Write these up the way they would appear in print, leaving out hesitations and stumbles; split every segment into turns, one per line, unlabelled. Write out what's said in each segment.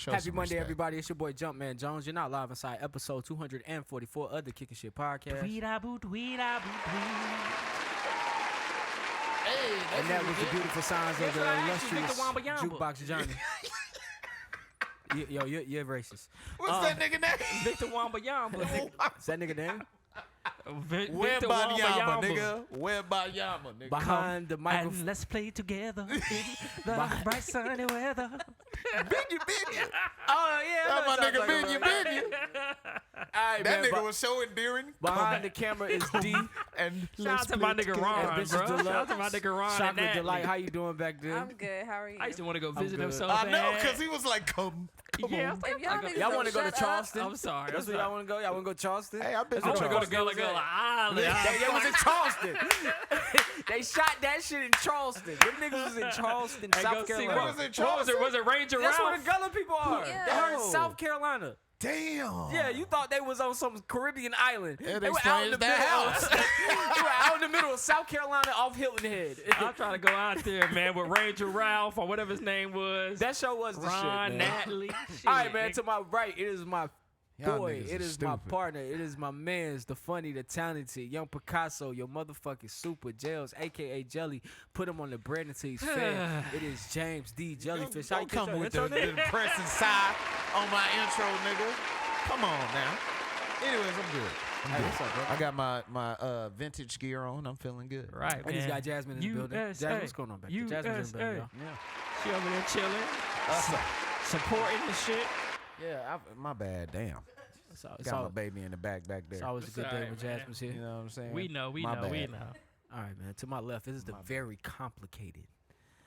Happy Monday, everybody. It's your boy Jumpman Jones. You're not live inside episode 244 of the Kicking Shit Podcast.
Hey,
And that was the beautiful sounds of the illustrious Jukebox Johnny. Yo, you're racist.
What's that nigga name?
Victor Wamba Yamba.
Is that nigga name?
Where by Yama, nigga? Where by Yama, nigga?
Behind the microphone.
And let's play together. The bright sunny weather.
Binya.
Oh, yeah.
That's my nigga Binya.
All right,
That
man,
nigga was so endearing.
behind the camera is D.
And
Shout out to my nigga Ron,
This is
bro. Shout
Deluxe.
out to my nigga Ron.
Chocolate
and
Delight.
Natalie.
How you doing back there?
I'm good. How are you?
I used to want to go visit
good.
him so
I
bad.
know, because he was like, come
Yeah,
on.
If y'all niggas
Y'all
don't
want to go to
shut up-
Charleston?
I'm sorry.
That's where y'all want to go? Y'all want to go to Charleston?
Hey, I've been
I want to go to
Charleston.
Gullah Island.
They was in Charleston. They shot that shit in Charleston. Them niggas was in Charleston,
Hey,
South
go see
Carolina.
What was it,
What was it? Was it Ranger
That's where
Ralph?
the Gullah people are.
Yeah.
They are in
Oh.
South Carolina.
Damn.
Yeah, you thought they was on some Caribbean island.
Yeah,
they were out in the middle.
house.
They were out in the middle of South Carolina off Hilton Head.
I'm trying to go out there, man, with Ranger Ralph or whatever his name was.
That show was the
Ron,
shit, man.
Natalie.
All right, man. To my right, it is my
Y'all
boy.
niggas
It
are
is my
stupid.
partner. It is my man's, the funny, the talented, young Picasso, your motherfucking super Jails, a.k.a. Jelly. Put him on the bread until he's fed. It is James D. Jellyfish. How you
Don't come
get your
with
intro
the
name?
depressing side on my intro, nigga. Come on now. Anyways, I'm good.
Hey, what's up, bro?
I got my vintage gear on. I'm feeling good.
Right,
And
man.
he's got Jasmine in the building.
USA.
Jasmine, what's going on back there? Jasmine's in the building, y'all.
Yeah.
She over there chilling, supporting the shit.
Yeah, my bad. Damn.
It's
Got my
all-
back in the back there.
it's always a good
It's
day
all
when
right, man.
Jasmine's here.
You know what I'm saying?
We know, we
My
know, we
bad.
know.
All right, man. To my left, this is the
My bad.
very complicated.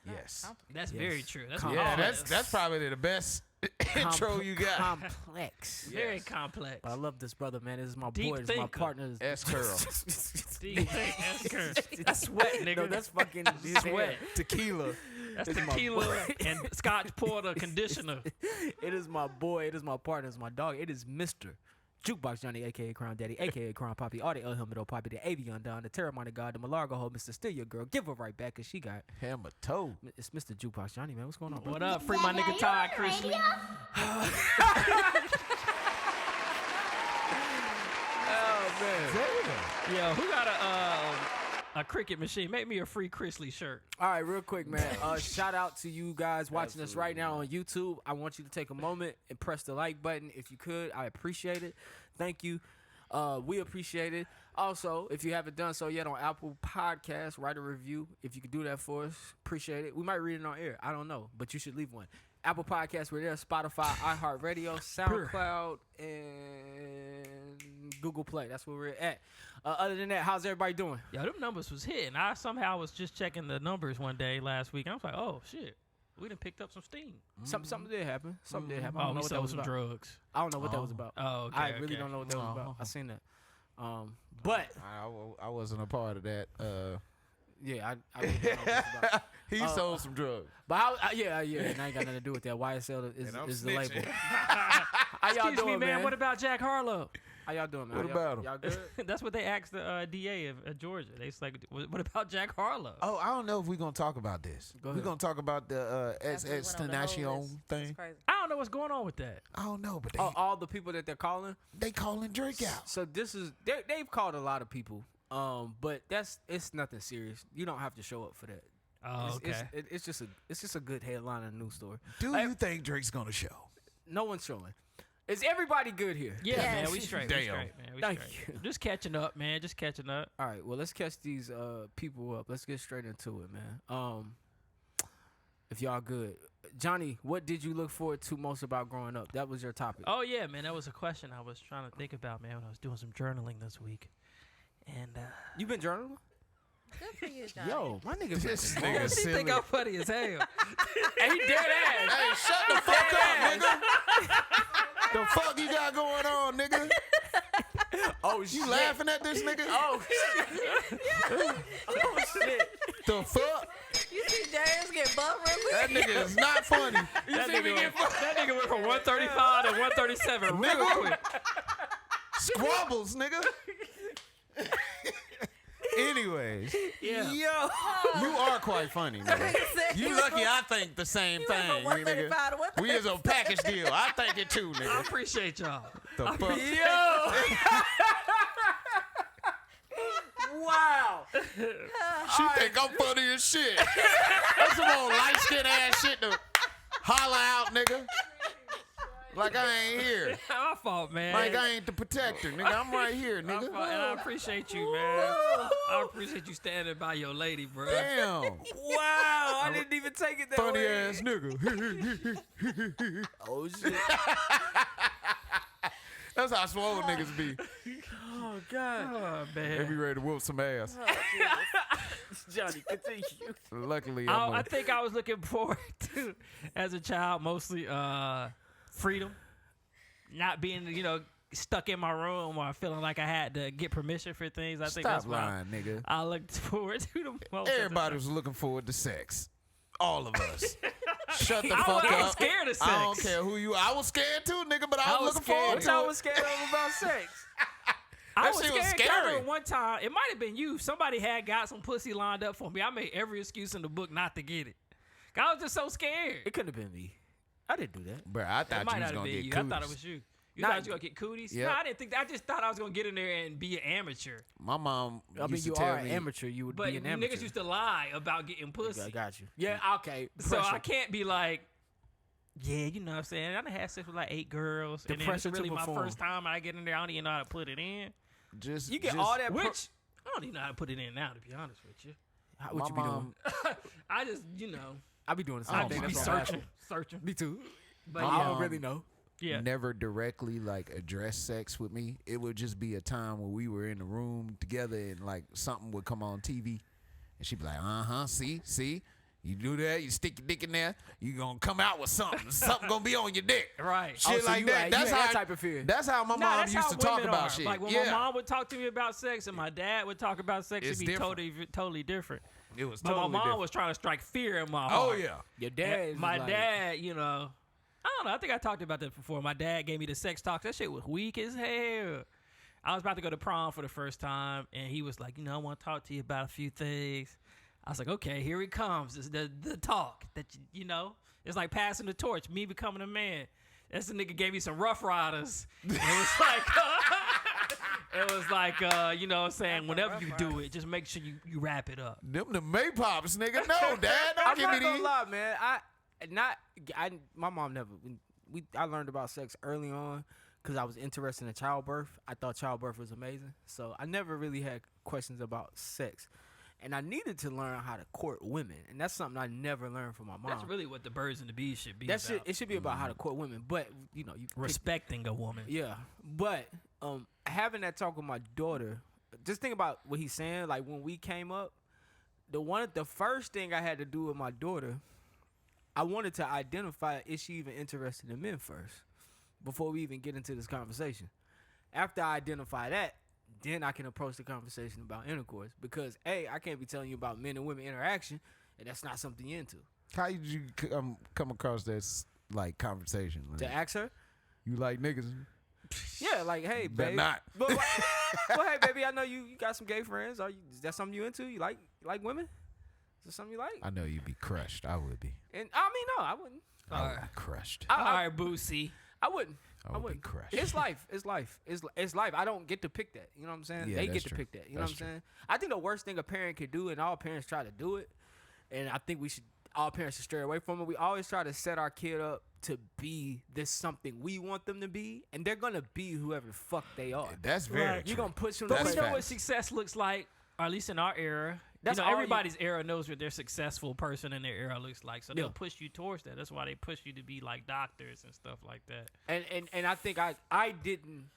Yes.
That's
Yes.
very true. That's
Com-
Yeah,
all
that's
it is.
that's probably the best intro you got.
Complex.
Very complex.
But I love this brother, man. This is my
Deep
boy. This is my
thinker.
partner.
S curl.
Deep think, that's curse. That's sweat, nigga.
No, that's fucking his
Sweat.
hair.
Tequila.
That's
This is my
tequila
boy.
and Scotch Porter conditioner.
It is my boy. It is my partner. It's my dog. It is Mr. Jukebox Johnny, a.k.a. Crown Daddy, a.k.a. Crown Poppy, all the El Helmeto Poppy, the Avion Don, the Terramana God, the Malargo Ho, Mr. Steal Your Girl. Give her right back because she got...
Hammer toe.
It's Mr. Jukebox Johnny, man. What's going on?
What up? Free my nigga Todd Chrisley.
Oh, man.
Yo, who got a cricket machine? Make me a free Chrisley shirt.
All right, real quick, man. Shout out to you guys watching us right now on YouTube. I want you to take a moment and press the like button if you could. I appreciate it. Thank you. We appreciate it. Also, if you haven't done so yet on Apple Podcasts, write a review. If you could do that for us, appreciate it. We might read it on air. I don't know, but you should leave one. Apple Podcasts, we're there. Spotify, iHeartRadio, SoundCloud, and Google Play. That's where we're at. Other than that, how's everybody doing?
Yo, them numbers was hitting. I somehow was just checking the numbers one day last week. And I was like, oh, shit. We done picked up some steam.
Something did happen. Something did happen. I
Oh,
don't know
we
what that
sold
was
some
about.
drugs.
I don't know what that was about.
Oh, okay.
I really
okay.
don't know what that was about.
Oh.
I seen that. But
I wasn't a part of that.
yeah, I really don't know what that was about.
He sold some drugs.
But how? Yeah, and I ain't got nothing to do with that. YSL
And I'm
is the label.
snitching.
How y'all
Excuse
doing,
me, man. What about Jack Harlow?
How y'all doing, man?
What
Y'all-
about him?
Y'all good?
That's what they asked the DA of Georgia. They was like, what about Jack Harlow?
Oh, I don't know if we're going to talk about this.
Go
We're
ahead.
going to talk about the
After we went on the whole
Tenacion
list.
thing.
It's crazy.
I don't know what's going on with that.
I don't know, but
All the people that they're calling.
they calling Drake out.
So this is they've called a lot of people. But it's nothing serious. You don't have to show up for that.
Oh, okay.
It's just a good headline in a news story.
Do
Hey,
you think Drake's going to show?
No one's showing. Is everybody good here?
Yeah,
Yes.
man, we straight.
Damn.
We straight, man. We
Thank
straight.
you.
Just catching up, man. Just catching up.
All right, well, let's catch these people up. Let's get straight into it, man. If y'all good. Johnny, what did you look forward to most about growing up? That was your topic.
Oh, yeah, man. That was a question I was trying to think about, man, when I was doing some journaling this week. And,
You been journaling?
Good for you, Johnny.
Yo, my nigga.
This
been-
nigga
you
silly.
think I'm funny as hell?
Hey, he dead ass.
Hey, shut the fuck up, nigga. The fuck you got going on, nigga?
Oh,
You
shit.
laughing at this nigga?
Oh, shit. Oh, shit.
The fuck?
You see James get bumped real
That
quick?
nigga is not funny.
that nigga went from 135 to 137 real quick.
Squabbles, nigga. Anyways,
Yeah.
Yo.
you are quite funny, nigga. You lucky I think the same
You went
thing,
from 135
nigga.
to 135.
We is a package deal. I think it too,
I
nigga.
appreciate y'all.
The fuck?
Yo. Wow.
She think I'm funny as shit. That's some old light skin ass shit to holler out, nigga. Like I ain't here.
My fault, man.
Like I ain't the protector, nigga. I'm right here,
My
nigga.
fault, and I appreciate you, man. I appreciate you standing by your lady, bro.
Damn.
Wow. I didn't even take it that
Funny
way.
ass nigga.
Oh shit.
That's how swole niggas be.
Oh god.
Oh,
They be
man.
ready to whoop some ass.
Johnny, continue.
Luckily,
I think I was looking forward to, as a child, mostly freedom. Not being, stuck in my room or feeling like I had to get permission for things. I think
Stop
that's what
lying, nigga.
I looked forward to the most.
Everybody was looking forward to sex. All of us. Shut the
I
fuck
wasn't
up.
scared of
I don't
sex.
care who you. I was scared too, nigga, but I
I
was
was
looking
scared.
forward
What
to
y'all
it.
was scared of about sex?
I
That
was
shit was
scared. 'Cause I
scary.
remember one time, it might have been you. Somebody had got some pussy lined up for me. I made every excuse in the book not to get it. I was just so scared.
It couldn't have been me. I didn't do that.
Bro, I
It
thought
might
you was
not have
gonna
been
get
you.
cooties.
I thought it was you. You
Nah,
thought you was gonna get cooties?
Yep.
No, I didn't think that. I just thought I was gonna get in there and be an amateur.
My mom
I mean,
used
you
to tell
are an
me,
amateur. You would
But
be an
you
amateur.
niggas used to lie about getting pussy.
I got you. Yeah, okay.
So
Pressure.
I can't be like, yeah, you know what I'm saying? I done had sex with like 8 girls.
The
and then it's
pressure to
really my
perform.
first time I get in there. I don't even know how to put it in.
just
You get
just,
all that.
Which, I don't even know how to put it in now, to be honest with you.
How,
My
what you be
mom,
doing?
I just,
I be doing the same
I
I
thing.
just be
That's why I'm
searching. Searching.
asking. Me too.
But
My
I
yeah,
don't
mom-
really know.
yeah.
never directly like address sex with me. It would just be a time when we were in the room together and like something would come on TV, and she'd be like, see, you do that, you stick your dick in there, you gonna come out with something. Something gonna be on your dick.
Right.
Shit
so
like
you
that.
had-
That's
you had
how
that type of fear.
That's how my
Nah,
mom
that's
used
how
to talk
women
about
are.
shit.
Like when
yeah,
my mom would talk to me about sex and my dad would talk about sex,
It's
it'd be
different.
totally different.
it was
But
totally
my mom
different.
was trying to strike fear in my
Oh
heart.
yeah.
Your dad.
And
is
my
like,
dad, I don't know. I think I talked about that before. My dad gave me the sex talk. That shit was weak as hell. I was about to go to prom for the first time, and he was like, I want to talk to you about a few things. I was like, okay, here it comes. It's the talk that, it's like passing the torch, me becoming a man. That's the nigga gave me some Rough Riders. It was like, you know what I'm saying, whenever you do it, just make sure you wrap it up.
Them the Maypops, nigga. No, Dad, don't
I'm
give me
not gonna
these.
lie, man. My mom never. I learned about sex early on because I was interested in childbirth. I thought childbirth was amazing, so I never really had questions about sex. And I needed to learn how to court women, and that's something I never learned from my mom.
That's really what the birds and the bees should be
That
about.
it should be about how to court women, but you
Respecting a woman.
Yeah, but having that talk with my daughter, just think about what he's saying. Like when we came up, the first thing I had to do with my daughter, I wanted to identify is she even interested in men first, before we even get into this conversation. After I identify that, then I can approach the conversation about intercourse because I can't be telling you about men and women interaction, and that's not something you're into.
How did you come across this like conversation? Like,
To ask her,
you like niggas?
yeah, like hey,
Better
babe,
not.
But hey, baby, I know you got some gay friends. Is that something you into? You like women? Is that something you like?
I know you'd be crushed. I would be.
And I mean, no, I wouldn't.
I would be crushed.
All right, Boosie.
I wouldn't.
I would be
wouldn't.
crushed.
It's life. It's life. It's life. I don't get to pick that. You know what I'm saying?
Yeah,
They
that's
get to
true.
pick that. You know
That's
what I'm saying? I think the worst thing a parent could do, and all parents try to do it, and I think all parents should stray away from it. We always try to set our kid up to be this something we want them to be, and they're gonna be whoever the fuck they are.
That's very
Right.
true.
You're gonna push them.
But
That's
we know what
facts.
success looks like, or at least in our era.
That's all you-
Everybody's era knows what their successful person in their era looks like. So
Yeah.
they'll push you towards that. That's why they push you to be like doctors and stuff like that.
And I think I didn't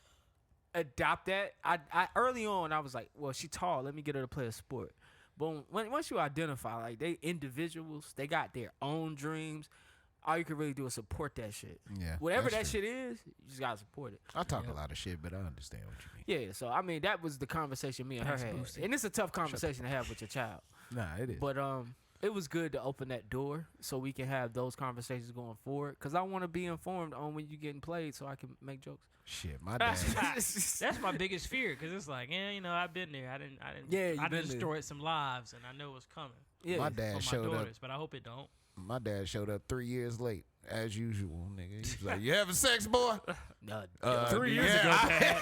adopt that. I early on I was like, well, she tall. Let me get her to play a sport. But once you identify, like they individuals, they got their own dreams. All you can really do is support that shit.
Yeah,
Whatever
that's
that
true.
shit is, you just gotta support it.
I talk a lot of shit, but I understand what you mean.
Yeah. So I mean, that was the conversation me and her
Thanks,
had,
Boosie.
and it's a tough conversation to have with your child.
Nah, it is.
But it was good to open that door so we can have those conversations going forward. Because I want to be informed on when you're getting played so I can make jokes.
Shit, my dad.
That's my biggest fear because it's like, you know, I've been there. I didn't.
Yeah, you
I
been
destroyed some lives, and I know what's coming.
Yeah.
My dad
for my
showed up.
daughters, but I hope it don't.
My dad showed up 3 years late, as usual, nigga. He was like, "You having sex, boy?"
No,
3 years
yeah,
ago, Dad.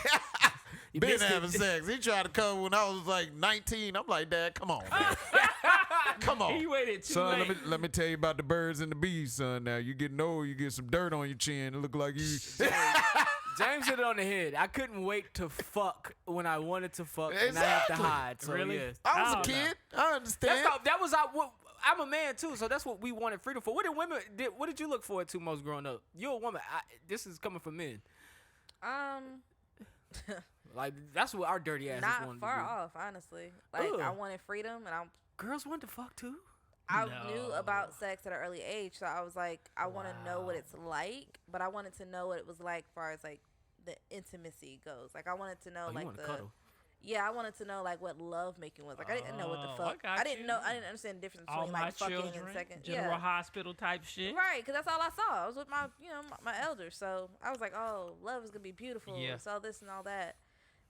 you
Been
missed it.
having sex. He tried to come when I was like 19. I'm like, Dad, come on, man. Come on.
He waited too
Son,
late.
let me tell you about the birds and the bees, son. Now you getting old, you get some dirt on your chin. It look like you.
James hit it on the head. I couldn't wait to fuck when I wanted to fuck, and I have to
Exactly.
hide. So
Really?
yeah.
I was
Oh,
a kid. I understand.
That was I'm a man too, so that's what we wanted freedom for. What did women? What did you look forward to most growing up? You're a woman. This is coming from men. Like that's what our dirty asses
Not
wanted
far
to do.
off, honestly. Like
Ugh.
I wanted freedom, and
Girls want to fuck too.
I
No.
knew about sex at an early age, so I was like, I want to know what it's like, but I wanted to know what it was like, as far as like the intimacy goes. Like I wanted to know
Oh, you
like
want to
the
cuddle?
I wanted to know like what love making was. Like I didn't know what the
Oh,
fuck.
I got
didn't
you.
know. I didn't understand the difference
All
between
my
like fucking
children,
and second.
General
Yeah.
Hospital type shit.
Right, because that's all I saw. I was with my, my elders, so I was like, oh, love is gonna be beautiful.
Yeah.
It's all this and all that,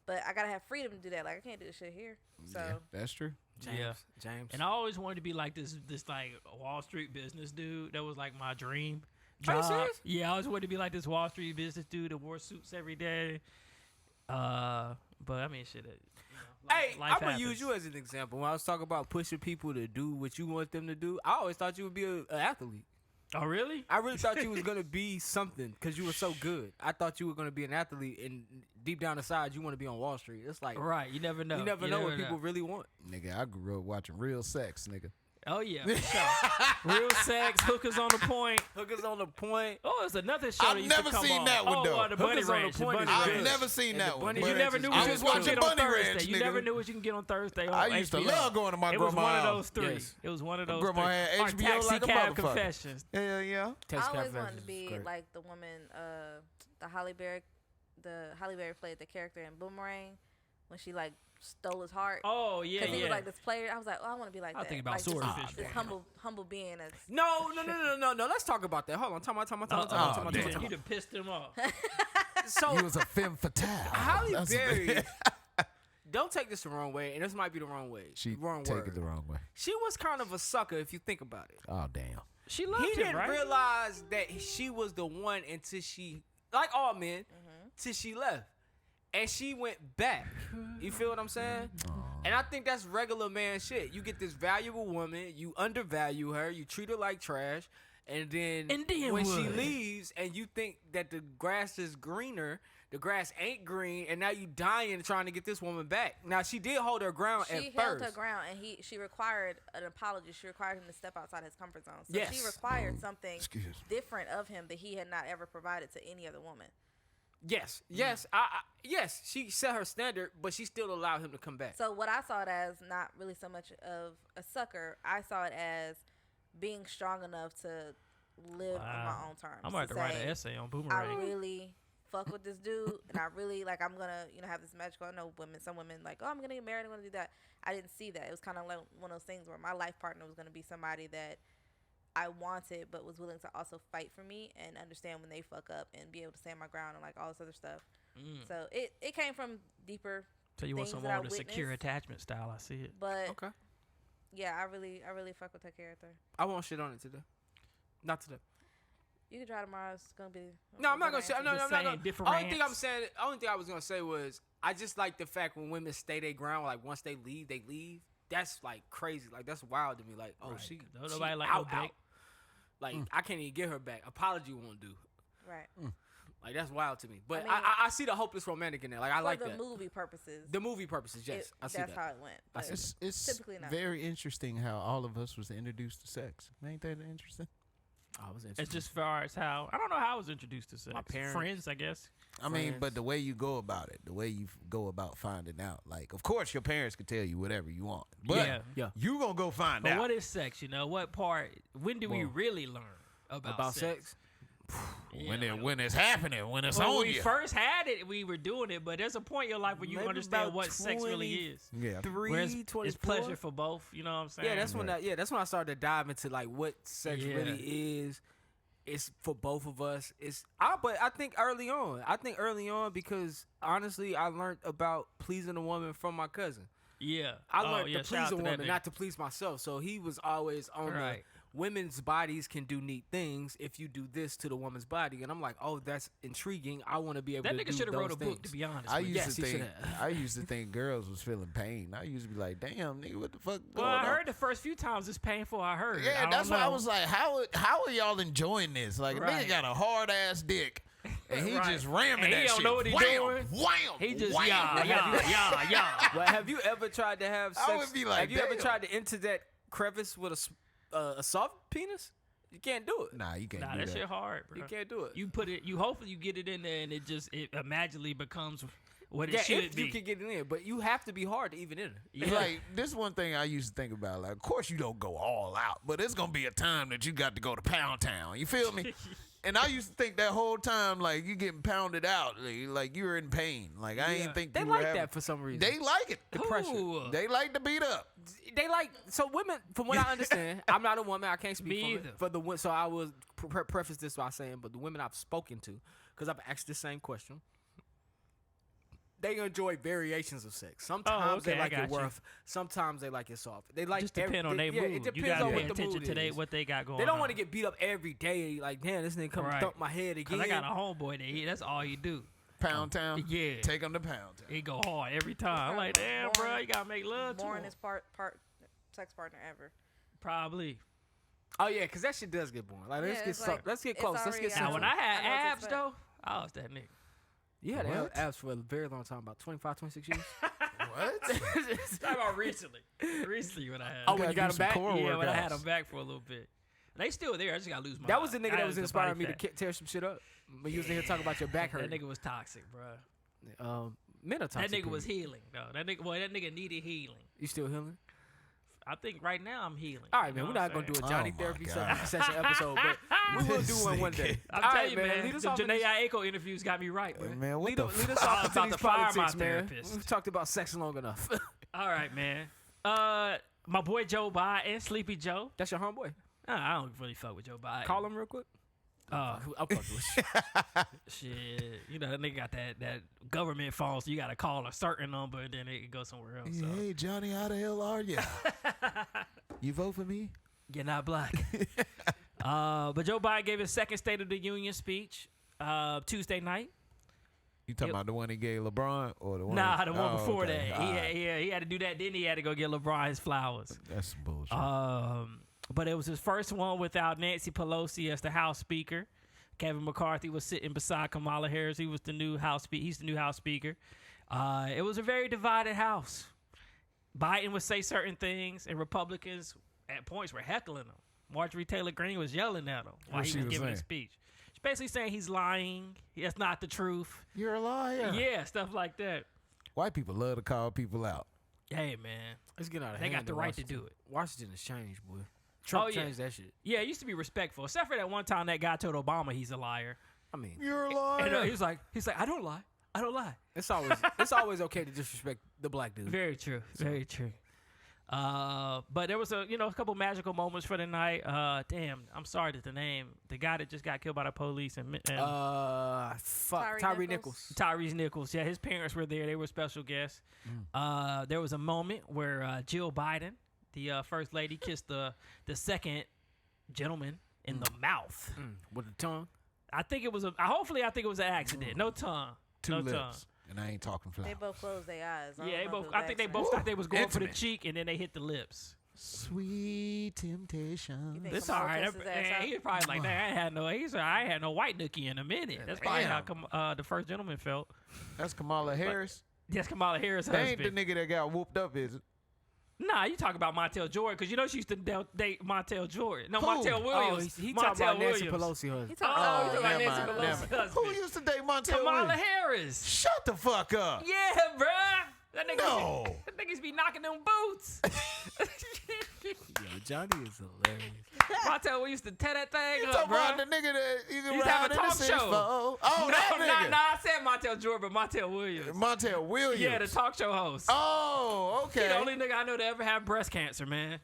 but I gotta have freedom to do that. Like I can't do this shit here. So
Yeah, that's true.
James.
And I always wanted to be like this like Wall Street business dude. That was like my dream
Are you
job.
serious?
Yeah, I always wanted to be like this Wall Street business dude that wore suits every day. But I mean, shit.
Hey,
life
I'm gonna
happens.
use you as an example. When I was talking about pushing people to do what you want them to do, I always thought you would be an athlete.
Oh, really?
I really thought you was gonna be something because you were so good. I thought you were gonna be an athlete, and deep down inside, you want to be on Wall Street. It's like
Right. You never know.
you never know what people really want.
Nigga, I grew up watching Real Sex, nigga.
Oh yeah, for sure. Real sex, hookers on the point.
Hookers on the point.
Oh, it's another show.
I've
that used to
never
come
seen
on.
that one,
oh,
though.
The Bunny
Hookers on the
Ranch. the
Point
Bunny
is
I've
good.
Ranch.
never seen
And
that
the
one.
Bunny
but
You never knew what
I
you
was
was gonna
watching
get on
Bunny
Thursday.
Ranch,
You
nigga.
never knew what you can get on Thursday. On
I used to
HBO.
love going to my
It was
grandma's
one of
house.
those three.
Yes.
It was one of those
Grandma
three.
had
Or
HBO
Taxi
like a
Cab
motherfucker.
Confessions.
Yeah, yeah.
Text
I always
Cafe
wanted to
is
be
great.
like the woman, the Halle Berry played the character in Boomerang when she like stole his heart.
Oh yeah,
Because he
yeah.
was like this player. I was like, oh, I want to be like
I was
that.
thinking about
like,
Swordfish.
This humble being. That's
No. Let's talk about that. Hold on. Time out.
You done pissed him off.
So
He was a femme fatale.
Halle
That's what
Berry.
they-
Don't take this the wrong way, and this might be the wrong way.
She
wrong
take
word.
it the wrong way.
She was kind of a sucker if you think about it.
Oh, damn.
She loved
He
him,
didn't
right?
realize that she was the one until she, like all men, till she left. And she went back. You feel what I'm saying? And I think that's regular man shit. You get this valuable woman, you undervalue her, you treat her like trash, and then when she
what?
leaves and you think that the grass is greener, the grass ain't green, and now you dying trying to get this woman back. Now she did hold her ground at
she
first.
held her ground, and she required an apology. She required him to step outside his comfort zone. So
Yes.
she required something
Excuse me.
different of him that he had not ever provided to any other woman.
Yes, yes, she set her standard, but she still allowed him to come back.
So what I saw it as, not really so much of a sucker, I saw it as being strong enough to live on my own terms.
I'm about to write an essay on
I
Boomerang.
really fuck with this dude, and I really like. I'm gonna, have this magical. I know some women like, oh, I'm gonna get married. I'm gonna do that. I didn't see that. It was kind of like one of those things where my life partner was gonna be somebody that I wanted, but was willing to also fight for me and understand when they fuck up and be able to stand my ground and like all this other stuff. So it came from deeper.
Tell you what,
things
some
that I
more of the secure
witnessed.
attachment style. I see it.
But
Okay.
yeah, I really fuck with her character.
I won't shit on it today. Not today.
You can try tomorrow. It's gonna be.
No, I'm not gonna say. No,
Just
I'm not
saying
gonna.
different
Only thing I'm
rants.
saying. Only thing I was gonna say was I just like the fact when women stay their ground. Like once they leave, they leave. That's like crazy. Like that's wild to me. Like oh
Right.
she,
Don't
she
nobody like
out,
no
out.
bait.
Like I can't even get her back. Apology won't do.
Right.
Like that's wild to me. But
mean,
I see the hopeless romantic in there. Like I
For
like
the
that.
movie purposes.
The movie purposes, yes, I see
that's
that.
how it went. But
It's
typically not.
very interesting how all of us was introduced to sex. Ain't that interesting?
Oh, it was
It's
interesting.
just far as how I don't know how I was introduced to sex.
My parents.
Friends, I guess.
I mean,
Friends.
but the way you go about it, the way you go about finding out, like, of course, your parents can tell you whatever you want, but
Yeah.
you gonna go find
But
out.
what is sex? What part? When do we
Well,
really learn about
About sex.
Yeah,
when it's happening, when it's
when
on
we
you.
first had it, we were doing it, but there's a point in your life where you
Maybe
understand
about
what sex really is.
Yeah.
Where it's
24.
pleasure for both. You know what I'm saying?
Yeah, that's when that's when I started to dive into like what sex really is. It's for both of us. But I think early on because honestly, I learned about pleasing a woman from my cousin.
Yeah.
I learned to
shout
please
out
a
to that
woman,
nigga.
not to please myself. So he was always on
Right.
the women's bodies can do neat things if you do this to the woman's body. And I'm like, oh, that's intriguing. I want to be able
That
to
nigga
do
should have wrote a
those
book, to
things.
be honest.
I
with you.
used
Yes,
to
he
think
shoulda.
I used to think girls was feeling pain. I used to be like, damn, nigga, what the fuck
Well,
going
I
on?
heard the first few times it's painful. I heard.
Yeah,
I
that's
don't
why I
know.
was like, how are y'all enjoying this? Like, a
Right.
nigga got a hard ass dick, and he
Right.
just ramming
And
that
he don't
shit.
know what he
wham,
doing.
Wham,
He just
wham.
yeah.
But have you ever tried to have sex?
I would be like,
have you ever
damn.
tried to enter that crevice with a soft penis? You can't do it.
Nah, you can't
Nah,
do
that
that.
shit hard, bro.
You can't do it.
You put it. You hopefully you get it in there, and it magically becomes what it
yeah,
should
if
be.
you can get it in, but you have to be hard to even enter.
It's like, this one thing I used to think about. Like, of course you don't go all out, but it's gonna be a time that you got to go to Pound Town. You feel me? And I used to think that whole time, like, you getting pounded out, like you're in pain. Like, I
Yeah.
ain't think
They
you
like
were having,
that for some reason.
They like it.
the pressure.
Ooh.
They like to beat up.
They like so women. From what I understand, I'm not a woman. I can't speak
Me
for
either.
it. For the so I will preface this by saying, but the women I've spoken to, because I've asked the same question, they enjoy variations of sex. Sometimes
okay,
they
I
like
got
it
you.
rough. Sometimes they like it soft. They like
Just depend on their
yeah,
mood.
It depends
You gotta
on
pay
what the
attention
mood
to
is.
what they got going.
They don't
on.
want to get beat up every day. Like, damn, this nigga come
Right.
thump my head again.
Cause I got a homeboy that that's all you do.
Pound Town.
Yeah.
Take them to Pound Town.
He go hard every time. I'm like, damn, bro, you gotta make love to
More
him.
in his sex partner ever.
Probably.
Oh yeah, because that shit does get boring. Like,
Yeah,
let's get
it's like,
let's get
it's
close. Let's
already
get
out.
Now,
sensual.
when I
I know
had
what to
abs
expect.
though, I was that nigga.
You had
What?
abs for a very long time, about 25, 26 years.
What?
Talking about recently. Recently when I had.
Oh,
them.
when you got him back?
Yeah, when I had them back for a little bit. They still there. I just gotta lose my.
That was the nigga
I
that was
had the
inspiring
body
me to
fat.
tear some shit up. When you was in here talking about your back
That
hurting.
nigga was toxic, bro.
Men are toxic.
That nigga was
period.
healing though. That nigga needed healing.
You still healing?
I think right now I'm healing.
All right,
You
man.
know
We're
what
not
I'm
gonna do a
saying?
Johnny
Oh, my
therapy
God.
session episode, but we will do one day.
I'm
All
telling
right,
you, man.
Lead us
The
off in
Janae
this-
Aiko interviews got me right, bro.
Man, what
Lead
the
us
fuck?
off
I'm
into
about
these
to fire my
politics, man.
therapist.
We've talked about sex long enough.
All right, man. My boy Joe Biden, Sleepy Joe.
That's your homeboy.
I don't really fuck with Joe Biden.
Call him real quick.
Uh,
I'll fuck with you.
shit. You know, that nigga got that government phone, so you got to call a certain number, and then it can go somewhere else. So.
Hey, Johnny, how the hell are you? You vote for me?
You're not black. But Joe Biden gave his second State of the Union speech Tuesday night.
You talking about the one he gave LeBron or the one?
Nah, the one
Oh,
before
okay.
that.
All right.
He had to do that. Then he had to go get LeBron his flowers.
That's some bullshit.
But it was his first one without Nancy Pelosi as the House Speaker. Kevin McCarthy was sitting beside Kamala Harris. He was the new House Speaker. He's the new House Speaker. It was a very divided House. Biden would say certain things, and Republicans at points were heckling him. Marjorie Taylor Greene was yelling at him while
What
he
she
was
was
giving his
saying?
speech. She's basically saying he's lying. That's not the truth.
You're a liar.
Yeah, stuff like that.
White people love to call people out.
Hey, man.
It's getting out of
They
hand.
got the
in
right to
Washington.
do it.
Washington has changed, boy. Trump
Oh, yeah.
changed that shit.
Yeah, it used to be respectful, except for that one time that guy told Obama he's a liar.
I mean,
You're a liar.
And he was like, I don't lie. I don't lie.
it's always okay to disrespect the black dude.
Very true. Very true. But there was a couple magical moments for the night. Damn, I'm sorry that the guy that just got killed by the police and
Fuck Tyree Nichols.
Tyrese Nichols. Yeah, his parents were there. They were special guests. There was a moment where Jill Biden, the first lady, kissed the second gentleman in the mouth.
With the tongue.
I think it was an accident. No tongue.
Two
no
lips.
tongue.
And I ain't talking
They
flower.
both closed their eyes.
Yeah,
don't know if it was
I think they
accident.
both thought they was going for the
Intimate.
cheek, and then they hit the lips.
Sweet temptation.
think-
It's
Kamala
all right.
kissed his ass
Man,
out?
he was probably like, "Nah, I ain't had no white nookie in a minute." That's probably how the first gentleman felt.
That's Kamala Harris.
That's Kamala Harris'
They ain't the
husband.
nigga that got whooped up, is it?
Nah, you talk about Montel Jordan because you know she used to date Montel Jordan. No,
Who?
Montel Williams.
He talking about Nancy
Williams.
Pelosi husband.
He
Oh,
talking
you
about
talking about
never
Nancy
mind,
Pelosi's
never mind.
husband.
Who used to date Montel
Kamala
Williams?
Harris.
Shut the fuck up.
Yeah, bruh. That nigga,
No.
that niggas be knocking them boots.
Yo, Johnny is hilarious.
Montel, we used to tear that thing
You
up,
talking
bro.
about the nigga that you can
He used to have
ride
a
in the
talk
6'4"?
show.
Oh,
No,
that nigga.
I said Montel Jordan, but Montel Williams.
Montel Williams.
Yeah, the talk show host.
Oh,
He
okay.
the only nigga I know to ever have breast cancer, man.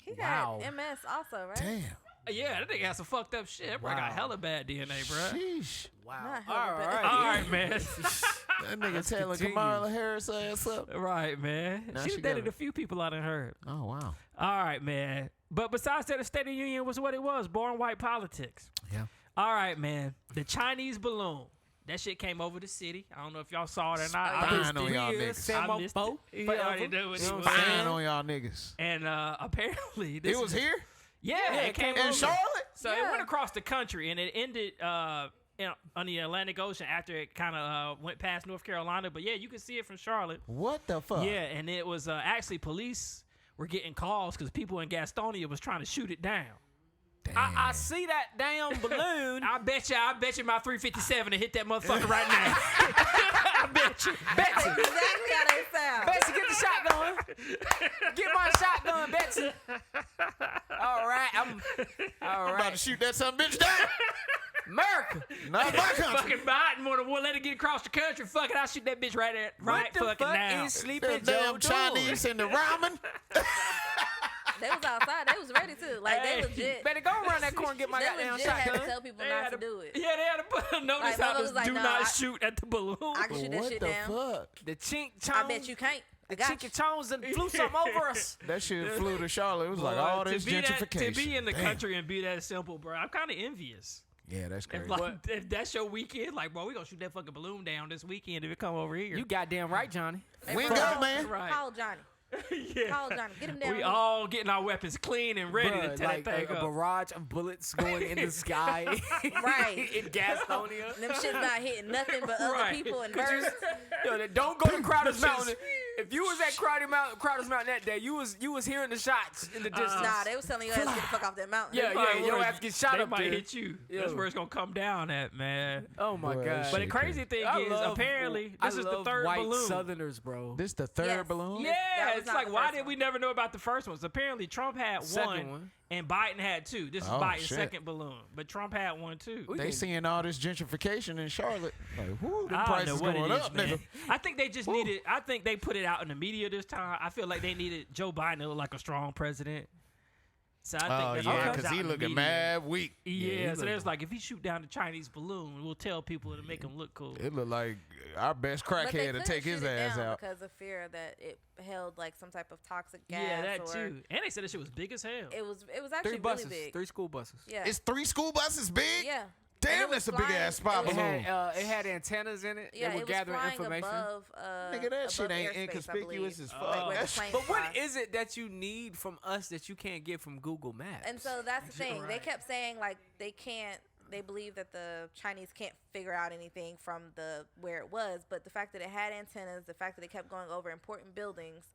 He
Wow.
got MS also, right?
Damn.
Yeah, that nigga had some fucked up shit. That bro got
Wow.
hella bad DNA, bro.
Sheesh.
Wow.
Not
All
hella bad.
right.
All right, man.
That nigga
Let's
telling
continue.
Kamala Harris ass up.
Right, man.
Now
She
she
dated
got-
a few people I done heard.
Oh, wow.
All right, man. But besides that, the State of the Union was what it was. Boring white politics.
Yeah.
All right, man. The Chinese balloon. That shit came over the city. I don't know if y'all saw it or not. I
Spying
missed
on
it.
y'all
Yeah,
niggas.
Sam
I missed
Mo
it.
forever.
You already know what
You
it
know
was.
what I'm
Spying
saying?
on y'all niggas.
And apparently, this
It was
is-
here?
Yeah, it came
In
over.
Charlotte?
So it
Yeah.
went across the country, and it ended on the Atlantic Ocean after it kind of went past North Carolina. But yeah, you can see it from Charlotte.
What the fuck?
Yeah, and it was actually police were getting calls because people in Gastonia was trying to shoot it down.
Damn.
I see that damn balloon.
I bet you my 357 to hit that motherfucker right now. I bet you.
Betsy,
Exactly how they sound.
Betsy, get the shotgun. Get my shotgun, Betsy. All right, all
I'm about
right.
to shoot that son of a bitch down.
America.
Not my country.
Fucking Biden won't let it get across the country. Fuck it, I'll shoot that bitch right
What the
fucking
fuck
now.
is Sleeping
The
Joe
damn Chinese and the ramen.
They was outside. They was ready to. Like,
Hey.
they legit.
Better go around that corner and get my
They
goddamn
legit had to
shotgun.
tell people
They
not
had
to do it.
Yeah, they had to put a notice
Like,
out
motherfuckers
that
like,
do
no,
not
I-
shoot at the balloon.
I can shoot that
What
shit
the
down.
fuck?
The chink
I
chong.
bet you can't. I
The
got you.
chinky chongs and flew something over us.
That shit flew to Charlotte. It was like
Boy,
all this
to be
gentrification.
to be in the
Damn.
country and be that simple, bro, I'm kind of envious.
Yeah, that's crazy.
If, like, if that's your weekend, like, bro, we gonna shoot that fucking balloon down this weekend if it come over here.
You goddamn right, Johnny.
Hey,
We
bro,
go, man.
Right.
Call Johnny.
Yeah.
Call Johnny. Get him down.
We
here.
all getting our weapons clean and ready
Bruh,
to tear
like
that thing
a
up.
barrage of bullets going in the sky.
Right.
In Gastonia.
Them shit's not hitting nothing but other
Right.
people and
Could you-
birds.
Yo, don't go to Crowder's
Which is-
Mountain. If you was at Crowder's Mountain that day, you was hearing the shots in the distance.
Nah, they was telling you ass to get the fuck off that mountain.
Yeah,
Probably
your
where
ass get shot
they
up
might
there.
hit you.
Yo.
That's where it's gonna come down at, man.
Oh my
Boy,
god.
that
But the
shit
crazy thing
I
is,
love-
apparently,
I
this is the
love
third
white
balloon.
Southerners, bro.
This the third
Yes.
balloon?
Yeah,
That was
it's
not
like,
the
why
first
did we
one.
never know about the first ones? Apparently, Trump had
Second
one,
one.
and Biden had two. This is
Oh,
Biden's
shit.
second balloon, but Trump had one too.
We
They
can-
seeing all this gentrification in Charlotte. Like, whoo, the
I don't
price
know
is
what
going
it is,
up,
man.
nigga.
I think they just needed. I think they put it out in the media this time. I feel like they needed Joe Biden to look like a strong president. So I think
Oh,
that's
yeah,
why it
because
comes
he
out in the
looking
media.
mad weak.
Yeah, so
look-
there's like, if he shoot down the Chinese balloon, we'll tell people to make him look cool.
It look like our best
But they
crackhead to
couldn't
take his
shoot it
ass
down
out.
because of fear that it held like some type of toxic gas.
Yeah, that
or
too. And they said that shit was big as hell.
It was actually
Three buses,
really big.
3 school buses.
Yeah.
It's 3 school buses big?
Yeah.
Damn,
And it
that's
was
a big
flying-
ass spy
it was-
balloon.
It had antennas in it.
Yeah,
They were
it was
gathering
flying
information.
above.
Nigga, that shit
above
ain't
airspace, I
inconspicuous
believe.
as fuck.
Like where the
That's-
planes
But what
fly.
is it that you need from us that you can't get from Google Maps?
And so that's the thing. They
right.
kept saying like they can't. They believe that the Chinese can't figure out anything from the where it was, but the fact that it had antennas, the fact that it kept going over important buildings,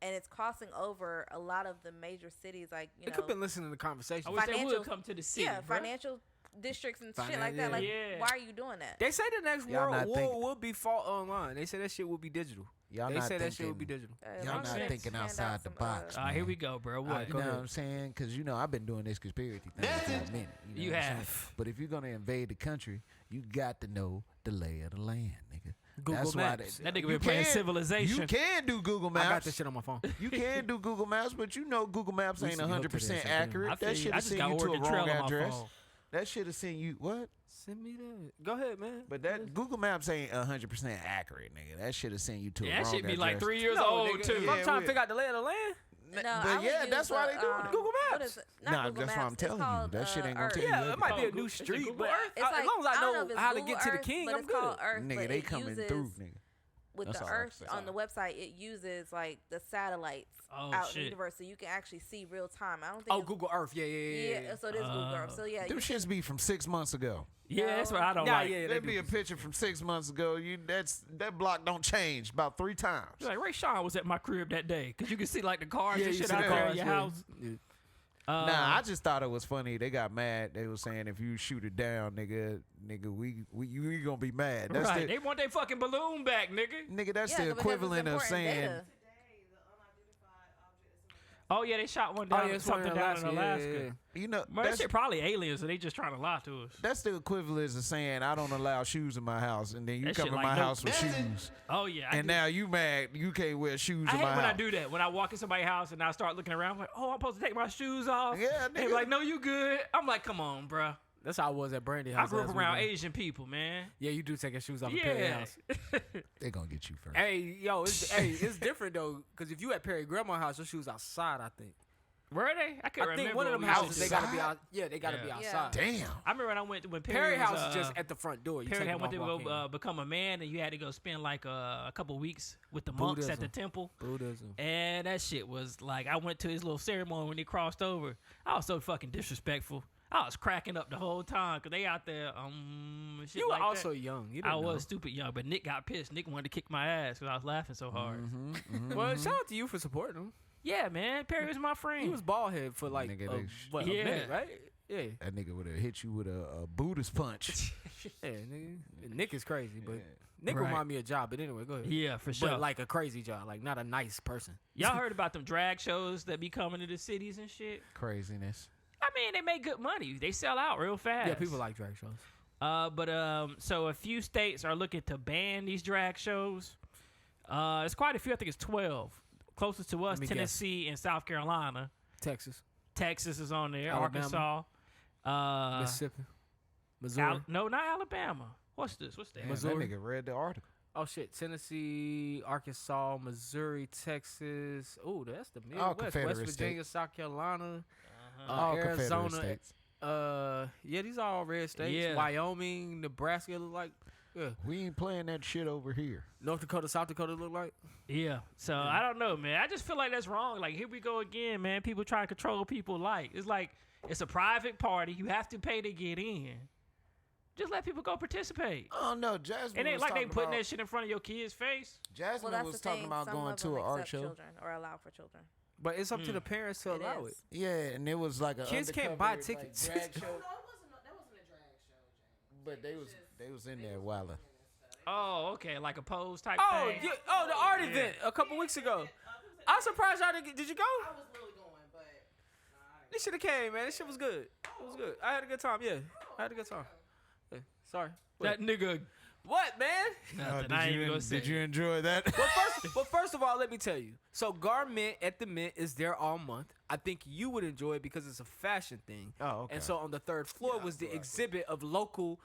and it's crossing over a lot of the major cities, like
they could have been listening to the conversation.
I wish they
financial-
would come to the city.
yeah,
bruh.
financial districts and shit like that.
Finan-
Like,
yeah.
why are you doing that?
They say the next
Y'all
World
not
War
thinking-
will be fought online. They say that shit will be digital.
Y'all
They
not
say that shit will be
thinking-
digital.
As
Y'all
long
not
as
thinking
hand
outside
out
the
some,
box.
All right, here
man.
we go, bro.
You
What?
Go
know
ahead.
what I'm saying? Because, I've been doing this conspiracy thing for a minute.
You
know what I'm
have.
saying? But if you're going to invade the country, you got to know the lay of the land, nigga.
Google
That's why
Maps.
That nigga
you
been playing
can-
Civilization.
You can do Google Maps.
I got this shit on my phone.
You can do Google Maps, but Google Maps
We
ain't
used to be hooked to this
100%
and do.
accurate.
I feel
That
you.
shit
I
will
just
send
got
you to a
Oregon Trail
wrong
on my
address.
phone.
That shit will send you, what?
Send me that. Go ahead, man.
But that Google Maps ain't 100% accurate, nigga. That shit will send you to a
Yeah,
wrong
that shit be
address.
like 3 years
No,
old
nigga,
too.
If
Yeah,
I'm trying
we-
to figure out the lay of the land.
No,
But
I would
yeah,
use
that's why they doing it.
Google
What
Maps.
is it? Not
Nah,
Google
that's what I'm
Maps.
telling
It's
you.
called,
That shit ain't gonna
Earth.
tell you
Yeah, it might be a
Oh,
new
is it
street,
Google
but
Earth?
It's
as
like,
long as I
don't
know
if it's
how to
Google
get to the
Earth,
king,
but
I'm
it's called
good.
Earth,
Nigga,
but
they
it
coming
uses,
through, nigga.
with
That's
the
all I have
Earth
to say.
on the website, it uses like the satellites
Oh,
out in the
shit.
universe, so you can actually see real time. I don't think.
Oh,
it's,
Google Earth. Yeah.
Yeah, so it is Google Earth. So yeah,
Them shits be from 6 months ago.
Yeah, that's what I don't
Nah,
like.
yeah, they
There'd
do.
be a picture from 6 months ago. That block don't change about 3 times.
You're like, Ray Sean was at my crib that day because you can see like the cars
Yeah,
and
you
shit
see
out
the
there
cars,
in your
yeah.
house.
Yeah.
Nah, I just thought it was funny. They got mad. They were saying if you shoot it down, nigga, we gonna be mad. That's
right. They want their fucking balloon back, nigga.
nigga. That's
Yeah,
the
because it's
equivalent of
important
saying.
data.
Oh yeah, they shot one down. Something down in Alaska.
Yeah.
You know,
But that shit probably aliens, and they just trying to lie to us.
that's the equivalent of saying I don't allow shoes in my house, and then you
That
come
shit
in
like
my
dope.
house with shoes,
Oh yeah. I
and
do.
now you mad you can't wear shoes
I
in
hate
my
when
house.
I do that. When I walk in somebody's house and I start looking around, I'm like, oh, I'm supposed to take my shoes off.
Yeah,
And they
nigga.
be like, no, you good. I'm like, come on, bruh.
That's how I was at Brandy
I
house.
grew up
last
around
weekend.
Asian people, man.
Yeah, you do take your shoes off at Perry
Yeah.
house.
They gonna get you first.
Hey, yo, it's different though, because if you at Perry grandma's house, your shoes outside. I think.
Were they? I can't
I
remember.
think one of
what
them
we
houses
used
they
to
gotta
do.
be out. Yeah, they gotta be
Yeah.
outside.
Damn.
I remember when I went when
Perry
was,
house is just at the front door. You
Perry
take
had
them
went to
off,
go
walk in.
become a man, and you had to go spend like a couple weeks with the monks at the
Buddhism.
temple.
Buddhism.
And that shit was like, I went to his little ceremony when he crossed over. I was so fucking disrespectful. I was cracking up the whole time because they out there, shit
You were
like
also
that.
young. You
I
didn't
was
know.
stupid young, but Nick got pissed. Nick wanted to kick my ass because I was laughing so hard.
Well, shout out to you for supporting him.
Yeah, man, Perry was my friend.
He was bald head for like
Nigga,
a
Yeah.
minute, right? Yeah.
That nigga would have hit you with a Buddhist punch.
Yeah, nigga. Nick is crazy, but Nick
Right.
remind me of Job. But anyway, go ahead.
Yeah, for sure.
But like a crazy job, like not a nice person.
Y'all heard about them drag shows that be coming to the cities and shit?
Craziness.
I mean, they make good money. They sell out real fast.
Yeah, people like drag shows.
So a few states are looking to ban these drag shows. It's quite a few. I think it's 12. Closest to us,
me guess.
Tennessee and South Carolina.
Texas,
Texas is on there.
Alabama.
Arkansas.
Mississippi, Missouri.
No, not Alabama. What's this? What's that?
Damn,
Missouri.
that nigga read the article.
Oh shit, Tennessee, Arkansas, Missouri, Texas. Oh, that's the
All
Midwest. West
Confederate
Virginia, South Carolina,
All Confederate
Arizona.
states.
Yeah, these are all red states.
Yeah.
Wyoming, Nebraska look like. Yeah.
We ain't playing that shit over here.
North Dakota, South Dakota look like.
Yeah. So I don't know, man. I just feel like that's wrong. Like, here we go again, man. People trying to control people. It's like it's a private party. You have to pay to get in. Just let people go participate.
Oh no, Jasmine.
It ain't
was
like they
talking
putting
about,
that shit in front of your kid's face.
Jasmine
Well, that's
was
the
talking
thing.
about
Some
going
of
to
them
an art
accept
show.
children or allow for children.
But it's up to the parents to
It
allow
is.
it.
Yeah, and it was like a
Kids can't
undercover,
buy
like,
tickets.
drag show. But they was in there wilding.
Oh, okay, like a pose type
Oh,
thing.
yeah, the art event a couple weeks ago. I'm surprised y'all didn't. Did you go?
I was really going, but
This should have came, man. This shit was good. It was good. I had a good time. Yeah, I had a good time. Yeah, sorry.
That nigga.
What, man?
Nothing. I ain't even gonna say.
Did you enjoy that?
Well, first of all, let me tell you. So, Garment at the Mint is there all month. I think you would enjoy it because it's a fashion thing.
Oh, okay.
And so on the third floor was the exhibit of local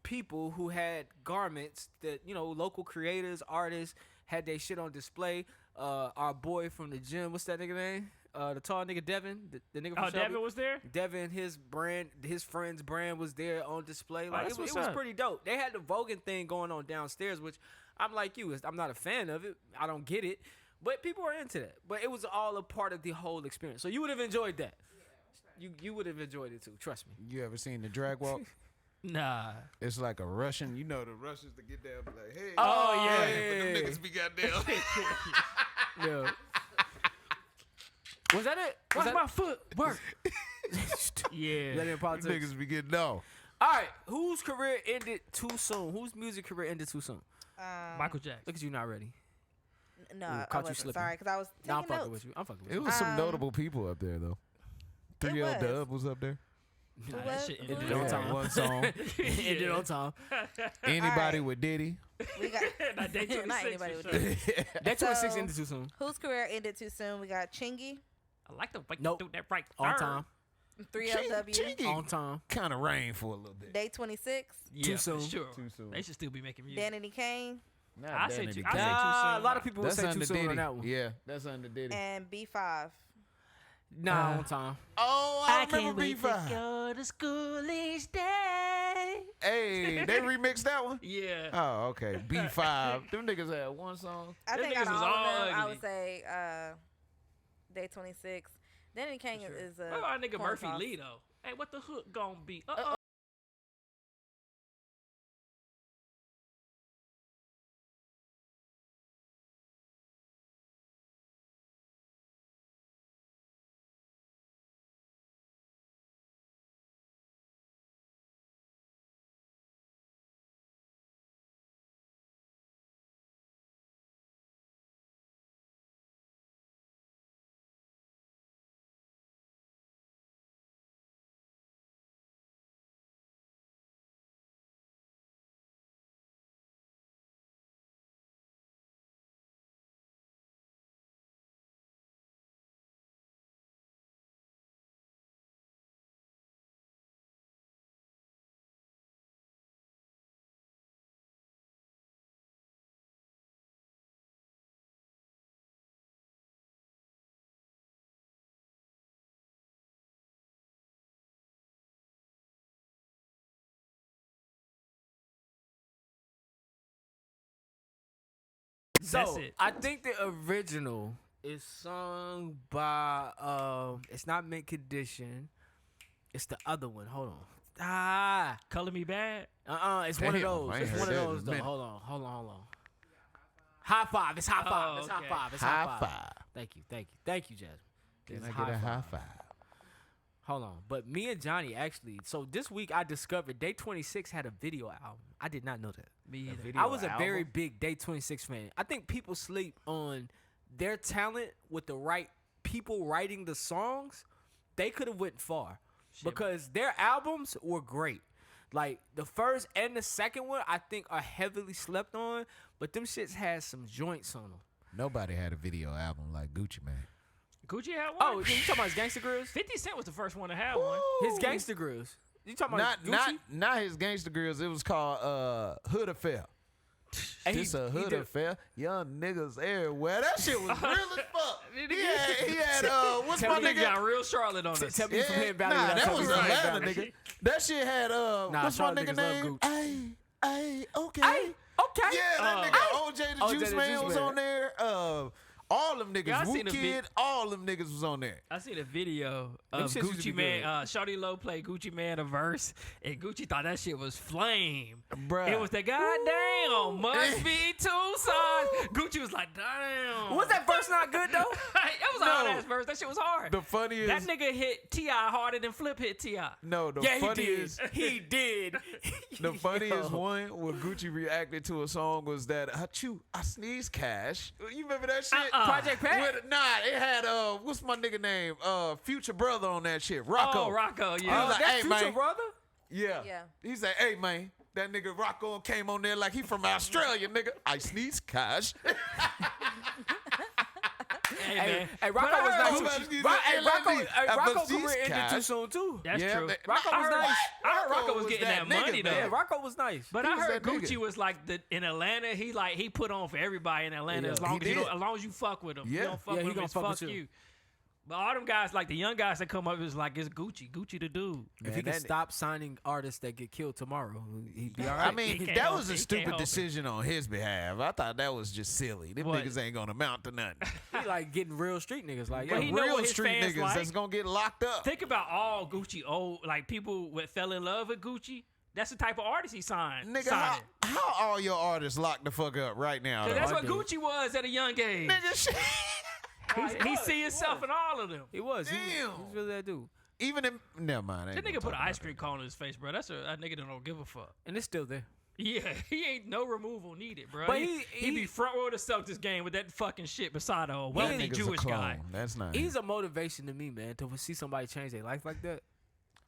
people who had garments that, local creators, artists had their shit on display. Our boy from the gym, what's that nigga name? The tall nigga Devin, the nigga from
Oh,
Shelby.
Devin was there?
Devin, his friend's brand was there on display. Like
that's
it was
what's up.
pretty dope. They had the voguing thing going on downstairs, which I'm like you, I'm not a fan of it. I don't get it, but people are into that. But it was all a part of the whole experience. So you would have enjoyed that. You would have enjoyed it too. Trust me.
You ever seen the drag walk?
Nah.
It's like a Russian. You know the Russians to get down, be like, hey.
Oh, yeah.
But them niggas be goddamn.
Yeah. Was that it? Was
Watch
that
my foot. Work.
That
Yeah.
in politics?
Niggas be getting no.
All right. Whose career ended too soon? Whose music career ended too soon?
Michael Jackson.
Look at you not ready.
No,
Ooh,
I
caught you
wasn't.
slipping.
Sorry, because I was
Nah, I'm
taking
fucking
notes.
with you. I'm fucking with
It
you.
was some notable people up there though. 3L
was.
Dub was up there.
Nah,
Who
that
was-
shit
who
ended
was-
on
Yeah.
time.
One song.
Ended on time.
Anybody
right.
with Diddy.
We got
Not day 26
not
for
anybody with
sure.
that.
That 26
So-
ended too soon.
Whose career ended too soon? We got Chingy,
I like the way
Nope.
you do that right
On
there.
time.
3LW,
On time.
Kind of rained for a little bit.
Day 26,
Yeah,
Too
for
soon.
Sure.
Too soon.
They should still be making music.
Danny Kane,
I say
Danny
too-
Kane.
I say too
Nah,
soon.
a lot of people would
That's
say
under
too soon
Diddy.
on that one.
Yeah, that's under Diddy.
and B5.
Nah, on time.
Oh, I remember B5.
go to school each day.
Hey, they remixed that one?
Yeah.
Oh, okay. B5. Them niggas had one song.
I
Them
think
niggas
out of
was
all
all
of them, I
ugly.
would say Day 26. Danny Kane is a.
What about nigga
coin
Murphy
toss.
Lee though? Hey, what the hook gonna be? Uh-oh.
So
it.
I think the original is sung by it's not Mint Condition. It's the other one. Hold on.
Color Me Bad.
It's one of
Damn,
those.
I ain't
It's
heard
one of
that in a
those though.
minute.
Hold on. High five. It's high five. It's high
okay.
five. It's
High five.
Thank you, Jasmine.
Can
It's
I get a high five?
Hold on. But me and Johnny actually, so this week I discovered Day 26 had a video album. I did not know that.
Me either.
video
I was a very
album?
big Day 26 fan. I think people sleep on their talent with the right people writing the songs. They could have went far because their albums were great. Like the first and the second one, I think are heavily slept on, but them shits had some joints on them.
Nobody had a video album like Gucci Mane.
Gucci had one.
Oh, you talking about his Gangsta Grills?
50 Cent was the first one to have one.
His Gangsta Grills. You talking about Gucci?
Not his Gangsta Grills. It was called Hood Affair.
And
This a
he
hood
did-
affair. Young niggas everywhere. That shit was real as fuck. He had what's
Tell
my
me
Nigga
nigga?
got real Charlotte on us.
Tell me from here, Valley.
Nah,
without
that
telling
was
me from here,
Atlanta,
Valley.
nigga. That shit had what's my
Charlotte
nigga
niggas love
name? Hey, okay.
Hey, okay.
Yeah, that nigga OJ the
OJ
Juice
the
Man
Juice
was
Man.
on there. All them niggas,
Yeah, I
Wu
seen the
Kid, all them niggas was on there.
I seen a video
Them
of
shits used to
Gucci
be
Man.
good.
Shawty Low played Gucci Man a verse, and Gucci thought that shit was flame.
Bruh.
It was the goddamn must be two sides. Gucci was like, damn.
Was that verse not good though?
That was a hard ass verse. That shit was hard.
The funniest.
That nigga hit T.I. harder than Flip hit T.I.
No, the
Yeah, he did.
funniest.
He did.
The funniest
Yo.
one when Gucci reacted to a song was that I sneeze cash. You remember that shit?
Project Pat?
It had what's my nigga name? Future brother on that shit. Rocco.
Oh, Rocco,
I was
yeah.
like,
That's
hey,
Future
man.
brother?
Yeah.
Yeah.
He's like, hey man, that nigga Rocco came on there like he from Australia, nigga. I sneeze cash.
Hey,
Hey,
man.
hey,
But
Rocco
I
was
heard
nice.
Gucci-
Hey,
Hey,
Rocco
but
career
these
ended too
guys-
soon too.
That's
Yeah,
true.
but-
Rocco was
heard-
nice.
I heard Rocco was
was
getting
that
that
nigga,
money though.
man.
Yeah, Rocco was nice.
But
He
I
was
heard
that nigga.
Gucci was like in Atlanta. He put on for everybody in Atlanta
Yeah,
as long
he
as
did.
as long as you fuck with him.
Yeah.
You don't fuck
Yeah, he
with him,
gonna
it's
fuck
fuck
with you.
you. But all them guys, like the young guys that come up, is like it's Gucci the dude.
if
Man,
he can
that-
stop signing artists that get killed tomorrow, he'd be all right.
I mean,
He can't
that
help
was
it.
a
He can't
stupid
help it.
decision on his behalf. I thought that was just silly. Them
What?
niggas ain't gonna amount to nothing.
he like getting real street niggas. Like,
But
yo,
he know
Real
what his
street
fans
niggas
like.
that's gonna get locked up.
Think about all Gucci old like people that fell in love with Gucci. That's the type of artist he signed.
Nigga,
signing.
how all your artists locked the fuck up right now?
'Cause
though?
that's
I
what
did.
Gucci was at a young age.
Nigga, shit.
He see himself in all of them.
he was. He
Damn.
was really that dude.
Even in, never mind. I ain't
That
gonna
nigga put
talk
an ice
about
cream cone in his face, bro. That's a nigga that don't give a fuck.
And it's still there.
Yeah, he ain't no removal needed, bro.
But
he be front row to Celtics game with that fucking shit beside a
that.
wealthy
That nigga's
Jewish
a clone.
guy.
That's not.
He's a motivation to me, man, to see somebody change their life like that.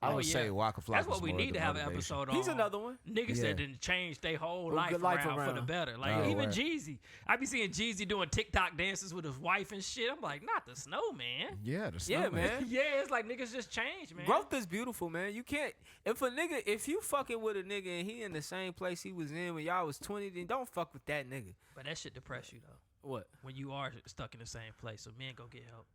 I
Oh,
would
yeah.
say Waka Flocka.
That's what we need to have an episode on.
He's another one.
Niggas
Yeah.
that didn't change their whole
Well,
life,
good life
around for the
around.
better. Like
Oh,
even
word.
Jeezy. I be seeing Jeezy doing TikTok dances with his wife and shit. I'm like, not the snowman.
Yeah, the
Yeah,
snowman.
man.
Yeah, it's like niggas just change, man.
Growth is beautiful, man. You can't if you fucking with a nigga and he in the same place he was in when y'all was 20, then don't fuck with that nigga.
But that shit depress you though.
What?
When you are stuck in the same place, so men go get help.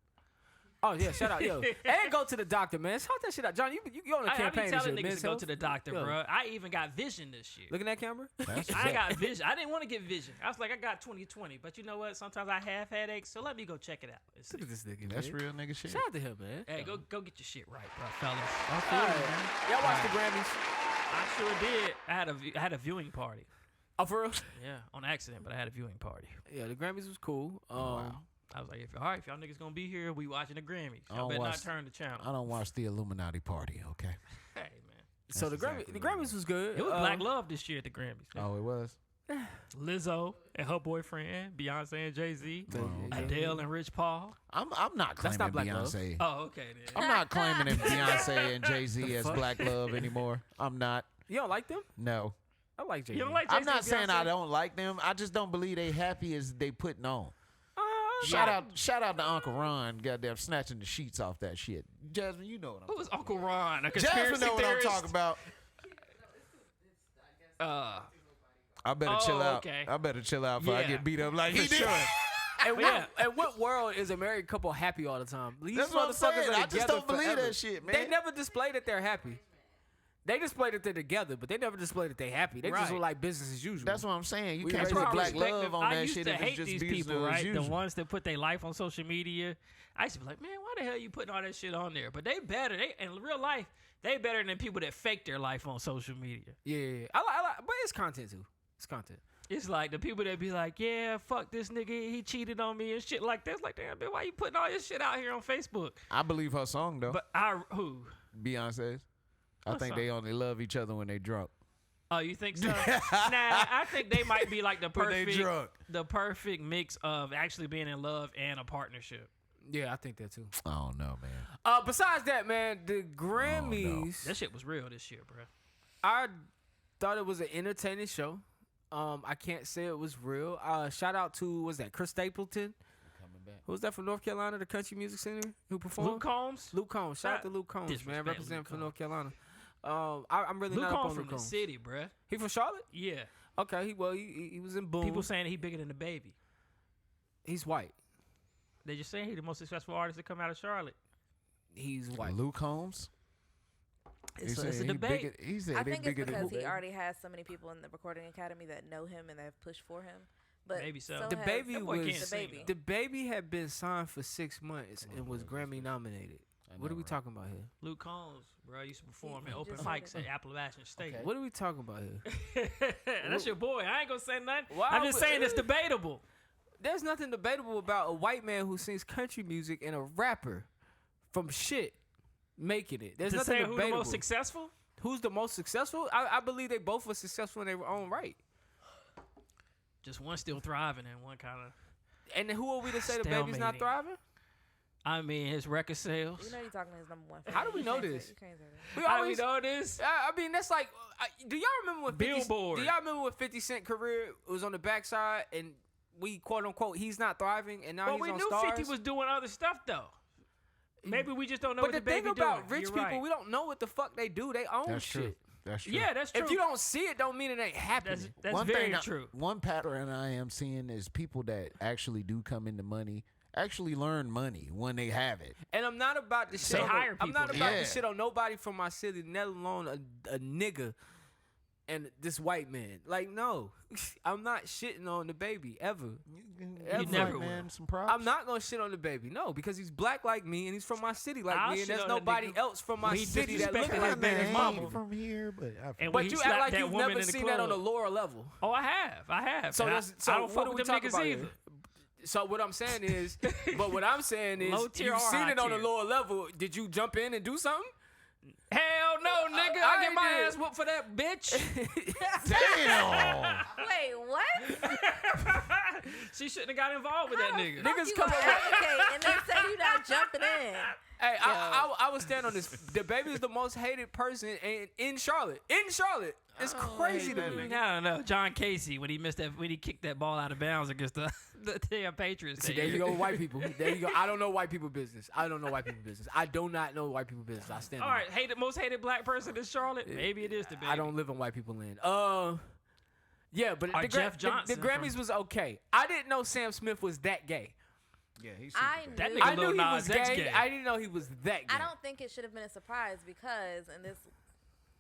Oh yeah, shout out, yo, and go to the doctor, man. Shout that shit out, John. You on a
I
campaign
be
and
telling
shit,
niggas
men's
to go
health.
to the doctor,
Yo.
bro. I even got vision this year.
Look in that camera.
That's
I got vision. I didn't want to get vision. I was like, I got 20/20, but you know what? Sometimes I have headaches, so let me go check it out. and see.
Look at this nigga.
That's
man.
real nigga shit.
Shout out to him, man.
Hey, go get your shit right, bro, fellas.
All right. Y'all watch the Grammys?
I sure did. I had a viewing party.
Oh, for real?
Yeah, on accident, but I had a viewing party.
Yeah, the Grammys was cool.
I was like, all right, if y'all niggas gonna be here, we watching the Grammys.
I
Y'all
don't
better not
watch-
turn the channel.
I don't watch the Illuminati party. Okay.
Hey, man.
So the
That's exactly
the
what it
Grammys was good.
It was Black Love this year at the Grammys.
Oh, it was.
Lizzo and her boyfriend, Beyonce and Jay-Z,
Yeah.
Adele and Rich Paul.
I'm not claiming
That's not Black Love.
Beyonce.
Oh, okay then.
I'm not claiming that Beyonce and Jay-Z as
fuck?
black love anymore. I'm not.
You don't like them?
No.
I like Jay.
You don't like
I'm
Jay-Z
not
and
saying I
Beyonce?
don't like them. I just don't believe they happy as they putting on.
Shout
Shout out to Uncle Ron, goddamn snatching the sheets off that shit. Jasmine, you know what I'm
Who was Uncle Ron? A
Jasmine
conspiracy
know what I'm
theorist?
talking about. I better
Oh,
chill out.
okay.
I better chill out before I
Yeah.
get beat up like he
For
did.
sure.
And
Yeah.
what world is a married couple happy all the time? These
That's what I'm
motherfuckers
saying.
are
I just
together
don't believe
forever.
that shit, man.
They never display that they're happy. They display that they're together, but they never display that they happy. They just
Right.
look like business as usual.
That's what I'm saying. You
We
can't
raised
put
our
black
perspective.
love on
I
that
used
shit
to
if
hate
it's just
these
business
people,
as
right? The
usual.
ones that put their life on social media. I used to be like, man, why the hell you putting all that shit on there? But they better. They in real life, they better than people that fake their life on social media.
Yeah. I like, but it's content too. It's content.
It's like the people that be like, yeah, fuck this nigga, he cheated on me and shit like that. It's like, damn, man, why you putting all this shit out here on Facebook?
I believe her song though.
But who?
Beyonce's. I
What
think
song?
they only love each other when they drunk.
Oh, you think so? Nah, I think they might be like the
When they drunk.
perfect mix of actually being in love and a partnership.
Yeah, I think that too.
I don't know, man.
Besides that, man, the Grammys.
That shit was real this year, bro.
I thought it was an entertaining show. I can't say it was real. Shout out to Chris Stapleton. Who was that from North Carolina, the country music singer who performed?
Luke Combs.
Luke Combs. Shout out to Luke Combs, man,
Disrespect
representing
Luke
from
Combs.
North Carolina. I'm really
Luke
not up
Combs
on
from
Luke
the
Combs.
city, bruh.
He from Charlotte?
Yeah.
Okay, he was in Boone.
People saying he bigger than the baby.
He's white.
They just saying he the most successful artist to come out of Charlotte.
He's white.
Luke Holmes.
It's
He
a
said he
debate.
bigger- He said
I
they
think it's
bigger than
because
who?
he already has so many people in the recording academy that know him and that have pushed for him. But
Maybe so.
The
has-
baby
That boy
was
can't
the
sing,
baby.
though.
the baby had been signed for 6 months and was Grammy nominated. What are we talking about here?
Luke Combs, bro, used to perform in
He
open
just
mics
said
at Appalachian State.
What are we talking about here?
That's your boy. I ain't gonna say nothing.
Why
I'm just
would-
saying it's debatable.
There's nothing debatable about a white man who sings country music and a rapper from shit making it. There's
To
nothing
say who the
debatable.
most successful?
Who's the most successful? I believe they both were successful in their own right.
Just one still thriving and one kind of.
And then who are we to say the baby's not
Stalemating.
thriving?
I mean, his record sales.
You know you're talking to his number one fan.
How do we
You
know
can't say-
this?
You can't say that.
We
How we
always,
know this?
I mean, that's like, do y'all remember when 50,
Billboard.
Do y'all remember when 50 Cent career was on the backside and we quote unquote he's not thriving and now
But
he's
we
on
knew
stars?
50 was doing other stuff though. Maybe we just don't know
But
what
the
the baby
thing about
doing.
rich
You're
people,
right.
we don't know what the fuck they do. They own
That's
shit.
true. That's true.
Yeah, that's true.
If you don't see it, don't mean it ain't happening.
that's
One
very
thing
true.
One pattern I am seeing is people that actually do come into money actually learn money when they have it.
And I'm not about to shit.
They
on
hire
I'm not
people.
about
Yeah.
to shit on nobody from my city, let alone a nigga and this white man. Like, no, I'm not shitting on the baby ever.
You
never
man,
will.
some props.
I'm not gonna shit on the baby, no, because he's black like me and he's from my city like
I'll
me, and
shit
there's
on that
nobody
nigga
else from my
when he
city that look
disrespected
like
his
that.
baby's
as
mama.
me.
from here, but
And when
But
he
you
slapped
act like
that
you've
woman
never
in the
seen that on a
club.
lower level.
Oh, I have.
So
And
that's-
I
so
don't
what
fuck
are
with
we
them
talking
niggas
about
either.
here? So what I'm saying is, but what I'm saying is,
Low tier
you've
or
seen
high
it on a
tier?
lower level. Did you jump in and do something?
Hell no, nigga.
I
I get my
did.
ass whooped for that bitch.
damn.
Wait, what?
She shouldn't have got involved with that nigga.
Niggas
You
come
gonna
up-
advocate and then say you not jumping in.
Hey, I would stand on this. The baby is the most hated person in Charlotte. In Charlotte, it's crazy to me.
I don't know. John Casey when he kicked that ball out of bounds against the damn Patriots.
See,
that
there you
year.
go, white people. There you go. I don't know white people business. I don't know white people business. I do not know white people business. I stand.
All
on
right, most hated black person in Charlotte. Maybe it is the
it.
baby.
I don't live in white people land. Yeah, but
Or
the,
Jeff
the
Johnson
Grammys
from-
was okay. I didn't know Sam Smith was that gay.
Yeah, he's
I
That
knew.
nigga
I knew
Lil
he
Nas
was
X
gay.
gay.
I didn't know he was that gay.
I don't think it should have been a surprise because, and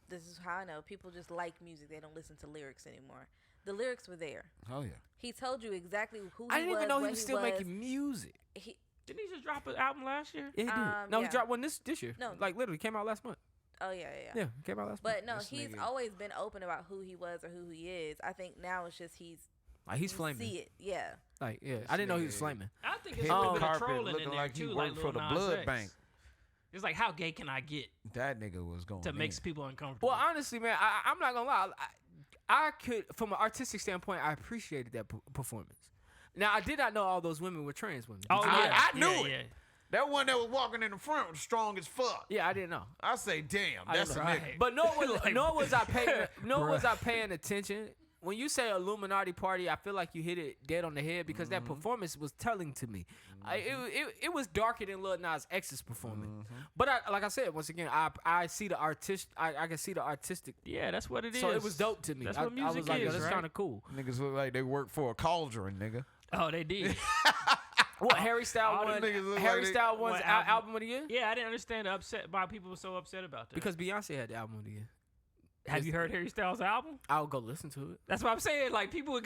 this is how I know people just like music. They don't listen to lyrics anymore. The lyrics were there.
Oh yeah.
He told you exactly who he
I didn't
was.
even know he
what
was still making music.
He,
Didn't he just drop an album last year?
Yeah, he did. No, he
yeah.
dropped one this year.
No.
Like literally came out last month.
oh yeah.
Yeah, came out last month.
But no,
This
he's
nigga-
always been open about who he was or who he is. I think now it's just
Like he's
you
flaming.
see it. Yeah.
Like yeah, I didn't know he was
nigga-
flaming.
I think it's
Hit
a little
the
bit of
carpet
trolling in
looking
there
like he
too,
worked
like
for the
Lil Nas
blood
X.
bank.
It's like, how gay can I get
That nigga was going
to make
in.
people uncomfortable?
Well, honestly, man, I'm not gonna lie. I could, from an artistic standpoint, I appreciated that performance. Now, I did not know all those women were trans women.
oh
Did you?
yeah,
I knew
yeah,
it.
Yeah.
That one that was walking in the front was strong as fuck.
Yeah, I didn't know.
I say, damn,
I
that's a
didn't
nigga.
know. But nor was I paying. Nor was
Bruh.
I paying attention. When you say Illuminati party, I feel like you hit it dead on the head because that performance was telling to me. It was darker than Lil Nas X's performance. But like I said, once again, I see the artist. I can see the artistic.
Yeah, that's what it is.
So it was dope to me.
That's
I,
what music
I was like,
is,
yo, that's
right?
kind of cool.
Niggas look like they work for a cauldron, nigga.
Oh, they did.
What Harry Styles
all them
won?
niggas look
Harry
like they-
Styles won
What
album of the year
yeah, I didn't understand the upset why people were so upset about that.
because Beyonce had the album of the year.
Have you heard Harry Styles' album?
I'll go listen to it.
That's what I'm saying. Like people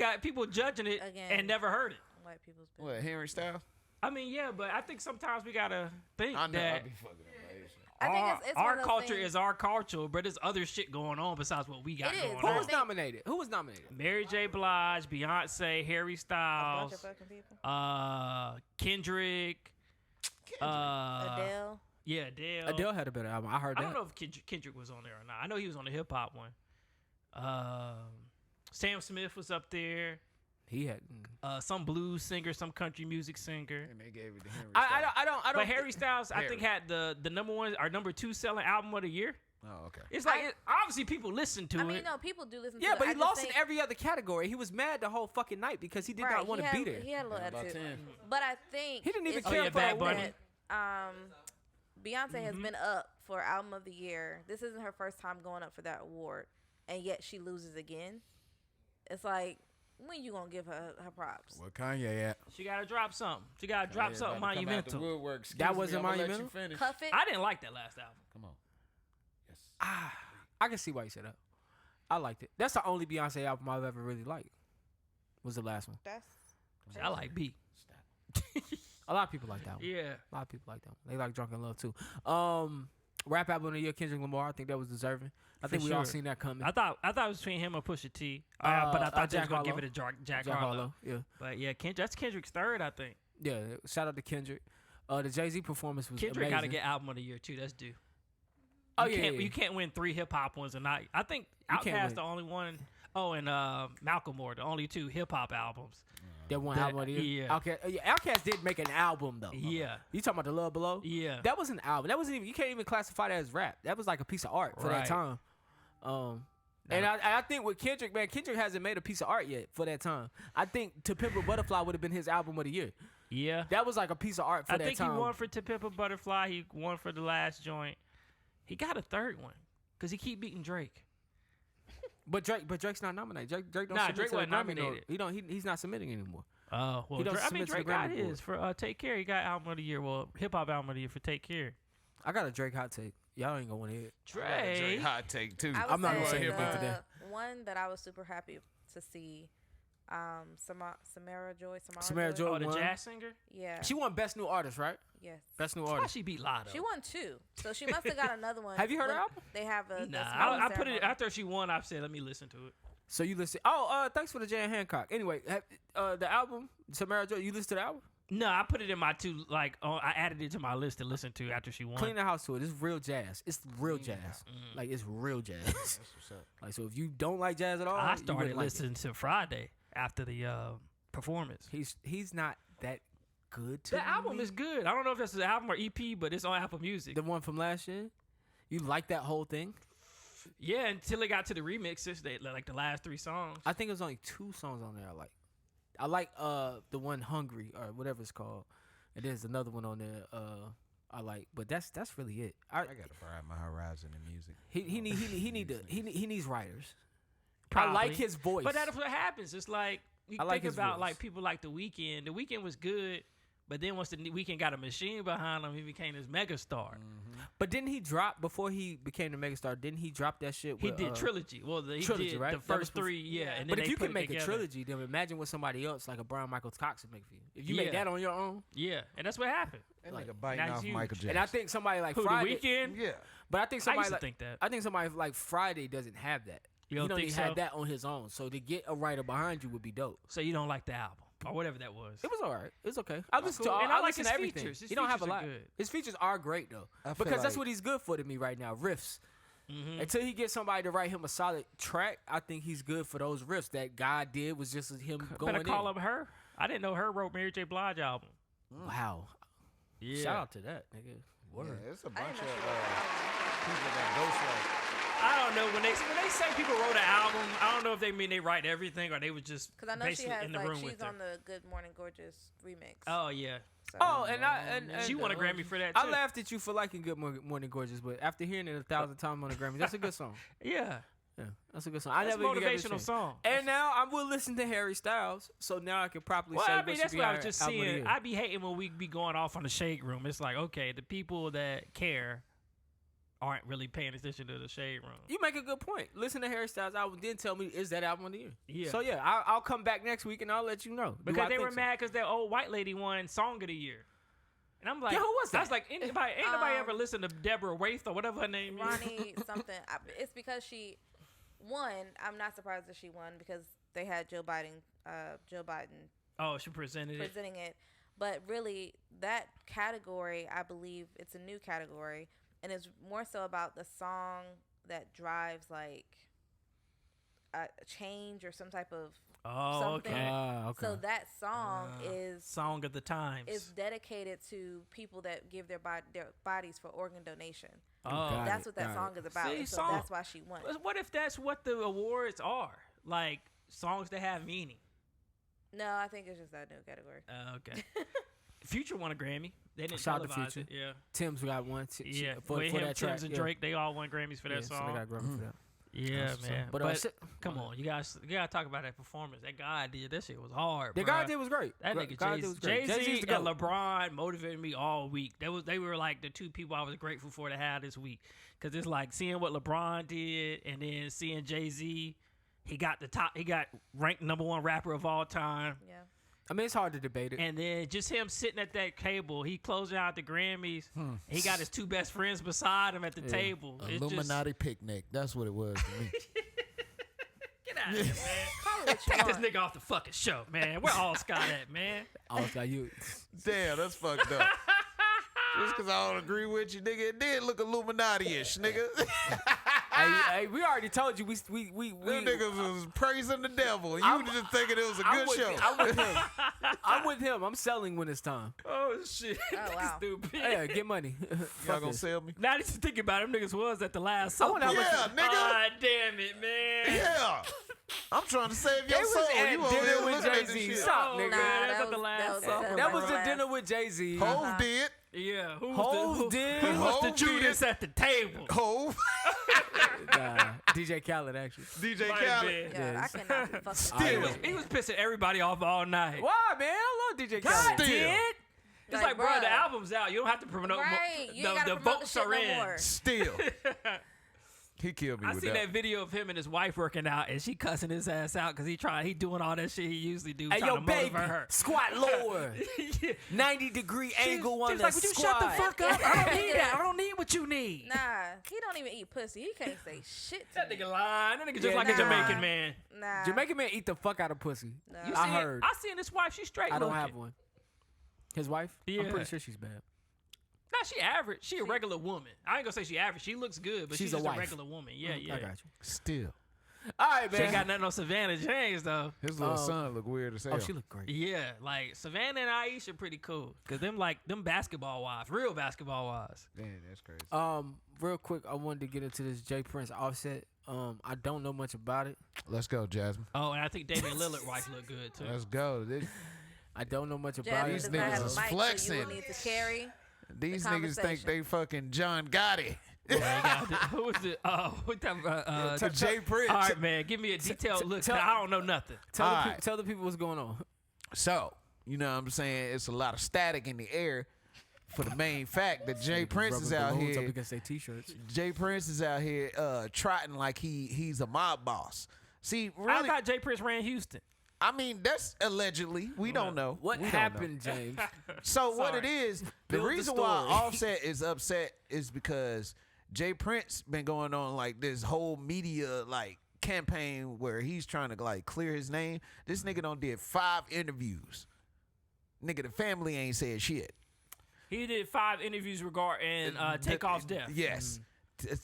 judging it
Again.
and never heard it.
White people's business.
What, Henry Styles?
I mean, yeah, but I think sometimes we gotta think
I know. I
that
be fucking up my age.
I think it's one
our
of those
culture
things-
is our culture, but there's other shit going on besides what we got
It is.
going
Who
on.
was nominated? Who was nominated?
Mary J. Blige, Beyonce, Harry
A bunch
Styles,
of fucking people.
Kendrick,
Adele.
yeah, Adele.
Adele had a better album. I heard
I
that.
don't know if Kendrick was on there or not. I know he was on the hip hop one. Sam Smith was up there.
He had.
Some blues singer, some country music singer.
And they gave it to Henry
I
Styles.
don't.
But Harry Styles, I
Harry.
think, had the number one or number 2 selling album of the year.
Oh, okay.
It's like obviously people listen to
I
it.
mean, no, people do listen
Yeah,
to it.
but
I
he
just
lost in
think-
every other category. He was mad the whole fucking night because he did
Right,
not want to
he
be
had-
there.
He had a little
About
attitude.
10.
But I think
He didn't even
it's
care
yeah,
for
Bad
the
Bunny.
win.
that, Beyonce has been up for album of the year. This isn't her first time going up for that award, and yet she loses again. It's like, when you gonna give her props?
Where Kanye at?
She gotta drop something. She gotta drop
Kanye's
something
about to come out the
monumental.
woodwork. Excuse
That
me,
wasn't
I'ma let you
monumental?
finish.
Cuff it.
I didn't like that last album.
Come on. Yes.
I can see why you said that. I liked it. That's the only Beyonce album I've ever really liked. Was the last one.
That's
I like B.
A lot of people like that one.
Yeah.
A lot of people like that one. They like Drunken Love too. Rap album of the year, Kendrick Lamar. I think that was deserving. I think we all
sure.
seen that coming.
I thought it was between him or Pusha T. But I thought they was
Jack
gonna give
Harlow.
it to Jack
Jack
Harlow.
Harlow. Yeah,
But yeah, that's Kendrick's third, I think.
yeah. Shout out to Kendrick. The Jay-Z performance was
Kendrick
amazing.
gotta get album of the year too. That's due.
Oh
You
yeah,
can't,
yeah.
you can't win 3 hip hop ones and not. I think
You can't
Outkast
win.
the only one. Oh, and Malcolm Moore, the only 2 hip hop albums.
That one album of the year.
yeah.
Outkast did make an album though.
Yeah.
You talking about the Love Below?
Yeah.
That was an album. That wasn't even. You can't even classify that as rap. That was like a piece of art for that
Right.
time. And I think with Kendrick, man, Kendrick hasn't made a piece of art yet for that time. I think To Pimp a Butterfly would have been his album of the year.
Yeah.
That was like a piece of art for
I
that
think
time.
he won for To Pimp a Butterfly. He won for the last joint. He got a third one because he keep beating Drake.
But Drake's not nominated. Drake don't
Nah,
submit
Drake
to the
wasn't
Grammy
nominated.
He's not submitting anymore.
Oh, well,
He don't
Drake, I mean,
submit to the
Drake got
Grammy
his for Take Care. He got album of the year. Well, hip hop album of the year for Take Care.
I got a Drake hot take. Y'all ain't gonna want to hear it.
Drake.
Hot take too.
I would
I'm not gonna
say
say anything today.
one that I was super happy to see, Samara Joy.
Samara Joy.
Oh, the
won.
jazz singer?
Yeah.
She won Best New Artist, right?
Yes.
Best New
Why
Artist.
she beat Lotto?
She won 2, so she must have got another one.
Have you heard her
when
album?
They have a.
Nah,
the smoking
I put it
ceremony.
after she won. I said, let me listen to it.
So you listen. Oh, thanks for the Jan Hancock. Anyway, the album, Samara Joy. You listen to the album?
No, I put it in my 2. Like, I added it to my list to listen to after she won.
Clean the house to it. It's real jazz. It's real jazz.
Mm-hmm.
Like it's real jazz.
That's what's up.
Like so, if you don't like jazz at all,
I
you
started
wouldn't like it.
listening to Friday after the performance.
He's not that good to
The album
me.
is good. I don't know if this is an album or EP, but it's on Apple Music.
The one from last year. You like that whole thing?
Yeah, until it got to the remixes, they like the last 3 songs.
I think it was only 2 songs on there I like the one Hungry or whatever it's called. And there's another one on there I like, but that's really it.
I gotta broaden my horizon in music.
He needs writers. I
Probably.
like his voice.
But that's what happens. It's like you
I like
think
his
about
voice.
like people like The Weeknd. The Weeknd was good, but then once The Weeknd got a machine behind him, he became this megastar.
But didn't he drop before he became the megastar? Didn't he drop that shit?
He
with,
did Trilogy. Well, he
Trilogy,
did
right?
the
That was
first 3, yeah. And then
But if
they
you
put
can make
it
a
together.
trilogy, then imagine what somebody else like a Brian Michael Cox would make for you. If you make
Yeah.
that on your own,
Yeah, and that's what happened.
That
Like,
nigga biting
that's
off
huge.
Michael Jackson.
and I think somebody like
Who,
Friday,
The Weeknd?
yeah.
but I think
I
somebody
used to
like,
think that.
I think somebody like Friday doesn't have that.
You don't
he
think
had
so?
that on his own. So to get a writer behind you would be dope.
So you don't like the album or whatever that was.
It was all right. It's okay. I listen
cool.
to
And
I
I like
listen
his
to everything.
features. His
He don't have a
features are
lot.
good.
His features are great though,
I feel
because that's
like-
what he's good for to me right now. Riffs.
Mm-hmm.
Until he gets somebody to write him a solid track, I think he's good for those riffs. That God did was just him going
Better call
in.
up her. I didn't know her wrote Mary J. Blige album.
Wow.
Yeah.
Shout out to that nigga. Word.
Yeah, it's a
I
bunch
didn't
of
know she wrote an
people that
I don't know when they say people wrote an album. I don't know if they mean they write everything or they was just
Because I know she
basically
has
in the
like
room
she's
with her.
on the Good Morning Gorgeous remix.
Oh yeah,
So.
Oh, and
she won a Grammy for that too.
I laughed at you for liking Good Morning Gorgeous, but after hearing it 1,000 times on the Grammy, that's a good song.
Yeah,
Yeah, that's a good song. I
that's a
never even gave it a
motivational
chance.
song.
And now I will listen to Harry Styles, so now I can properly
Well,
say
I
what
mean,
should
that's
be
what I
our
was just
album of the
seeing.
year.
I be hating when we be going off on the shade room. It's like, okay, the people that care aren't really paying attention to the Shade Room.
You make a good point. Listen to Harry Styles' album, then tell me, is that album of the year?
Yeah.
So, yeah, I'll come back next week and I'll let you know. Do
Because
I
they
think
were
so?
mad because that old white lady won Song of the Year. And I'm like,
Yeah, who was that?
I was like, ain't nobody ever listened to Deborah Waith or whatever her name is.
Ronnie something. It's because she won. I'm not surprised that she won because they had Joe Biden
Oh, she presented it.
presenting it. But really, that category, I believe it's a new category, and it's more so about the song that drives like a change or some type of
Oh,
something.
okay.
So that song is
Song of the Times.
is dedicated to people that give their bodies for organ donation.
Oh,
That's what that song is about.
See,
and so
song-
that's why she won.
What if that's what the awards are? Like songs that have meaning.
No, I think it's just that new category.
Okay. Future won a Grammy. They didn't
Shout out to
televise
Future.
it. Yeah.
Tim's got one.
Yeah.
For
Him,
that track.
Tim's and
yeah.
Drake, they all won Grammys for that
So they
song.
got a Grammy for that.
Yeah,
That's what's
man.
up.
But,
But,
come on, you gotta talk about that performance. That guy did. That shit was hard.
The
bruh.
guy did was great.
That
God
nigga
did was great.
Jay-Z
Jay-Z's the
and
GOAT.
LeBron motivated me all week. They were like the two people I was grateful for to have this week. Cause it's like seeing what LeBron did and then seeing Jay-Z. He got ranked #1 rapper of all time.
Yeah.
I mean, it's hard to debate it.
And then just him sitting at that table, he closing out the Grammys. He got his two best friends beside him at the table. It's
Illuminati picnic. That's what it was to me.
Get out of here, man.
Call it what you
Take this
want.
nigga off the fucking show, man. Where all Scott at, man?
Oh, got you.
Damn, that's fucked up. Just because I don't agree with you, nigga, it did look Illuminati-ish, nigga.
Hey, we already told you we
Them niggas was praising the devil. You was just thinking it was a good show.
I'm with him. I'm with him. I'm selling when it's time.
Oh, shit.
Oh, wow.
Stupid.
Yeah, get money.
Y'all gonna sell me?
Now that you think about it, them niggas was at the last
I
song.
wonder how much-
Yeah, nigga.
God damn it, man.
Yeah. I'm trying to save
They
your
was
soul.
at
You over
dinner
there
with
looking at this
Jay-Z.
shit.
Stop,
Oh,
nigga.
man,
Nah,
that's
that
at the
was-
last
that was-
song.
That was the
last.
dinner with Jay-Z.
Hove did.
Yeah,
Hov did.
Who was the
Hov
Judas
did.
at the table?
Hove.
DJ Khaled, actually.
DJ
Might
Khaled.
be.
Yeah,
Yes.
I cannot be fucking.
Still.
He was pissing everybody off all night.
Why, man? I love DJ
God
Khaled.
Still.
did. It's
Like,
like, bro, the
bruh.
album's out. You don't have to promote.
Right, you ain't gotta
The
promote the
votes
shit
are
no
in.
more.
Still. He killed me
I
with
seen that
that.
video of him and his wife working out, and she cussing his ass out because he doing all that shit he usually do.
Hey,
trying
yo,
to
baby,
motivate her.
squat lower.
Yeah.
90-degree angle on
She's
the
like, would you
squat.
shut the fuck up? I don't need that. I don't need what you need.
Nah, he don't even eat pussy. He can't say shit to
That
me.
nigga lying. That nigga just
Yeah,
like
nah.
a Jamaican man.
Nah.
Jamaican man eat the fuck out of pussy.
No.
You
I
see
heard.
I seen his wife. She's straight
I don't
looking.
have one. His wife? I'm
Yeah.
pretty sure she's bad.
Nah, she average. She a regular woman. I ain't gonna say she average. She looks good, but
She's
she's
a
just a
wife.
regular woman. Yeah, yeah.
I got you.
Still.
All right,
She
man.
ain't got nothing on Savannah James though.
His little
Um,
son look weird as hell.
Oh, she looked great.
Yeah, like Savannah and Aisha pretty cool. Cause them basketball wives, real basketball wives.
Damn, that's crazy.
Real quick, I wanted to get into this Jay Prince Offset. I don't know much about it.
Let's go, Jasmine.
Oh, and I think Damian Lillard wife look good too.
Let's go.
I don't know much about
Jasmine
it.
These
does not have
niggas
a
is
mic, so
flexing.
you will need to carry.
These
The
niggas think
conversation.
they fucking John Gotti.
Who was it? Oh, what talking about?
To Jay Prince.
All right, man, give me a detailed look. 'Cause
tell-
I don't know nothing.
Tell the,
All right.
tell the people what's going on.
So, you know what I'm saying? It's a lot of static in the air for the main fact that Jay Prince is
Rubber
out
balloons up
here.
against their t-shirts.
Jay Prince is out here trotting like he's a mob boss. See,
I
really,
thought Jay Prince ran Houston.
I mean, that's allegedly. We don't know.
What
We don't know.
happened, James?
So what
Sorry.
it is, the
Build the
reason why
story.
Offset is upset is because Jay Prince been going on like this whole media like campaign where he's trying to like clear his name. This nigga done did 5 interviews. Nigga, the family ain't said shit.
He did 5 interviews regarding Takeoff's death.
Yes.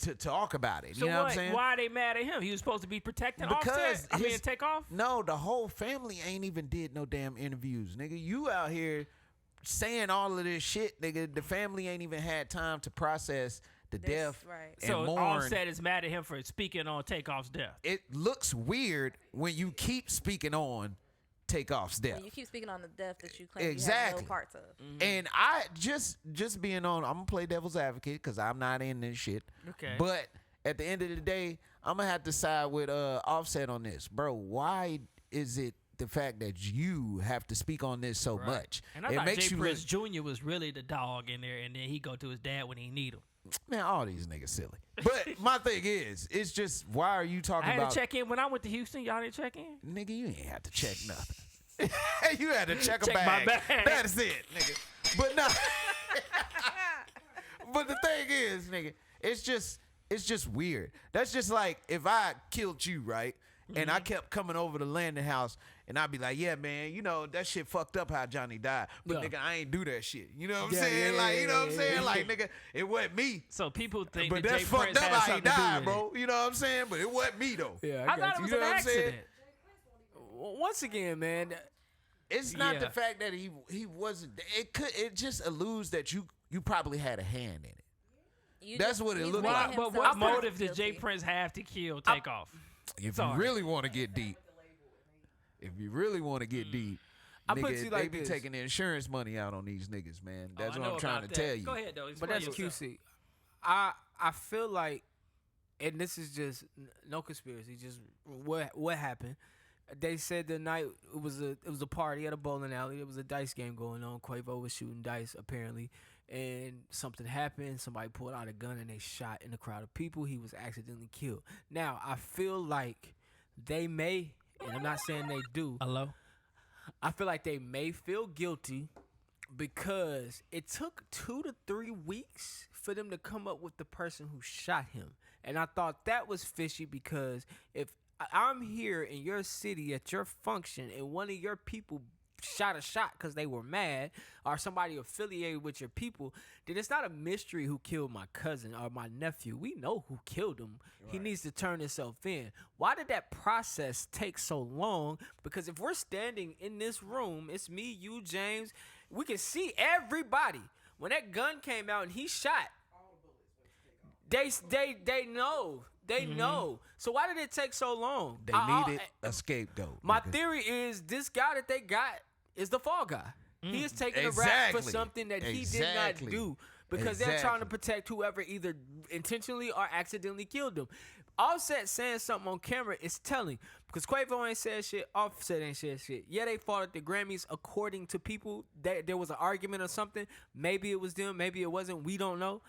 To talk about it.
So
you know what I'm saying?
why are they mad at him? He was supposed to be protecting
Because
Offset. I mean,
his-
Takeoff.
No, the whole family ain't even did no damn interviews, nigga. You out here saying all of this shit, nigga. The family ain't even had time to process the death
right.
and
So
mourn.
Offset is mad at him for speaking on Takeoff's death.
It looks weird when you keep speaking on Takeoff's death.
When you keep speaking on the death that you claim you
Exactly.
have no parts of.
And I just being on, I'm gonna play devil's advocate because I'm not in this shit.
Okay.
But at the end of the day, I'm gonna have to side with Offset on this, bro. Why is it the fact that you have to speak on this so much?
And I
it
thought
makes
Jay
you
Prince Jr. was really the dog in there, and then he go to his dad when he need him.
Man, all these niggas silly. But my thing is, it's just, why are you talking
I had
about?
to check in when I went to Houston. Y'all didn't check in?
Nigga, you ain't have to check nothing. You had to check a
Check my
bag.
bag.
That's it, nigga. But no. But the thing is, nigga, it's just weird. That's just like if I killed you, right? And I kept coming over to Landon House, and I'd be like, yeah, man, you know, that shit fucked up how Johnny died. But, nigga, I ain't do that shit. You know what I'm saying? Like, you know what I'm saying? Like, nigga, it wasn't me.
So people think
But
that
that's
Jay
fucked
Prince
up
had
how he
something to do
died,
with
bro. You know what I'm saying? But it wasn't me, though.
Yeah,
I thought it was
You know
an
what I'm saying?
accident.
Once again, man,
It's not the
Yeah.
fact that he wasn't. It just alludes that you probably had a hand in it. That's what it
he's
looked
making
like.
But
himself
what motive did
guilty.
Jay Prince have to kill Takeoff?
If
Sorry.
you really want to get deep,
I put
nigga,
you like
they be
this.
taking the insurance money out on these niggas, man. That's
I
what
know
I'm trying to
about that.
tell you.
Go ahead, though.
but
Explain
that's
yourself.
QC. I feel like, and this is just no conspiracy, just what happened. They said the night it was a party at a bowling alley. There was a dice game going on. Quavo was shooting dice apparently, and something happened. Somebody pulled out a gun and they shot in a crowd of people. He was accidentally killed. Now I feel like they may, and I'm not saying they do.
Hello?
I feel like they may feel guilty because it took 2 to 3 weeks for them to come up with the person who shot him. And I thought that was fishy because if I'm here in your city at your function and one of your people shot a shot because they were mad or somebody affiliated with your people, then it's not a mystery who killed my cousin or my nephew. We know who killed him. Right. He needs to turn himself in. Why did that process take so long? Because if we're standing in this room, it's me, you, James, we can see everybody. When that gun came out and he shot, they know. They know. So why did it take so long?
They needed a scapegoat.
My
nigga.
theory is this guy that they got is the fall guy. He is taking a rap for
Exactly.
something that he did not
Exactly.
do because they're trying to protect whoever either intentionally or accidentally killed him. Offset saying something on camera is telling because Quavo ain't said shit. Offset ain't said shit. Yeah, they fought at the Grammys according to people. There was an argument or something. Maybe it was them. Maybe it wasn't. We don't know.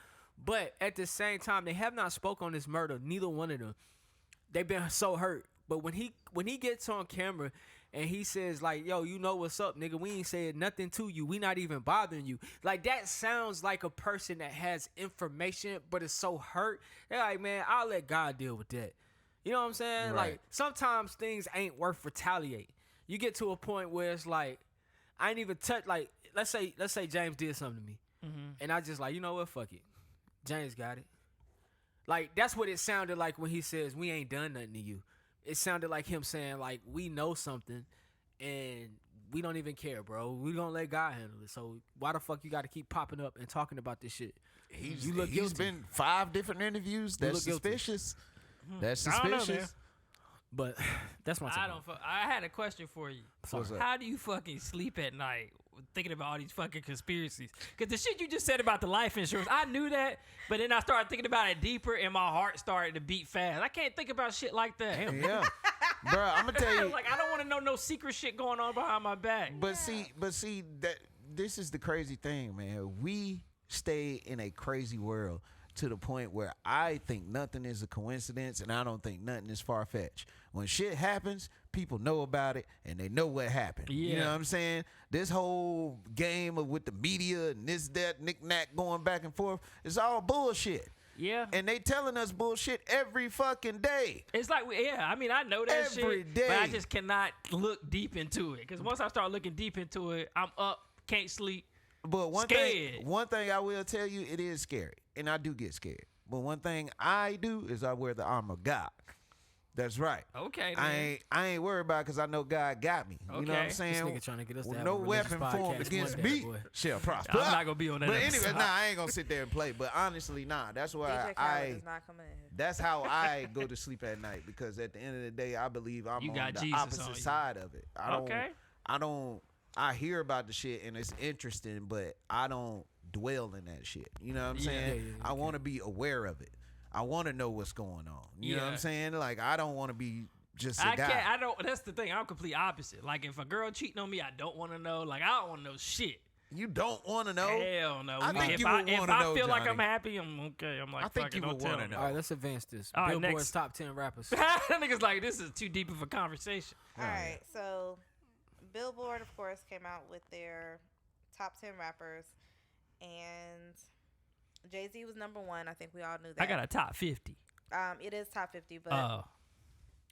But at the same time, they have not spoke on this murder. Neither one of them. They've been so hurt. But when he gets on camera and he says like, yo, you know what's up, nigga? We ain't saying nothing to you. We not even bothering you. Like that sounds like a person that has information but is so hurt. They're like, man, I'll let God deal with that. You know what I'm saying?
Right.
Like sometimes things ain't worth retaliate. You get to a point where it's like, I ain't even touch. Like let's say James did something to me, and I just like, you know what? Fuck it. James got it. Like, that's what it sounded like when he says, we ain't done nothing to you. It sounded like him saying, like, we know something, and we don't even care, bro. We gonna let God handle it. So why the fuck you got to keep popping up and talking about this shit? You look
He's
guilty.
been 5 different interviews.
You
That's
look guilty.
suspicious. That's
I don't know,
suspicious.
man.
But that's my
I
take.
don't. I had a question for you.
What's up?
How do you fucking sleep at night thinking about all these fucking conspiracies? Because the shit you just said about the life insurance, I knew that, but then I started thinking about it deeper, and my heart started to beat fast. I can't think about shit like that.
Yeah, bro. I'm gonna tell you.
Like I don't want to know no secret shit going on behind my back.
But see that this is the crazy thing, man. We stay in a crazy world to the point where I think nothing is a coincidence, and I don't think nothing is far fetched. When shit happens, people know about it, and they know what happened. You know what I'm saying? This whole game of with the media and this, that, knick-knack going back and forth, it's all bullshit.
Yeah.
And they telling us bullshit every fucking day.
It's like, I mean, I know that
Every
shit,
day.
but I just cannot look deep into it. Because once I start looking deep into it, I'm up, can't sleep.
But one
Scared.
thing I will tell you, it is scary, and I do get scared. But one thing I do is I wear the armor of God. That's right.
Okay, then.
I ain't worried about it because I know God got me. You know what I'm
Okay.
saying?
This nigga trying to get us to
Well,
have
no
a religious
weapon
podcast
formed against
one day,
me
boy.
shall prosper.
I'm not gonna be on that
But
episode.
anyway, I ain't gonna sit there and play. But honestly, that's why
DJ Khaled is not coming in here.
that's how I go to sleep at night, because at the end of the day, I believe I'm
You
on
got
the
Jesus on
opposite
you.
side of it. I hear about the shit and it's interesting, but I don't dwell in that shit. You know what I'm saying? I want to be aware of it. I want to know what's going on. You know what I'm saying? Like, I don't want to be just a guy.
I don't. That's the thing. I'm complete opposite. Like, if a girl cheating on me, I don't want to know. Like, I don't want to know shit.
You don't want to know?
Hell no.
I think
if
you
I,
would
if
wanna
I
know,
feel like
Johnny.
I'm happy, I'm okay. I'm like,
I think
fuck
you
it, don't
would
tell
wanna
me.
know.
All right, let's advance this.
All right,
Billboard's
next.
top 10 rappers.
That nigga's like, this is too deep of a conversation.
All right, so Billboard, of course, came out with their top 10 rappers, and Jay-Z was number one. I think we all knew that.
I got a top 50.
It is top 50, but
Oh.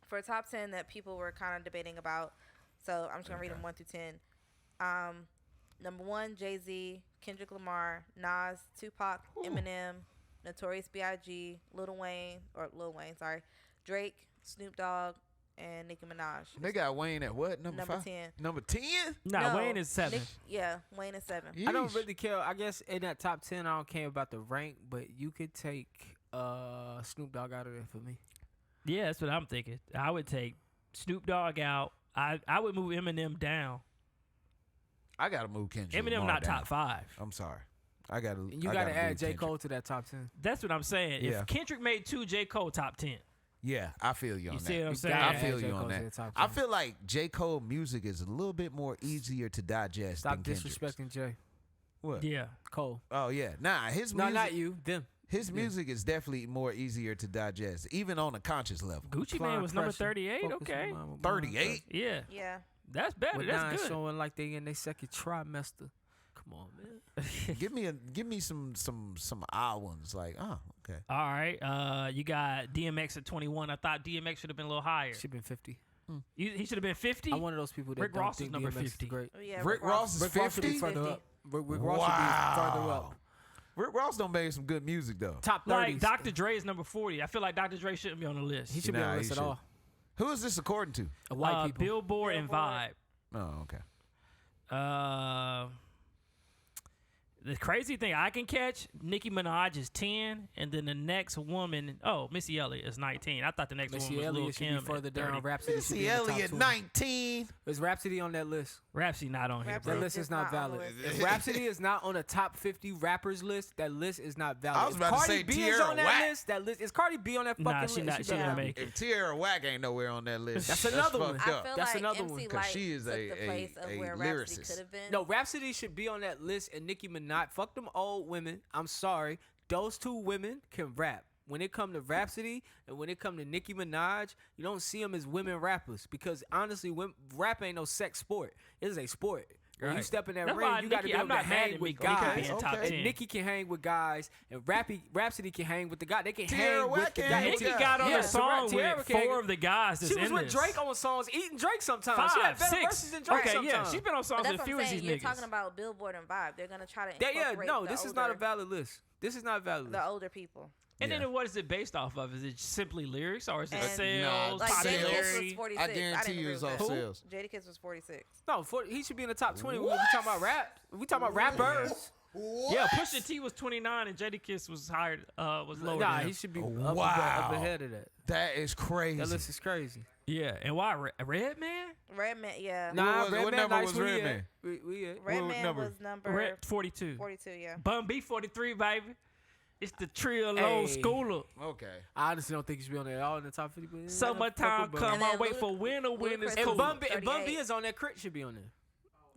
for top 10 that people were kind of debating about, so I'm just gonna read them 1 through 10. Number 1, Jay-Z, Kendrick Lamar, Nas, Tupac, Eminem, Notorious B.I.G., Lil Wayne, sorry, Drake, Snoop Dogg, and Nicki Minaj.
They got Wayne at what? Number 5?
10.
Number 10?
Nah, Wayne is 7.
Wayne is 7.
I don't
Yeesh.
really care. I guess in that top 10, I don't care about the rank, but you could take Snoop Dogg out of there for me.
Yeah, that's what I'm thinking. I would take Snoop Dogg out. I would move Eminem down.
I gotta move Kendrick
Eminem
Lamar
not
down.
top 5.
I'm sorry. I gotta.
You
I
got to
gotta
add
move
J.
Kendrick.
Cole to that top 10.
That's what I'm saying.
Yeah.
If Kendrick made 2, J. Cole top 10.
Yeah, I feel you on
You
that.
see what I'm
You
saying?
gotta
I
add
feel
J.
you
Cole
on
to
that.
the top
I
10.
feel like J. Cole music is a little bit more easier to digest
Stop
than Kendrick's.
disrespecting Jay.
What?
Yeah.
Cole.
Oh yeah, nah. His
No,
music,
not you. Them.
his music is definitely more easier to digest, even on a conscious level.
Gucci
Applying
Mane was number
pressure.
38.
Focus
Okay.
on mine,
38.
Yeah.
Yeah.
That's better.
With
That's
nine
good.
showing like they in their second trimester. Come on, man.
give me some odd ones. Like, oh, okay.
All right. You got DMX at 21. I thought DMX should have been a little higher.
Should been 50.
He should have been 50.
I'm one of those people that
Rick
don't
Ross is
think
number
DMX
50.
is great.
Oh, yeah.
Rick Ross is
Rick Ross should be
50?
further up. Rick Ross should be
Wow.
further up.
Rick Ross don't make some good music though.
Top 30s.
Like Dr. Dre is number 40. I feel like Dr. Dre shouldn't be on the list.
He should be on
Nah,
the list
he
at all.
Who is this according to?
White people.
Billboard and Vibe.
Oh, okay.
The crazy thing I can catch, Nicki Minaj is 10, and then the next woman, Missy Elliott is 19. I thought the next
Missy
one was Lil
Elliott should
Kim
be further
at
down.
30.
Rhapsody should be
Missy
in the top
Elliott,
20.
19.
Is Rhapsody on that list?
Rhapsody not on here,
Rhapsody
bro.
That list is not
not on the
valid.
list.
If Rhapsody is not on the top 50 rappers list, that list is not valid.
I was about to
if Cardi
say
B is
Tierra
on that
Whack.
list, that list is Cardi B on that fucking
Nah,
list.
she not. She
better
didn't
not
make
be.
it.
If Tierra Whack ain't nowhere on that list,
That's another one.
fucked
I
up.
feel
That's
like
another
MC
one.
'Cause
Light
she is
took
a-
the place of
a
where Rhapsody
lyricist.
could have been.
No, Rhapsody should be on that list, and Nicki Minaj. Fuck them old women. I'm sorry. Those two women can rap. When it come to Rhapsody and when it come to Nicki Minaj, you don't see them as women rappers because honestly, rap ain't no sex sport. It is a sport. When you
Right.
step in that
That's
ring,
why
you got to
Nicki-
be
I'm
able to
not mad
hang
at
with
Nicki being
guys.
top
Okay.
10.
And Nicki can hang with guys, and Rhapsody can hang with the guy. They can
Tierra
hang
Whack
with the
can
guy.
hang with
Nicki
guys.
got on
Yeah,
a song
Tierra
with
can hang-
4 of the guys that's
She was
in
with
this.
Drake on songs, eating Drake sometimes. She had
5,
better
6.
verses than Drake
Okay,
sometimes.
yeah, she's been on
But
songs
that's
with
what
a few
I'm
of
saying.
these
You're
niggas.
talking about Billboard and Vibe. They're gonna try to
Yeah,
incorporate
no,
the
this is
older,
not a valid list. This is not a valid
the
list.
older people.
And
Yeah.
then what is it based off of? Is it simply lyrics or is it
And-
sales,
Nah,
Like
sales.
Jadakiss was
popularity?
46.
I guarantee
didn't
you
agree
it's
with
off
that.
sales.
Jadakiss was 46.
No, he should be in the top 20. We talking about rap. We talking about rappers.
Yeah, Pusha T was 29 and Jadakiss was higher, was lower.
Nah,
than
he
him.
should be
Wow.
up ahead of that.
That is crazy.
That list is crazy.
Yeah, and why Redman?
Redman, yeah.
Nah,
what
Redman
number
nice
was
where he
Redman?
at. We at.
Redman
number?
was number
Red 42.
42, yeah.
Bun B 43, baby. It's the trio low
Hey.
schooler.
Okay.
I honestly don't think he should be on there at all in the top 50. But
Summertime
Fuck with
come,
And
I
then
wait for winter when it's
Ludacris
If
cool.
Bun B
38.
is on there, Crit should be on there.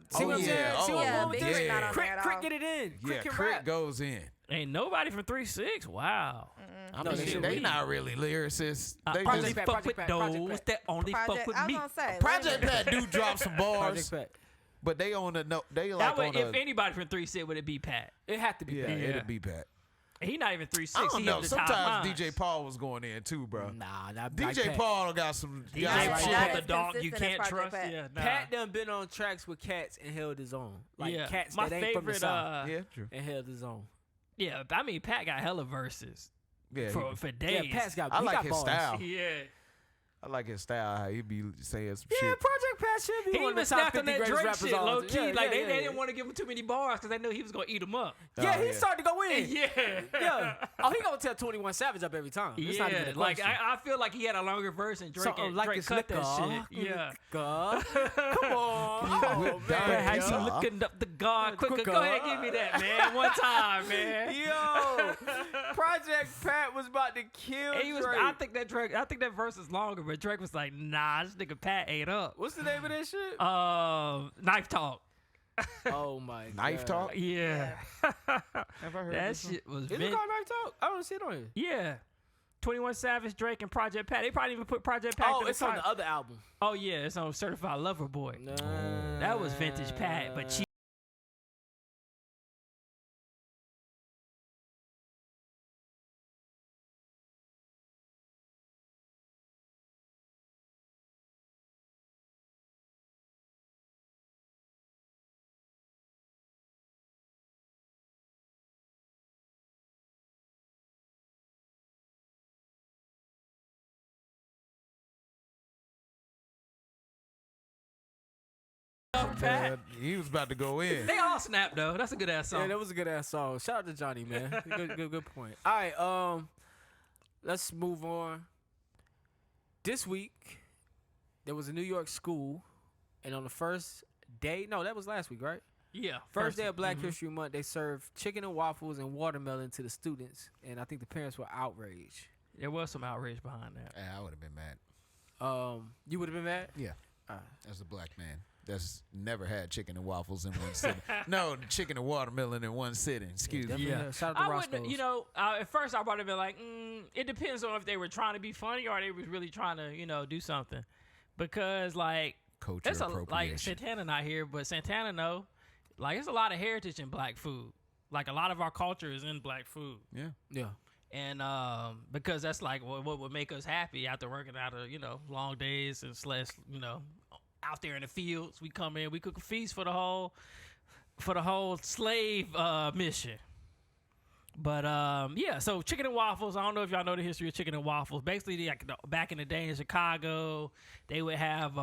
See
Oh,
what I'm
yeah.
saying? See what I'm
Yeah,
going with
Big
this?
Crit not on
Crit,
there at
Crit
all.
get it in.
Yeah,
Crit can
Crit
rap.
goes in.
Ain't nobody from 3-6. Wow.
I
No,
mean,
they should
they
be.
not really lyricists. They
Only
just
Pat,
fuck
Project
with
Pat, Project
those
Pat.
that only fuck
Project,
with
I was
me.
gonna say
Project
wait a minute.
Pat do drop some bars,
Project Pat.
but they on the no. They
That
like
would,
on
if
a.
anybody from 3-6 would it be Pat?
It had to be
Yeah,
Pat.
Yeah.
it'd be Pat.
He not even 3-6.
I don't
he
know.
in the top
Sometimes
nines.
DJ Paul was going in too, bro.
Nah, not
DJ
Pat.
Paul got some.
DJ
got some
Not
Paul,
shit.
as
the dog you
consistent as
can't
Project
trust.
Pat.
Yeah, nah.
Pat done been on tracks with cats and held his own. Like
yeah.
cats
My
that ain't from the
favorite,
South
Yeah, true.
and held his own.
yeah, I mean, Pat got hella verses
Yeah,
for days.
Yeah, Pat's got.
I
he
like
got
his
bars.
style.
Yeah.
I like his style. How he be saying some
Yeah,
shit.
Project Pat should be
He
one of
even
the top
snapped on
50
that
greatest
Drake
rappers
shit,
all
low
time.
key.
Yeah,
Like,
yeah,
they
yeah.
didn't want to give him too many bars because they knew he was going to eat them up.
Yeah,
Oh,
he
yeah.
started to go in.
Yeah.
Yeah. Oh, he gonna tell 21 Savage up every time. It's not even a
like
question.
I feel like he had a longer verse and Drake,
Something
and
like
Drake
this
cut that
liquor.
shit. Yeah.
Come on.
whip
Oh,
that
man.
How
Yeah.
you looking up the guard quicker?
Quicker.
Go ahead, give me that, man. One time, man.
Yo, Project Pat was about to kill
And he was,
Drake.
I think that verse is longer, but Drake was like, nah, this nigga Pat ate up.
What's the name of that shit?
Knife Talk.
Oh my god.
Knife Talk?
Yeah.
Have I heard
That
this one?
shit was
Is it
vintage.
called Knife Talk? I don't see it on here.
Yeah. 21 Savage, Drake, and Project Pat. They probably even put Project Pat.
Oh, it's on the other album.
Oh yeah, it's on Certified Lover Boy.
Nah.
That was vintage Pat, but cheap. Pat.
He was about to go in.
They all snapped though. That's a good ass song.
Yeah, that was a good ass song. Shout out to Johnny, man. Good point. All right, let's move on. This week, there was a New York school, and on the first day, no, that was last week, right?
Yeah.
First day of Black History Month, they served chicken and waffles and watermelon to the students, and I think the parents were outraged.
There was some outrage behind that.
I would have been mad.
You would have been mad?
Yeah. As a black man that's never had chicken and waffles in one sitting. No, chicken and watermelon in one sitting. Excuse me.
Yeah. Shout out to
I
Roscoe's.
wouldn't, at first I would have been like, it depends on if they were trying to be funny or they was really trying to, do something. Because, like,
Culture
there's
appropriation.
like Santana not here, but Santana know, like, there's a lot of heritage in black food. Like, a lot of our culture is in black food.
Yeah.
Yeah.
And because that's like what would make us happy after working out of long days and out there in the fields. We come in, we cook a feast for the whole slave mission. But yeah, so chicken and waffles. I don't know if y'all know the history of chicken and waffles. Basically, back in the day in Chicago, they would have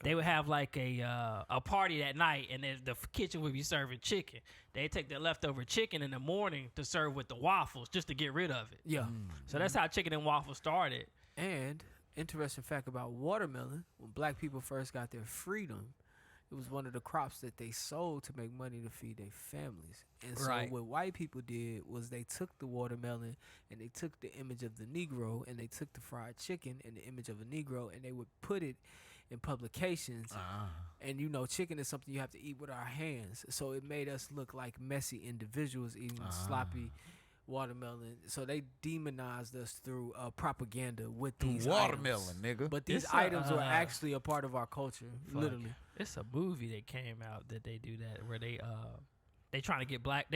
they would have like a party that night, and then the kitchen would be serving chicken. They take the leftover chicken in the morning to serve with the waffles, just to get rid of it.
Yeah.
So that's how chicken and waffles started.
And interesting fact about watermelon: when black people first got their freedom, it was one of the crops that they sold to make money to feed their families. And so
Right.
what white people did was they took the watermelon and they took the image of the Negro and they took the fried chicken and the image of a Negro and they would put it in publications. And chicken is something you have to eat with our hands. So it made us look like messy individuals eating sloppy watermelon. So they demonized us through propaganda with these
Watermelon,
items.
nigga.
But these
It's
items were actually a part of our culture, literally.
It's a movie that came out that they do that where they trying to get black.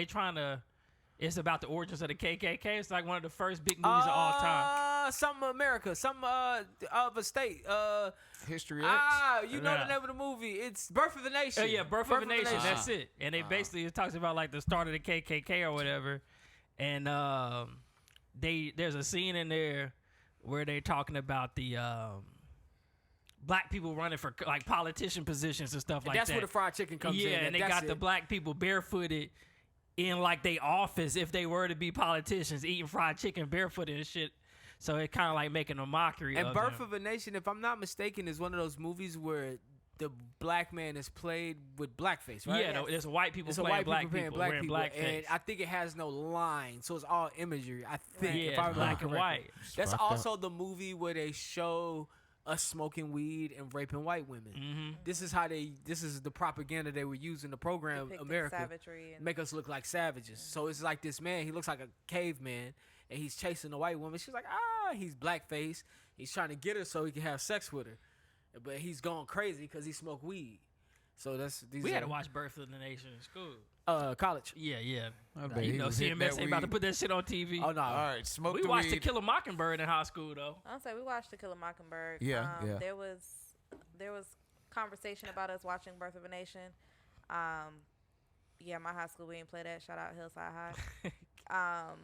It's about the origins of the KKK. It's like one of the first big movies of all time.
Some America, some of a state.
History X.
You know the name of the movie? It's Birth of a Nation.
Oh yeah, Birth of a Nation. That's it. And they basically it talks about like the start of the KKK or whatever. And there's a scene in there where they're talking about the black people running for like politician positions and stuff like that.
That's where the fried chicken comes in.
Yeah, and they got the black people barefooted in like their office if they were to be politicians, eating fried chicken barefooted and shit. So it kind of like making a mockery
And
of
Birth
them.
of a Nation, if I'm not mistaken, is one of those movies where the black man is played with blackface, right?
Yeah, there's white people
It's
playing
white
black
people playing
people
black
wearing
people,
blackface.
and I think it has no line, so it's all imagery. I think
Yeah,
if I remember
black and
correctly.
white.
That's
fucked
also the movie where they show us smoking weed and raping white women.
Mm-hmm.
This is the propaganda they were using to program
Depicting
America,
savagery and
make us look like savages. So it's like this man, he looks like a caveman, and he's chasing a white woman. She's like, he's blackface. He's trying to get her so he can have sex with her, but he's going crazy because he smoked weed. So
We had to watch Birth of the Nation in school.
College.
Yeah.
I bet he was hitting
CMS
that
ain't about to
weed.
put that shit on TV.
Oh no.
All right, smoke
We
the
watched
weed.
To Kill a Mockingbird in high school though.
I'll say we watched To Kill a Mockingbird.
Yeah.
There was conversation about us watching Birth of a Nation. Yeah, my high school we didn't play that. Shout out Hillside High.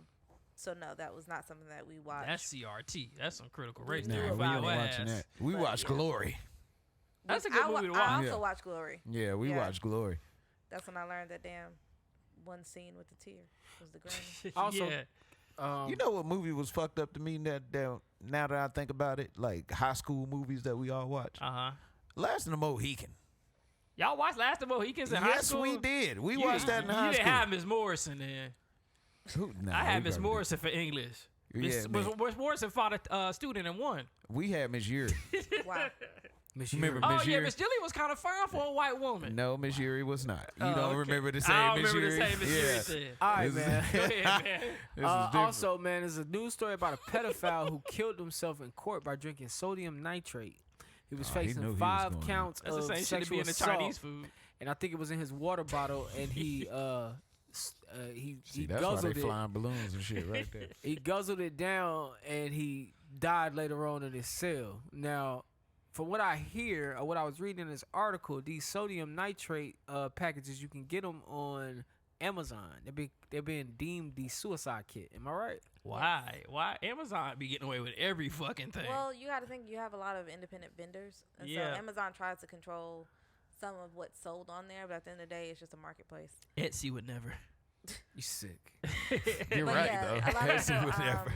So no, that was not something that we watched.
That's CRT. That's some critical race
Nah,
theory.
we ain't
Our
watching
ass.
that. We
But,
watched
yeah.
Glory.
That's a good movie to watch.
I also
Yeah.
watched Glory.
Yeah, we
Yeah.
watched Glory.
That's when I learned that damn one scene with the tear was the Grammy.
Also,
yeah.
You know what movie was fucked up to me now that I think about it? Like high school movies that we all watch. Last of the Mohican.
Y'all watched Last of the Mohicans in high
Yes,
school?
we did. We
You-
watched that in high
You
school.
didn't have Miss Morrison then.
Nah,
I had
we
Miss
probably
Morrison for English.
Yeah,
Miss Morrison fought a student and won.
did. We had Miss Yuri.
Wow.
Miss
Remember
Yuri.
Oh
Miss
yeah,
Yuri?
Miss Dilly was kind of fine for a white woman.
No, Miss Yuri was not. You
Oh,
don't
okay.
remember the
I
same
don't
Miss
remember
Yuri?
the same Miss Yuri said.
All right,
This is-
man.
Go ahead, man.
This is different.
Also, man, there's a news story about a pedophile who killed himself in court by drinking sodium nitrate. He was
Oh, he knew
facing
he was
5
going
counts
That's the
of
same shit to
sexual
be in the
assault,
Chinese food.
and I think it was in his water bottle, and he
See, that's why they
guzzled it.
flying balloons and shit right there.
He guzzled it down, and he died later on in his cell. Now, from what I hear, or what I was reading in this article, these sodium nitrate packages, you can get them on Amazon. They're being deemed the suicide kit. Am I right?
Why? Why Amazon be getting away with every fucking thing?
Well, you got to think you have a lot of independent vendors, and
Yeah.
so Amazon tries to control some of what's sold on there, but at the end of the day, it's just a marketplace.
Etsy would never.
You sick.
You're
But
right,
yeah,
though.
a lot of
That's
people,
whatever.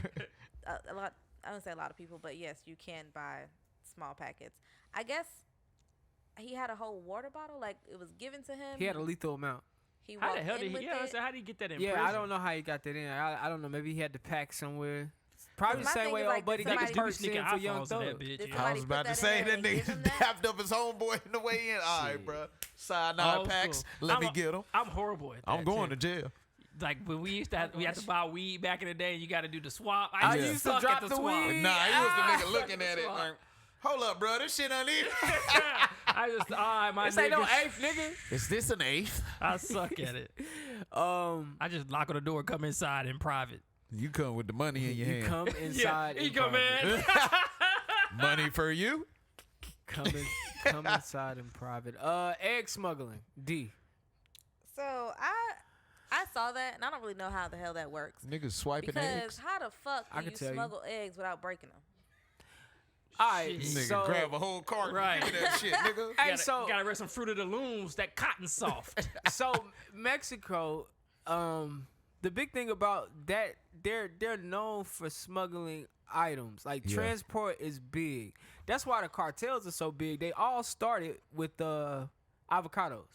a lot. I don't say a lot of people, but yes, you can buy small packets. I guess he had a whole water bottle, like it was given to him.
He had a lethal amount.
He
How the
walked
hell
in
did
with
he? Yeah,
it.
so how did he get that in
Yeah,
prison?
I don't know how he got that in. I don't know. Maybe he had to pack somewhere. Probably the
My
same
thing
way
is,
old
like,
buddy got
somebody-
the
Niggas do be
perks
sneaking
in for Young
iPhones in that
Thug.
bitch.
Did
yeah.
I
somebody
was
put
about to
that in
say
there
that
and they
nigga
give him that?
dapped up his homeboy in the way in. All right,
Shit.
bro. Cyanide
Old
packs.
school.
Let me get them.
I'm horrible at that.
I'm going
too.
to jail.
Like when we used to have, we had to buy weed back in the day. You got to do the swap.
I
used
used to
suck
drop
at
the
swap.
weed.
Nah, he was the
Ah!
nigga looking at it like, hold up, bro. This shit uneven.
I just, all right, my
This ain't no
niggas.
eighth, nigga.
Is this an eighth?
I suck at it. I just knock on the door, come inside in private.
You come with the money in your
You
hand.
come inside.
he
in
come
private.
in.
Money for you?
Come inside in private. Egg smuggling. D.
So I saw that, and I don't really know how the hell that works.
Niggas swiping
Because
eggs.
how the fuck
I
do
can
you
tell you.
smuggle eggs without breaking them?
All right,
Shit.
Nigga
so
grab a whole carton.
Right.
Look at that shit, nigga.
hey,
Gotta,
so
gotta wear some Fruit of the Looms, that cotton soft.
so Mexico, the big thing about that, they're known for smuggling items. Like
Yeah.
transport is big. That's why the cartels are so big. They all started with avocados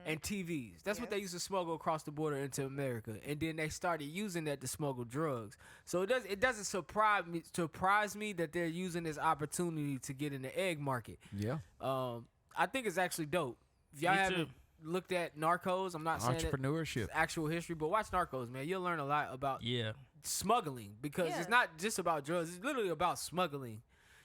and TVs. That's what
Yes.
they used to smuggle across the border into America, and then they started using that to smuggle drugs. So it doesn't surprise me that they're using this opportunity to get in the egg market.
Yeah.
I think it's actually dope. If y'all
Me
haven't
too.
looked at Narcos, I'm not saying that
Entrepreneurship.
it's actual history, but watch Narcos, man. You'll learn a lot about
Yeah.
smuggling because
Yeah.
it's not just about drugs. It's literally about smuggling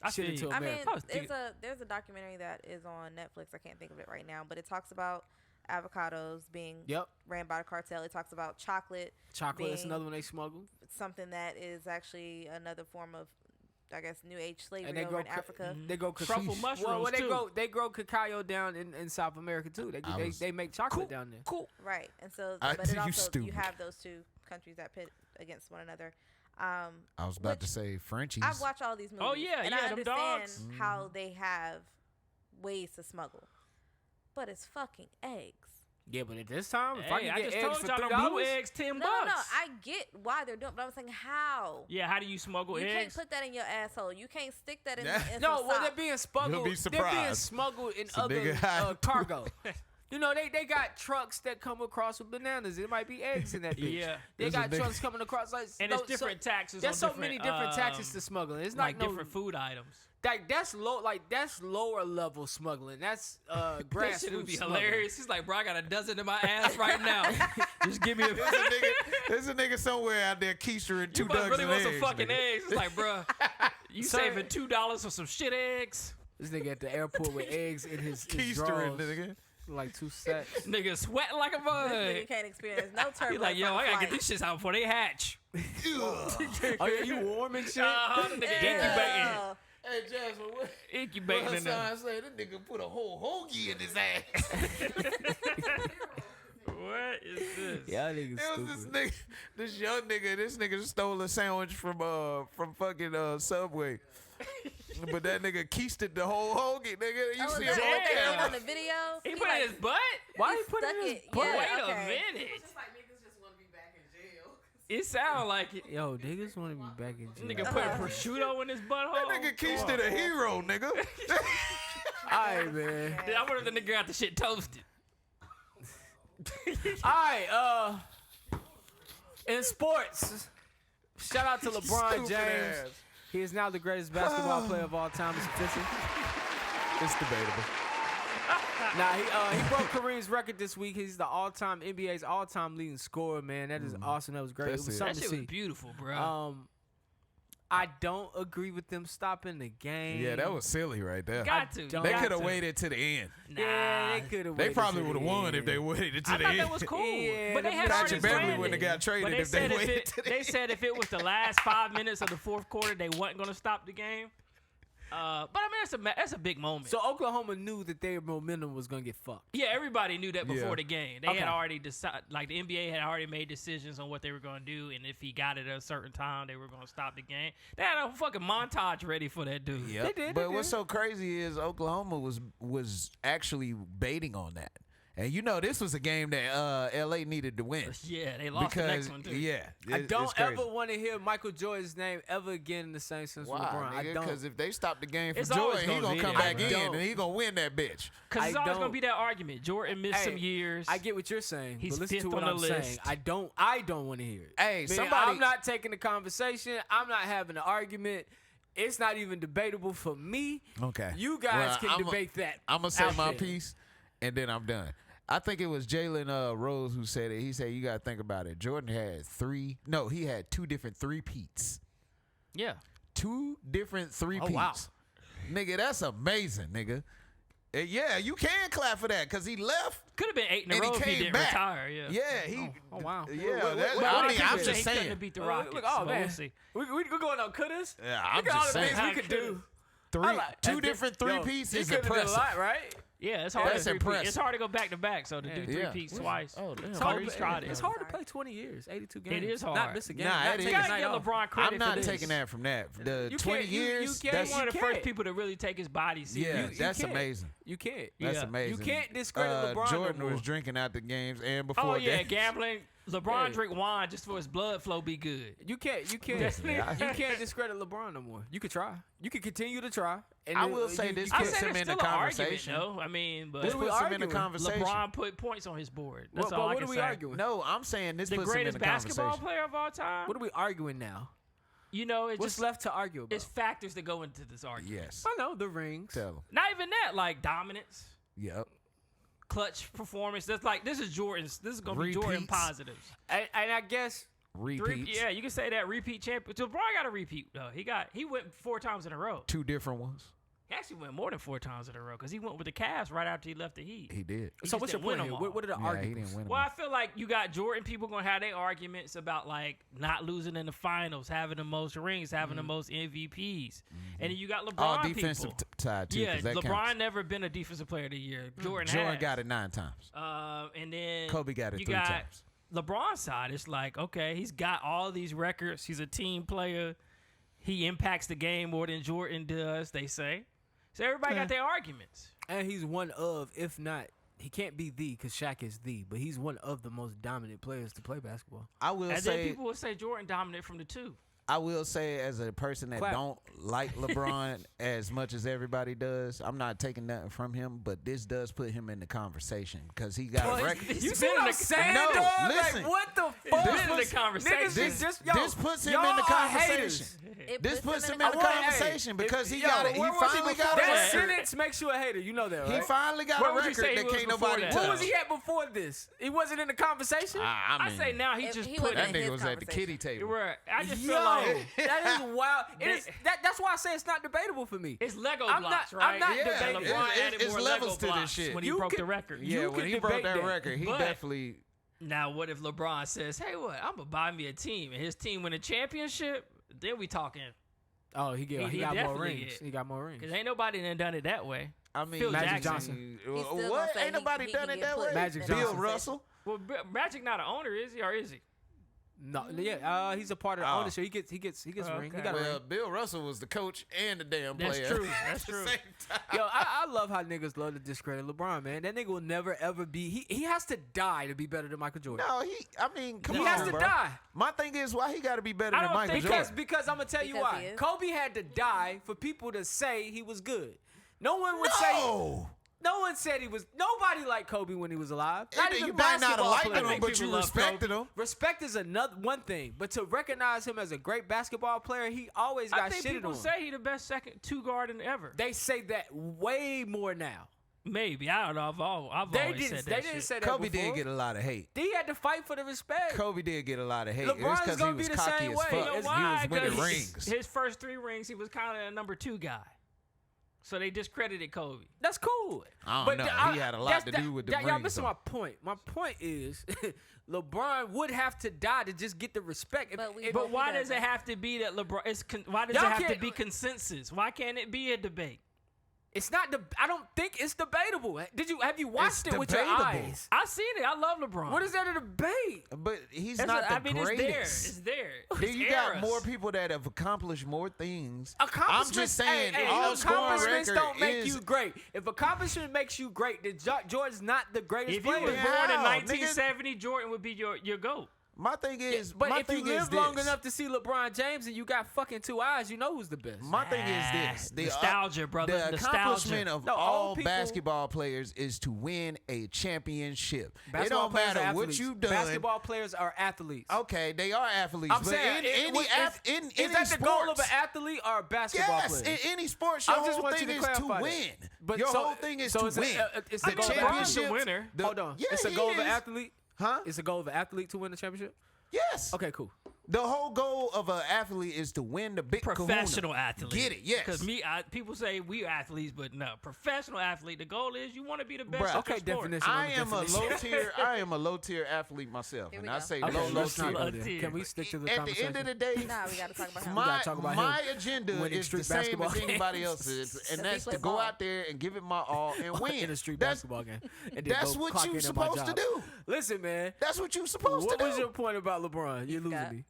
I
shit
feel
into
you.
I mean,
America.
I was thinking-
there's a documentary that is on Netflix. I can't think of it right now, but it talks about avocados being
Yep.
ran by the cartel. It talks about chocolate,
Chocolate, that's
being-
another one they smuggle.
something that is actually another form of, I guess, New Age
And
slavery
they
over
go
in Africa.
They go
Truffle mushrooms,
well,
too.
they grow cacao down in South America too. They make chocolate down there.
Cool.
Right, and so,
I
but it
think you
also you
stupid.
have those two countries that pit against one another.
I was about to
which
say Frenchies.
I've watched all these movies.
Oh, yeah,
and
yeah,
I
them
understand
dogs.
how they have ways to smuggle, but it's fucking eggs.
Yeah, but at this time, if I
Hey,
can
I
get
just
eggs
told
for
y'all them blue
$3,
eggs, $10.
No, I get why they're doing, but I'm saying how.
Yeah, how do you smuggle
You can't
eggs?
put that in your asshole. You can't stick that in.
Yeah.
in
no,
some
well
sock.
they're being smuggled.
be
They're being
surprised.
smuggled in
So
other
nigga, how-
cargo. You know, they got trucks that come across with bananas. It might be eggs in that bitch.
Yeah.
They
There's a
got
nigga-
trucks coming across like
And
no,
it's different taxes.
There's
on
so many different taxes to smuggling. It's not
like
no
different food items.
that's lower level smuggling. That's
That
grassroots
shit would be
smuggling.
hilarious. He's like, bro, I got a dozen in my ass right now. Just give me a.
There's a nigga somewhere out there keistering
You
2
must
dozen
really want some
eggs,
fucking
nigga.
eggs. It's like, bro, you
Sir.
saving $2 for some shit eggs?
This nigga at the airport with eggs in his
Keistering,
drawers,
nigga.
like 2 sacks.
Nigga sweating like a
You
bug.
can't experience no turbulence.
He's like, yo,
on the
I gotta get
flight.
these shits out before they hatch.
Oh yeah, you warm and shit.
Nigga incubating.
Ugh.
Hey, Jasmine, what
Incubating in there.
say? This nigga put a whole hoagie in his ass.
What is this?
Yeah, nigga
It was this
stupid.
nigga, this nigga stole a sandwich from fucking Subway. But that nigga keisted the whole hoagie, nigga. You
Oh,
see
is
him
that
on
what they did
camera?
on the video?
He
He
put
like,
it in his butt?
Why he put it
stuck
in his
it-
butt?
yeah.
Wait a
okay.
minute.
Just like niggas just want to be back in jail.
It sound like it.
Yo, niggas want to be back in jail.
Nigga put prosciutto in his butthole.
That nigga keisted a hero, nigga.
Alright, man.
I wonder if the nigga got the shit toasted.
Alright, in sports, shout out to LeBron
Stupid
James.
ass.
He is now the greatest basketball player of all time. It's official.
It's debatable.
Nah, he broke Kareem's record this week. He's the NBA's all-time leading scorer, man. That is awesome. That was great.
That's
it was
it.
something
That
to
shit was
see.
beautiful, bro.
I don't agree with them stopping the game.
Yeah, that was silly right there.
Got to.
don't-
They
got
could have
to.
waited to the end.
Yeah, they could have.
They probably would have won if they waited to
I
the
thought
end.
that was cool.
Yeah,
but they
them
had
Patrick
already
Beverley
planned
wouldn't
it.
have got traded
But they
if they
said
waited to the
They said if it was the last 5 minutes of the fourth quarter, they wasn't going to stop the game. But I mean, that's a big moment.
So Oklahoma knew that their momentum was gonna get fucked.
Yeah, everybody knew that before
Yeah.
the game. They
Okay.
had already decided, like the NBA had already made decisions on what they were going to do, and if he got it at a certain time, they were going to stop the game. They had a fucking montage ready for that dude.
Yep.
They did,
But
they
what's
did.
so crazy is Oklahoma was actually baiting on that. And this was a game that LA needed to win.
Yeah, they lost the
Because
next one too.
yeah,
I
it's
don't
crazy.
ever want to hear Michael Jordan's name ever again in the same sense with
Why,
LeBron. I
nigga?
don't.
Because if they stop the game for
It's always
Jordan, he
gonna
gonna
be
come
there.
back
I
in
don't.
and he gonna win that bitch.
Because it's
I
always going
don't-
to be that argument. Jordan missed
Hey,
some years.
I get what you're saying,
He's
but listen to
fifth
what
on
I'm
the
saying.
list.
I don't want to hear it.
Hey,
Man,
somebody-
I'm not taking the conversation. I'm not having an argument. It's not even debatable for me.
Okay.
You guys
Well,
can
I'ma-
debate that.
I'm gonna say
out
my
there.
piece, and then I'm done. I think it was Jalen Rose who said it. He said you gotta think about it. Jordan had he had 2 different three-peats.
yeah.
2 different three-peats.
Oh, wow.
Nigga, that's amazing, nigga. Yeah, you can clap for that because he left
Could have been 8 in a
and
row
he
if he
came
didn't
back.
retire. Yeah.
Yeah, he.
Oh, wow.
Yeah,
What-
that-
what-
I
what
mean,
could've
I'm
been?
just
He couldn't
saying.
have beat the
Look,
Rockets.
oh
but
man,
we'll see.
we going on couldas.
Yeah, I'm
Look at all
just
the things
saying.
we could do.
Three,
I like-
2
and
different
yo,
three-peats
he
is
could've did
impressive.
a lot, right?
Yeah, it's hard
That's
to three-peat.
impressive.
It's hard to go back to back. So to do
Yeah.
3-peats twice.
Oh, damn.
It's hard,
Tyrese
to,
tried it.
it's hard to play 20 years, 82 games.
It is hard.
Not miss a game.
Nah,
not
it
take
is.
a
You gotta
night
give
off.
LeBron credit
I'm not
for this.
taking that from that. The
You
20
can't- you
years,
can't-
that's
He's one of the
can't.
first people to really take his body serious.
yeah,
you
that's
can't.
amazing.
You can't.
That's
Yeah.
amazing.
You can't discredit LeBron no
Jordan
more.
was drinking out the games and before.
Oh yeah,
games.
gambling. LeBron
Yeah.
drink wine just for his blood flow be good.
You can't discredit LeBron no more. You could try. You could continue to try. And
I
then,
will say this
I
puts
said
him
it's
in the
still an argument,
conversation.
though. I mean, but
This
What are we
puts him in the
arguing?
conversation.
LeBron put points on his board. That's
But
all I
what
can
are we
say.
arguing?
No, I'm saying this
The
puts him in
greatest
the
basketball
conversation.
player of all time.
What are we arguing now?
You know, it's
What's
just
left to argue about?
it's factors that go into this argument.
Yes.
I know the rings.
Tell him.
Not even that, like dominance,
Yep.
clutch performance. That's like this is Jordan's. This is gonna be Jordan
Repeats.
positives.
And I guess
Repeats.
Yeah, you can say that repeat champion. LeBron got a repeat though. He went 4 times in a row.
2 different ones.
He actually went more than 4 times in a row because he went with the Cavs right after he left the Heat.
He did.
He
so.
just
What's your
didn't win
point here?
them all.
What are the
Yeah, he
arguments?
didn't win.
Well, I feel like you got Jordan people gonna have their arguments about like not losing in the finals, having the most rings, having the most MVPs, and then you got LeBron
all defensive
people.
side too.
Yeah,
'cause that
LeBron
counts.
never been a defensive player of the year. Jordan has.
got it 9 times.
And then
Kobe got it
you
3
got
times.
LeBron's side. It's like okay, he's got all these records. He's a team player. He impacts the game more than Jordan does. They say. So everybody got their arguments.
And he's one of, if not, he can't be the, because Shaq is the, but he's one of the most dominant players to play basketball.
I will
And then
say.
people will say Jordan dominant from the 2.
I will say, as a person that
Clap.
don't like LeBron as much as everybody does, I'm not taking nothing from him, but this does put him in the conversation because he got a record.
he's
You
been
see
in
what I'm
the-
saying,
No,
dog?
listen.
Like, what the fuck?
been in the conversation.
Niggas
This-
just, yo,
this puts him in
y'all
the
are
conversation.
haters.
This puts him in
I
the
want-
conversation
hey,
because
if-
he
yo,
got it. He
where was he
finally
before
got a
that?
record.
sentence makes you a hater. You know that, right?
He finally got
Where
a
would you
record
say he
that
was
can't
before
nobody
that?
touch.
Where was he at before this? He wasn't in the conversation?
I say now he
If
just
he
put
wasn't
That
in
nigga
his
was at the
conversation.
kitty table.
Right. I just
Yo,
feel like
that is wild.
They-
That's why I say it's not debatable for me.
it's Lego
I'm
blocks,
not-
right?
I'm not
Yeah,
debating.
LeBron
it's-
added
it's
more
levels
Lego
to this
blocks
shit.
when he
You
broke
could-
the record.
Yeah,
You
when
could
he broke
debate
that
that.
record, he
But-
definitely.
Now, what if LeBron says, "Hey, what? I'm gonna buy me a team," and his team win a championship? Then we talking.
Oh, he got
He
more
definitely
rings.
get-
He got more rings.
Cause ain't nobody done it that way.
I mean,
Phil
Magic
Jackson.
He's still gonna
What?
say
Ain't nobody
he
done
can
it
get
that
put
way.
Magic
in
Johnson.
Bill
the
Russell.
Well, Magic not an owner, is he, or is he?
No, yeah, he's a part of the
Oh.
ownership. He gets
Oh,
ring. He
okay.
got a ring.
Well, Bill Russell was the coach and the damn
That's
player.
true. That's
at the
true.
same time.
Yo, I love how niggas love to discredit LeBron, man. That nigga will never ever be. He has to die to be better than Michael Jordan.
No, I mean, come
he
on,
has to
bro.
die.
My thing is, why he got to be better
I
than
don't
Michael
think-
Jordan?
Because I'm gonna tell you
Because
why.
he is.
Kobe had to die for people to say he was good. No one would say.
No.
No one said he was. Nobody liked Kobe when he was alive. Not even
You might not have
basketball
liked
players.
him, but
People
you
love
respected
Kobe.
him.
Respect is another one thing, but to recognize him as a great basketball player, he always got
I think
shitted
people
on.
say he the best second two guard ever.
They say that way more now.
Maybe, I don't know. I've
They
always
didn't.
said
They
that
didn't
shit.
say that
Kobe
before.
did get a lot of hate.
He had to fight for the respect.
Kobe did get a lot of hate. It was
LeBron's
because he
gonna
was
be the
cocky
same
as
way.
fuck.
You
You know
It's-
why?
He was winning
'Cause
rings.
His first 3 rings, he was kind of a number 2 guy. So they discredited Kobe.
That's cool.
I don't know. He had a lot to do with the
Y'all
rings,
missing
though.
my point. My point is, LeBron would have to die to just get the respect.
But why
he
does it
doesn't.
have to be that LeBron? Why does
Y'all
it have to
can't-
be consensus? Why can't it be a debate?
It's not. I don't think it's debatable. Have you watched
It's
it with your
debatable.
eyes?
I seen it. I love LeBron.
What is there to debate?
But he's
That's
not
I
the
mean,
greatest.
it's there.
Then
It's
you got
eras.
more people that have accomplished more things. I'm
Accomplishments.
just saying,
hey,
all scoring
accomplishments
record
don't make
is
you great. If accomplishment makes you great, then Jordan's not the greatest
If you
player.
was born in
How,
1970, Jordan would be your GOAT.
My thing is,
But
my
if you
thing is
live long
this.
enough to see LeBron James and you got fucking 2 eyes, you know who's the best.
My thing is this:
Nostalgia, brother.
The
Nostalgia.
accomplishment of
No,
all
old people-
basketball players is to win a championship. It
Basketball
don't
players are
matter what
athletes.
you've done.
Basketball players are athletes.
Okay, they are athletes.
I'm
but
saying,
in
is
any
that the goal of
sports-
an athlete or a basketball
Yes,
player?
in any sports, your
I just
whole
want
thing
you to
is to
clarify that.
win.
But
Your
so-
whole thing is
so
to
it's a-
win.
it's
the
a goal of an
championships.
athlete. Winner.
Hold on.
Yeah,
It's a
he
goal of an
is.
athlete.
Huh?
It's a goal of an athlete to win the championship.
Yes.
Okay, cool.
The whole goal of an athlete is to win the big
Professional
kahuna.
athlete.
Get it? Yes.
Because people say we athletes, but no. Professional athlete, the goal is you want to be the best
Bruh,
at
Okay,
your sport.
definition.
I
on the
am a
definition.
low tier. I am a low tier athlete myself,
Here
and
we
I
go.
say
Okay,
low
let's not
tier.
go there. Can we stick to the
At the
conversation?
end of the day,
Nah, we gotta talk about him.
gotta
my
talk about
my
him
agenda
winning
is
street
the same
basketball
as anybody
games.
else's, and
Does he
that's
play
to go
ball?
out there and give it my all and win.
in a street
That's-
basketball game. And then
That's
go
what
clock
you're
in at my
supposed to
job.
do.
Listen, man.
That's what you're supposed
What
to do.
was your point about LeBron? You're losing
Scott.
me.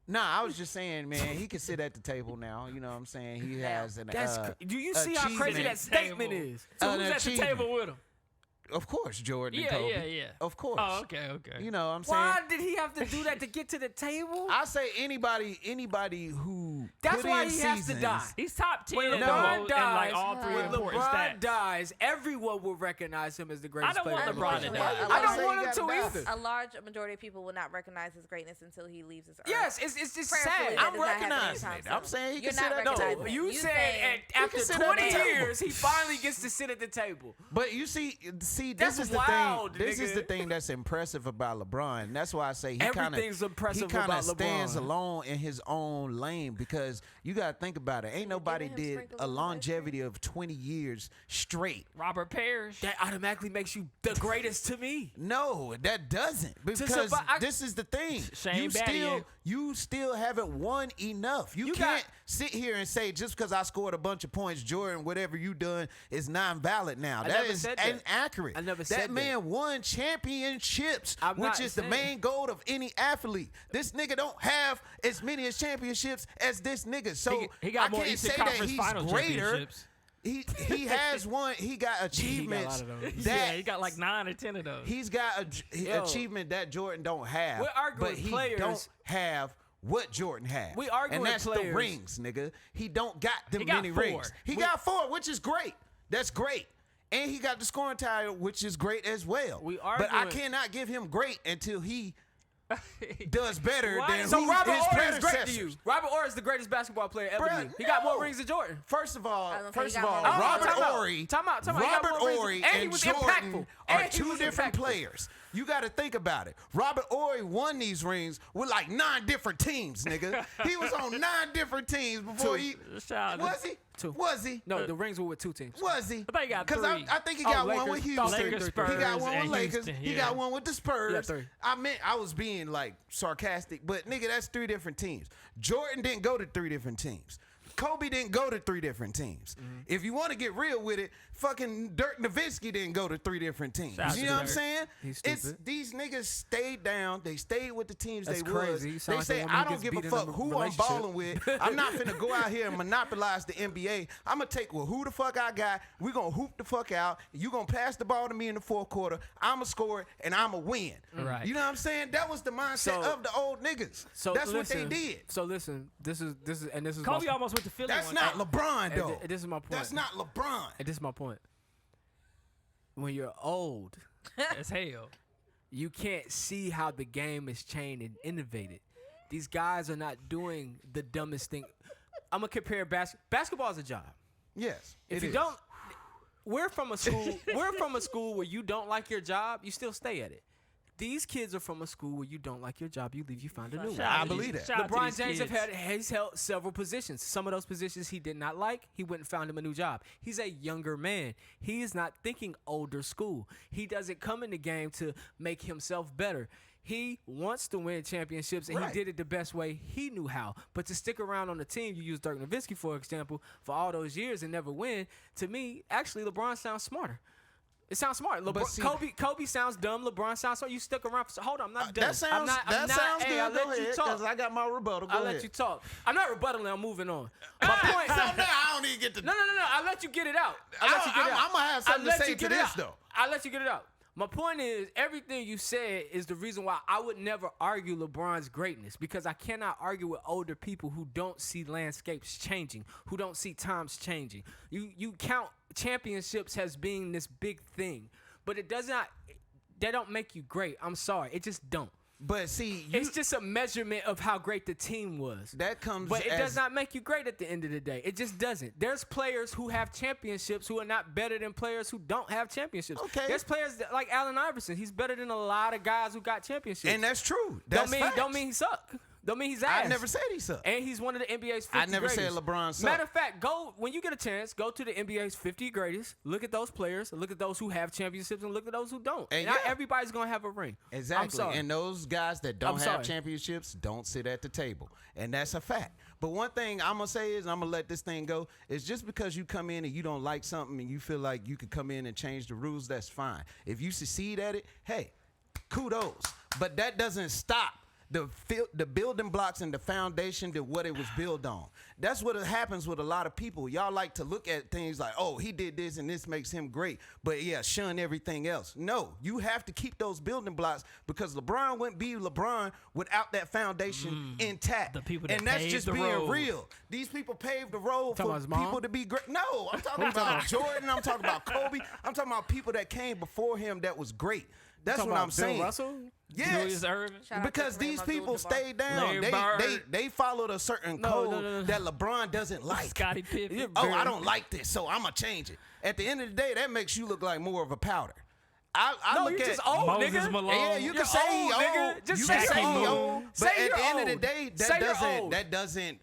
Nah, I was just saying, man, he can sit at the table now. You know what I'm saying? He has an
That's do you see how crazy
achievement.
that statement
Table.
is?
So
An
who's at the
achievement.
table with him?
Of course, Jordan and
Yeah,
Kobe.
yeah.
Of course.
Oh, okay.
You know what I'm saying?
Why did he have to do that to get to the table?
I say anybody who
That's
put
why
in
he has to
seasons,
die.
He's top 10
When
in
LeBron
the
dies,
like all 3
when
important
LeBron
stats.
dies, everyone will recognize him as the greatest
I don't
player.
want
ever
LeBron
played.
to die.
I don't
say
want
he
him to
gotta die.
either.
A large majority of people will not recognize his greatness until he leaves this earth.
Yes, it's just
Prayerfully,
sad.
that
I'm
does not happen
recognizing
anytime
it.
soon.
I'm saying he
You're
can
not
sit at the
recognizing
table.
it.
You
You
said
saying-
after
can sit at the
20
table.
years, he finally gets to sit at the table.
But you see,
That's
this is the
wild,
thing. This is
nigga.
the thing that's impressive about LeBron. That's why I say he kind of
Everything's impressive about
stands
LeBron.
alone in his own lane because you got to think about it. Ain't nobody
him
did
sprinkles
a
of ice
longevity of 20 years straight.
Robert Parrish.
That automatically makes you the greatest to me.
No, that doesn't because
survive-
this is the thing.
Shane
You still haven't won enough. You
You
can't
got-
sit here and say just because I scored a bunch of points, Jordan, whatever you done is non-valid now.
I
That
never
is
said that.
inaccurate.
I never
that
said that.
man won championships,
I'm
which
not
is the
saying-
main goal of any athlete. This nigga don't have as many as championships as this nigga. So
He got
I
more
can't
Eastern
say that
Conference
he's
Final
greater.
championships.
He has one. He got achievements
lot of those.
that
Yeah, he got like 9 or 10 of those.
he's got
Yo.
achievement that Jordan don't have.
We're arguing
but he
players.
don't have what Jordan has.
We arguing
and that's
players.
the rings, nigga. He don't got them
He got
many
4.
rings. He got 4, which is great. That's great. And he got the scoring title, which is great as well.
We
but I
arguing-
cannot give him great until he does better
Why?
than
So
who
Robert
his
Orr is great to
predecessors.
you. Robert Orr is the greatest basketball player ever.
Bruh,
to you. He got more
no.
rings than Jordan.
First of all,
I don't think he got more
Robert
time out.
Horry,
Time out. He got
Robert
more rings.
Horry
And he
and
was
Jordan
impactful.
are
And he
two
was
different
impactful.
players. You got to think about it. Robert Horry won these rings with like 9 different teams, nigga. He was on 9 different teams before he
Shout out.
was he.
2.
Was he?
No, the rings were with 2 teams.
Was he?
I think he got
Because
3.
I think he
Oh,
got one
Lakers.
with
Oh,
Houston.
Lakers,
he
Spurs,
got one with
and
Lakers.
Houston,
He
yeah.
got one with the Spurs.
Yeah, 3.
I was being like sarcastic, but nigga, that's 3 different teams. Jordan didn't go to 3 different teams. Kobe didn't go to 3 different teams.
Mm-hmm.
If you want to get real with it, fucking Dirk Nowitzki didn't go to 3 different teams.
Shout out
You
to
know what I'm
Dirk.
saying?
He's
It's
stupid.
these niggas stayed down. They stayed with the teams
That's
they
crazy.
was.
You
They
sound like
say
a woman
I
who
don't
gets
give a
beat in a
fuck who I'm
relationship."
balling with. I'm not finna go out here and monopolize the NBA. I'm gonna take who the fuck I got. We gonna hoop the fuck out. You gonna pass the ball to me in the 4th quarter. I'ma score it and I'ma win.
Right.
You know what I'm saying? That was the mindset
So-
of the old niggas.
So
That's
listen,
what they did.
So listen, this is
Kobe
my,
almost went to Philly
That's
one
not
time.
LeBron
and
though.
this is my point.
That's not LeBron.
And this is my point. when you're old,
As hell.
you can't see how the game is changed and innovated. These guys are not doing the dumbest thing. I'm gonna compare basketball is a job.
Yes.
If
it
you
is.
don't, we're from a school. We're from a school where you don't like your job, you still stay at it. These kids are from a school where you don't like your job, you leave, you find a new one.
Shout out
I
to
believe
these-
that.
shout out to
LeBron
these
James
kids.
has held several positions. Some of those positions he did not like. He went and found him a new job. He's a younger man. He is not thinking older school. He doesn't come in the game to make himself better. He wants to win championships, and
Right.
he did it the best way he knew how. But to stick around on the team, you use Dirk Nowitzki, for example, for all those years and never win, to me, actually, LeBron sounds smarter. It sounds smart.
see-
Kobe sounds dumb. LeBron sounds smart. You stuck around. Hold on, I'm not done.
That sounds,
I'm not,
sounds
hey,
good.
I'll
Go
let you
ahead,
talk.
'cause I got my rebuttal. Go
I'll
ahead.
let you talk. I'm not rebuttaling. I'm moving on. My point.
So now I don't even get to.
No. I'll let you get it out. I'll let you get it out.
I'm gonna have something to
I'll let
say
you
to
get it
this,
out.
though.
I'll let you get it out. My point is, everything you said is the reason why I would never argue LeBron's greatness, because I cannot argue with older people who don't see landscapes changing, who don't see times changing. You count championships as being this big thing, but it does not. They don't make you great. I'm sorry, it just don't.
But see,
It's just a measurement of how great the team was.
that comes.
But it
as,
does not make you great at the end of the day. It just doesn't. There's players who have championships who are not better than players who don't have championships.
Okay.
There's players like Allen Iverson. He's better than a lot of guys who got championships.
and that's true. That's
don't mean he suck. Don't mean he's ass.
I never said he sucked.
And he's one of the NBA's 50
I never said
greatest.
LeBron sucked.
Matter of fact, when you get a chance, go to the NBA's 50 greatest. Look at those players. Look at those who have championships, and look at those who don't.
And
Not
yeah.
everybody's gonna have a ring.
Exactly.
I'm sorry.
And those guys that don't
I'm
have
sorry.
championships don't sit at the table. And that's a fact. But one thing I'm going to say is, I'm going to let this thing go, is just because you come in and you don't like something and you feel like you can come in and change the rules, that's fine. If you succeed at it, hey, kudos. But that doesn't stop the building blocks and the foundation to what it was built on. That's what happens with a lot of people. Y'all like to look at things like, oh, he did this and this makes him great, but yeah, shun everything else. No, you have to keep those building blocks, because LeBron wouldn't be LeBron without that foundation intact.
The people that
and that's
paved
just
the
being
road.
real. These people paved the road
Talking
for
about his mom?
people to be great. No, I'm talking about Jordan. I'm talking about Kobe. I'm talking about people that came before him that was great. That's
Talking
what
about
I'm
Bill
saying.
Russell?
Yes.
Julius Erving.
Shout out to
Because
Kareem
these people
Abdul-Jabbar.
stayed down.
Larry Bird.
They followed a certain code that LeBron doesn't like.
Scottie Pippen.
Oh, I don't like this, so I'm going to change it. At the end of the day, that makes you look like more of a powder. I
No,
look
you're
at
just old,
Moses
nigga.
Malone.
Yeah, you
You're
can say
old,
he
nigga.
old.
Just
You
say
can say
you're
he
old.
old.
Say
But at
you're
the end of the
old.
day,
Say you're old.
that doesn't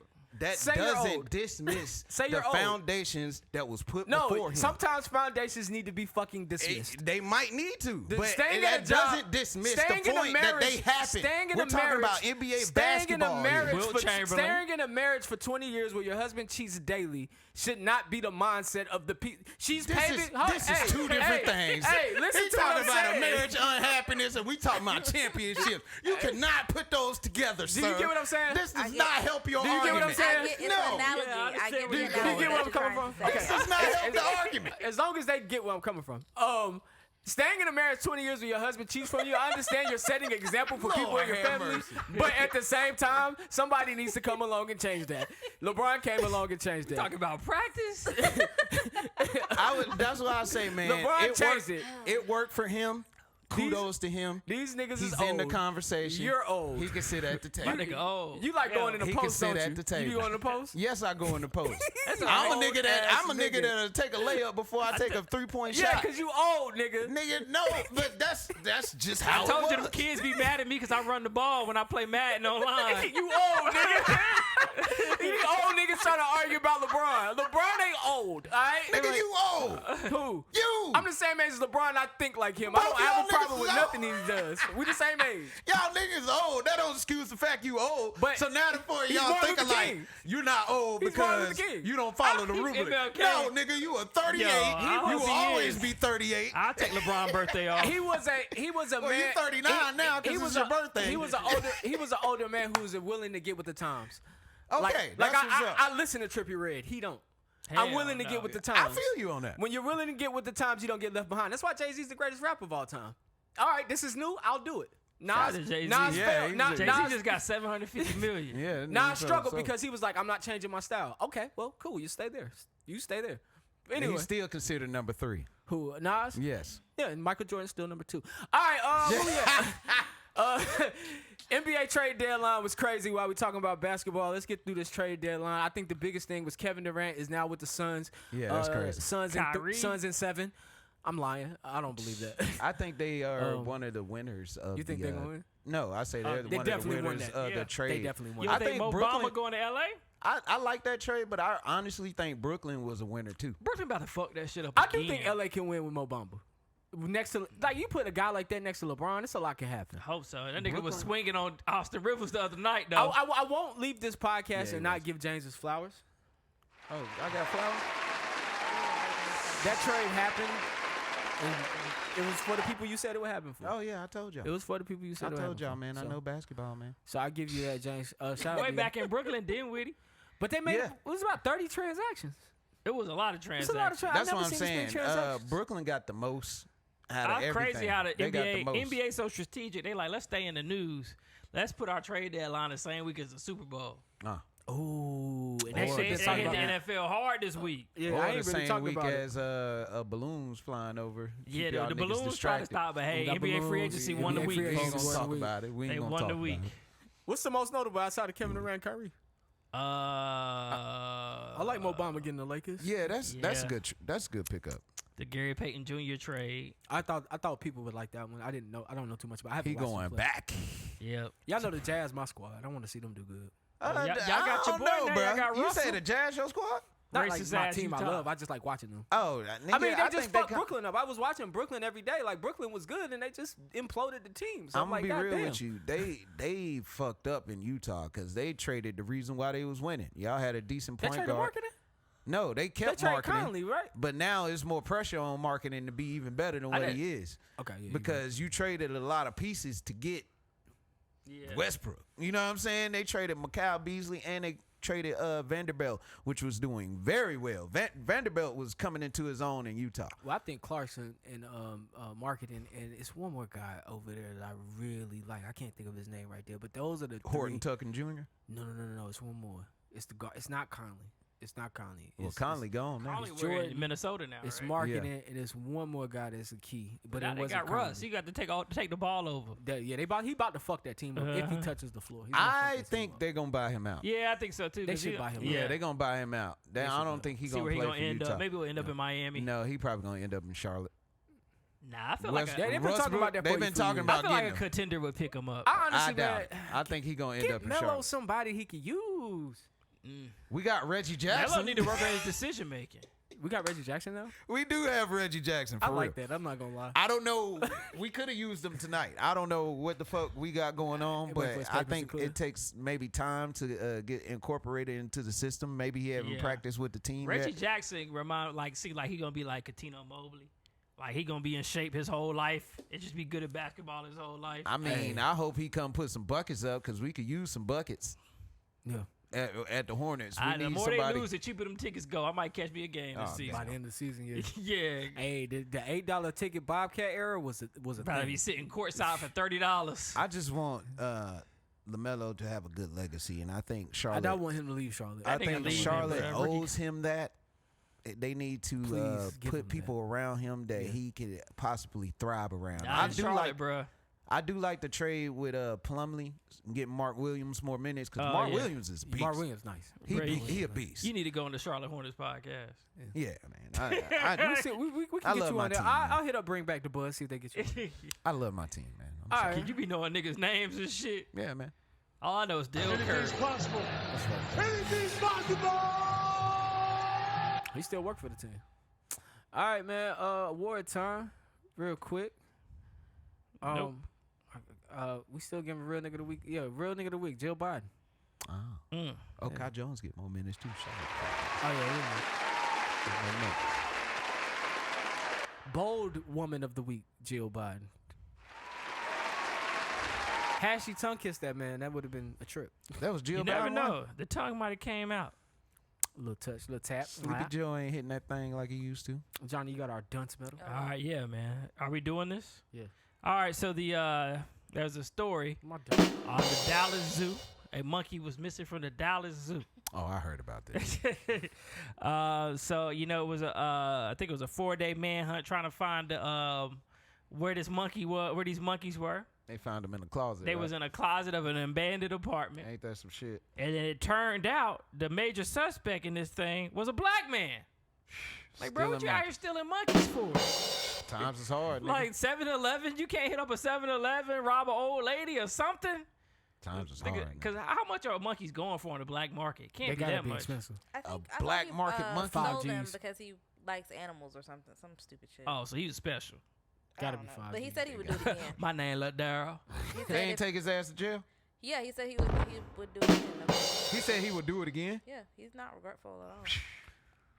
Say you're old.
dismiss
Say
the
you're old.
foundations that was put before
No,
him.
sometimes foundations need to be fucking dismissed.
They might need to, but
Staying
that
at a job-
doesn't dismiss the
staying in a
point that they
marriage-
happen.
staying in
We're
a
talking
marriage-
about NBA
staying in a
basketball. here.
marriage
Will
for
Chamberlain.
staying in a marriage for 20 years where your husband cheats daily should not be the mindset of the people. She's
This
paving.
is two different things.
Hey, listen
He
to what
talking
I'm
about
saying.
a marriage unhappiness, and we talking about championships. You cannot put those together,
Do
sir.
you get what I'm saying?
This
I
does
get-
not help your
Do you get what I'm
argument.
saying?
I get it's
No.
an analogy.
Yeah, I
I
understand
get
what
the
you're
Do
analogy.
you get where I'm
that
coming
you're
from?
trying to
This
say.
does not help the argument.
As long as they get where I'm coming from. Staying in a marriage 20 years with your husband cheats from you, I understand you're setting an example for people in your
have
family.
mercy.
But at the same time, somebody needs to come along and change that. LeBron came along and changed that.
Talking about practice.
That's why I say, man,
LeBron
it
changed
worked,
it.
it worked for him. Kudos to him.
These niggas
He's
is
in the
old.
conversation.
You're old.
He can sit at the
My
table.
nigga old.
You like going in the
He can
post,
sit
don't
at
you?
the table.
You go in the post?
Yes, I go in the post.
That's an
I'm a nigga
old-ass
nigga that'll take a layup before I take a 3-point
Yeah,
shot.
because you old, nigga.
Nigga, no, but that's just how
I told
it
you
was.
them kids be mad at me because I run the ball when I play Madden online.
You old, nigga. These old niggas trying to argue about LeBron. LeBron ain't old, all right?
Nigga, you old.
Who?
You.
I'm the same age as LeBron. I think like him. I
Both
don't have a
y'all
problem
niggas
with
is
nothing
old.
he does. We the same age.
Y'all niggas old. That don't excuse the fact you old.
But
so now the point
he's
y'all
Martin
thinking
Luther
like
King.
you're not old
He's Martin
because
Luther King.
you don't follow the rubric.
MLK.
No, nigga, you are 38.
Yo, I
you
hope
will
he
always
is.
be 38.
I'll take LeBron birthday off.
He was a
Well,
man.
you 39 now 'cause
he
it's
was
your birthday.
He was an older man who was willing to get with the times.
Okay,
Like
that's what's up.
I listen to Trippie Redd. He don't. I'm
Hell
willing to
no.
get with the
I
times.
feel you on that.
When you're willing to get with the times, you don't get left behind. That's why Jay-Z's the greatest rapper of all time. All right, this is new. I'll do it.
Shout out
Nas,
to Jay-Z.
Nas
Yeah,
failed.
he's
Nas,
a-
Jay-Z
Nas,
just got 750 million.
Yeah,
Nas struggled because he was like, I'm not changing my style. Okay, well, cool. You stay there. You stay there. Anyway,
He's still considered number 3.
who Nas?
Yes.
Yeah, and Michael Jordan's still number 2. All right, where we at? NBA trade deadline was crazy while we're talking about basketball. Let's get through this trade deadline. I think the biggest thing was Kevin Durant is now with the Suns.
Yeah, that's crazy.
Suns in 7. I'm lying. I don't believe that.
I think they are one of the winners of
You think they're going to win?
No, I say they're
They
one of the
definitely won
winners
that.
of the trade.
They definitely won
You
that.
don't
I
think
think
Mo
Brooklyn-
Bamba going to LA?
I like that trade, but I honestly think Brooklyn was a winner too.
Brooklyn about to fuck that shit up
I
again.
do think LA can win with Mo Bamba. Next to, like, you put a guy like that next to LeBron, it's a lot can happen.
I hope so. That nigga was
Brooklyn-
swinging on Austin Rivers the other night, though.
I won't leave this podcast
Yeah, he
and not
was.
give James his flowers.
Oh, I got flowers.
That trade happened, and it was for the people you said it would happen for.
Oh yeah, I told y'all.
It was for the people you said
I
it would
told
happen
y'all,
for.
man. I
So-
know basketball, man.
So I give you that, James. Shout out
Way
to you.
back in Brooklyn, didn't we?
But they made
Yeah.
it was about 30 transactions.
It was a lot of
It's a
transactions.
lot of transactions.
That's what I'm saying. Brooklyn got the most out of
I'm
everything.
crazy how the
they got the
NBA
most.
NBA so strategic. They like, let's stay in the news. Let's put our trade deadline the same week as the Super Bowl.
Ooh, and
Or
they
the
should
They
been
same-
talking
hit
about
the
that.
NFL hard this week.
Yeah,
or
I
the
ain't really
same
talking
week
about it.
as balloons flying over.
Yeah,
Keep y'all
the
niggas
balloons try to
distracted.
stop, but hey,
We got
NBA free
balloons,
agency
NBA
won the
free
week.
We ain't
agency
gonna
won the
talk
week.
about it. We
They
ain't gonna
won
talk
the
about
week.
it.
What's the most notable outside of Kevin Durant and Kyrie?
I
I like Mo Bamba getting the Lakers.
Yeah, that's
Yeah.
good. That's a good pickup.
the Gary Payton Jr. trade.
I thought people would like that one. I didn't know. I don't know too much about. I haven't
He
watched him
going
play.
back.
Yep.
Y'all know the Jazz, my squad. I want to see them do good.
y'all got your
I don't
boy
know,
now.
bro.
Y'all got
You
Russell.
say the Jazz your squad?
Not like
Racist
my
ass
team I
Utah.
love. I just like watching them.
Oh,
I mean, they just
think
fucked Brooklyn up. I was watching Brooklyn every day. Like, Brooklyn was good, and they just imploded the team. So
I'm
I'm
gonna
like,
be real
damn.
with you. They fucked up in Utah because they traded the reason why they was winning. Y'all had a decent
They
point
traded
guard.
marketing?
No, they
They
kept
traded
marketing.
Conley, right?
But now it's more pressure on marketing to be even better than what
didn't-
he is.
Okay, yeah.
Because you traded a lot of pieces to get
Yeah.
Westbrook. You know what I'm saying? They traded Mikal Beasley and they traded Vanderbilt, which was doing very well. Vanderbilt was coming into his own in Utah.
Well, I think Clarkson and marketing, and it's one more guy over there that I really like. I can't think of his name right there, but those are the
Horton
three.
Tucker Jr.
No. It's one more. It's the guard. It's not Conley. It's not Conley.
Well,
It's,
Conley gone now.
Conley
It's
we're in
Jordan.
Minnesota now.
It's
right?
marketing, and it's one more guy that's a key. But
Now
it
they
wasn't
got
Conley.
Russ. He got to take the ball over.
He about to fuck that team up if he
Uh-huh.
touches the floor. He's gonna fuck
I
that team
think
up.
they're gonna buy him out.
Yeah, I think so too.
They
'cause
should
he-
buy him out.
Yeah, they're gonna buy him out.
They
I
should
don't
buy
think he's
See
gonna
where
play
he gonna
for
end
Utah.
up. Maybe he'll end up in Miami.
No, he probably gonna end up in Charlotte.
Nah, I feel
West-
like
Yeah,
a,
they've been talking about that.
They've
for
been
you for
talking
years.
about
I feel like a
getting him.
contender would pick him up.
I honestly,
I doubt
man,
it. I think he's gonna end
get
up in
Melo
Charlotte.
somebody he could use.
We got Reggie
Melo
Jackson.
need to work on his decision making.
We got Reggie Jackson now.
We do have Reggie Jackson. For
I like
real.
that. I'm not gonna lie.
I don't know. We could have used them tonight. I don't know what the fuck we got going on,
It went for
but
his
I
papers
think
to clear.
it takes maybe time to get incorporated into the system. Maybe he haven't
Yeah.
practiced with the team
Reggie
yet.
Jackson seem like he gonna be like Katino Mobley. Like he gonna be in shape his whole life and just be good at basketball his whole life.
I mean, I hope he come put some buckets up because we could use some buckets
Yeah.
at the Hornets. We
the
need
more
somebody.
they lose, the cheaper them tickets go. I might catch me a game this
Oh,
season.
By the end of the season, yeah.
Yeah,
Hey, the $8 ticket Bobcat era was a
probably
thing.
be sitting courtside for $30.
I just want LaMelo to have a good legacy, and I think
I
Charlotte.
don't want him to leave Charlotte.
I
I
think
think
I leave him
Charlotte
forever.
owes him that. They need to
Please give him
put people around him that he could possibly thrive around.
Nah,
I
in
do
Charlotte,
like
bruh.
I do like the trade with Plumlee, getting Mark Williams more minutes because
Oh,
Mark
yeah.
Williams is a beast.
Mark Williams, nice.
He a beast.
You need to go on the Charlotte Hornets podcast.
Yeah, man. I
We can
I
get
love
you
my
on there.
team, man.
I'll hit up Bring Back the Buzz, see if they get you.
I love my team, man. I'm
All
sorry.
right.
Can you be knowing niggas' names and shit?
Yeah, man.
All I know is Dale Curry.
possible.
That's right.
Anything's possible.
He still work for the team. All right, man. Award time, real quick.
Nope.
Um,
We still giving real nigga of the week. Yeah, real nigga of the week, Jill Biden.
Oh,
Mm.
Kai Jones get more minutes too. Shout
Oh yeah.
out. Get more minutes.
Bold woman of the week, Jill Biden. Had she tongue kissed that man, that would have been a trip.
That was Jill.
You never
Biden
know.
one?
The tongue might have came out.
A little touch, little tap.
Sleepy Joe ain't hitting that thing like he used to.
Johnny, you got our dunce medal.
All right, yeah, man. Are we doing this?
Yeah.
All right, so there's a story
My dunce.
on the Dallas Zoo. A monkey was missing from the Dallas Zoo.
Oh, I heard about this.
So it was I think it was a 4-day manhunt trying to find where these monkeys were.
They found him in the closet.
They was in a closet of an abandoned apartment.
Ain't that some shit?
And then it turned out the major suspect in this thing was a black man. Like, bro, what you out here stealing monkeys for?
Times is hard, nigga.
Like 7-Eleven, you can't hit up a 7-Eleven, rob an old lady or something?
Times is hard.
Because how much are monkeys going for on the black market? Can't be that much.
Expensive.
I think
black market monkey?
stole them
5Gs.
because he likes animals or something. Some stupid shit.
Oh, so he was special.
I
Gotta
don't
be
know.
5Gs.
But he said he would do it again.
My name Lil Darryl.
He
They
said
ain't
if-
take his ass to jail?
Yeah, he said he would do it again.
He said he would do it again?
Yeah, he's not regretful at all.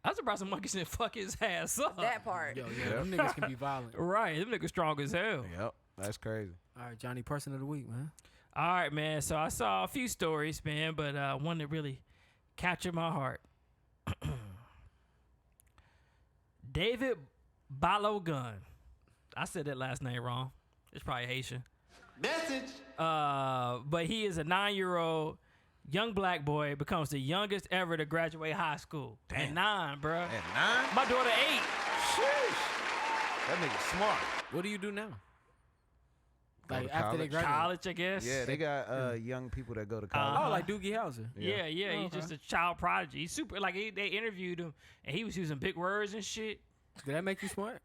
I'm surprised some monkeys didn't fuck his ass up.
That part.
Yo, yeah, them niggas can be violent.
Right, them niggas strong as hell.
Yep. That's crazy.
All right, Johnny, person of the week, man.
All right, man. So I saw a few stories, man, but one that really captured my heart. David Balogun. I said that last name wrong. It's probably Haitian.
Message.
But he is a 9-year-old young black boy, becomes the youngest ever to graduate high school.
Damn.
At 9, bro.
At 9?
My daughter 8.
Sheesh. That nigga smart.
What do you do now?
Go
Like
to
after they
college.
graduate?
College, I guess.
Yeah, they got young people that go to college.
Oh, like Doogie Howser.
Yeah,
Yeah.
he's just a child prodigy. He's super, like, they interviewed him, and he was using big words and shit.
Did that make you smart?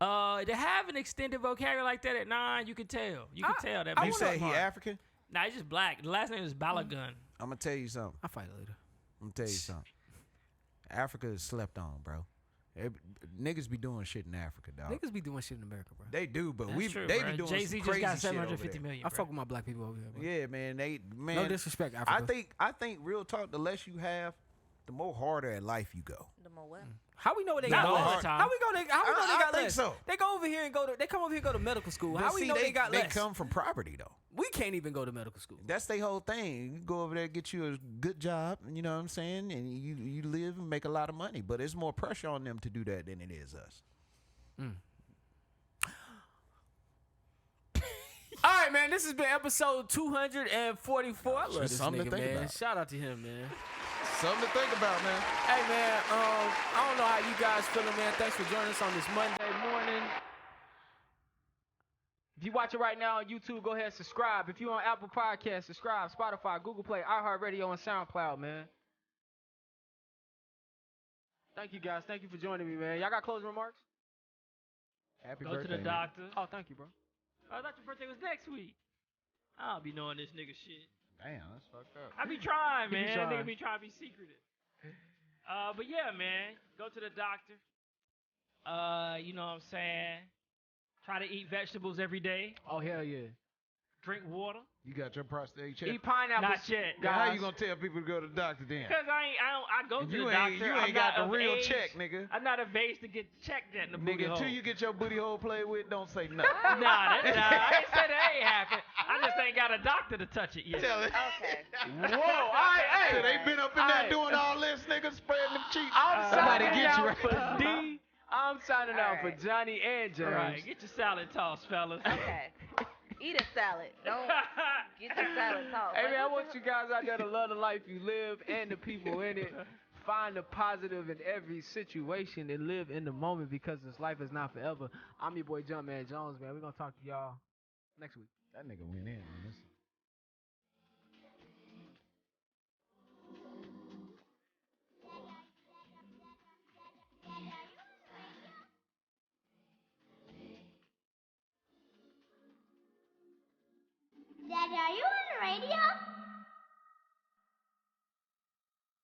To have an extended vocabulary like that at 9, you could tell. You could tell that.
You
man was
say he
smart.
African?
Nah, he's just black. The last name is Balogun.
I'm going to tell you something.
I'll fight later.
I'm going to tell you something. Africa is slept on, bro. Niggas be doing shit in Africa, dog.
Niggas be doing shit in America, bro.
They do, but
That's true,
they
bro.
be doing
Jay-Z
some
just
crazy
got
shit over
750
there.
million.
I
bro.
fuck with my black people over here, bro.
Yeah, man.
No disrespect, Africa.
I think real talk, the less you have, the more harder at life you go.
The more what?
How we know they
Not
got
all
less?
the time.
How we know they
I
got
think
less?
so.
They go over here and they come over here and go to medical school. How
But
we
see,
know they got less?
They come from property, though.
We can't even go to medical school.
That's their whole thing. You go over there, get you a good job, you know what I'm saying? And you live and make a lot of money. But it's more pressure on them to do that than it is us.
All right, man. This has been episode 244. I love
Just
this
something to
nigga,
think
man.
about.
Shout out to him, man.
Something to think about, man.
Hey, man. I don't know how you guys feeling, man. Thanks for joining us on this Monday morning. If you watch it right now on YouTube, go ahead and subscribe. If you're on Apple Podcasts, subscribe. Spotify, Google Play, iHeartRadio, and SoundCloud, man. Thank you, guys. Thank you for joining me, man. Y'all got closing remarks?
Happy
Go to
birthday,
the
man.
doctor.
Oh, thank you, bro.
I thought your birthday was next week. I don't be knowing this nigga shit.
Damn, that's fucked up.
I be trying,
He be
man.
trying.
Nigga be trying to be secretive. But yeah, man. Go to the doctor. You know what I'm saying? Try to eat vegetables every day.
Oh, hell yeah.
Drink water.
You got your prostate checked?
Eat pineapples.
Not yet.
How you gonna tell people to go to the doctor then?
Cause I go to
You
the
ain't
doctor.
you
I'm
ain't got
not
the
of
real
age.
check, nigga.
I'm not of age to get checked at in the booty
Nigga,
hole.
until you get your booty hole played with, don't say nothing.
Nah, I ain't said that ain't happen. I just ain't got a doctor to touch it yet.
Tell it.
Okay.
Whoa, all right,
So
hey.
they been up in there
Aight.
doing all this, nigga, spreading them cheeks.
I'm
Somebody
signing
get you
out
right.
for D. I'm signing out for
Alright.
Johnny and James.
All right, get your salad tossed, fellas.
Okay. Eat a salad. Don't get your salad tossed.
Hey,
Like,
man, I
what
want you guys out there to love the life you live and the people in it. Find the positive in every situation and live in the moment because this life is not forever. I'm your boy Jumpman Jones, man. We're going to talk to y'all next week.
That nigga went in, man.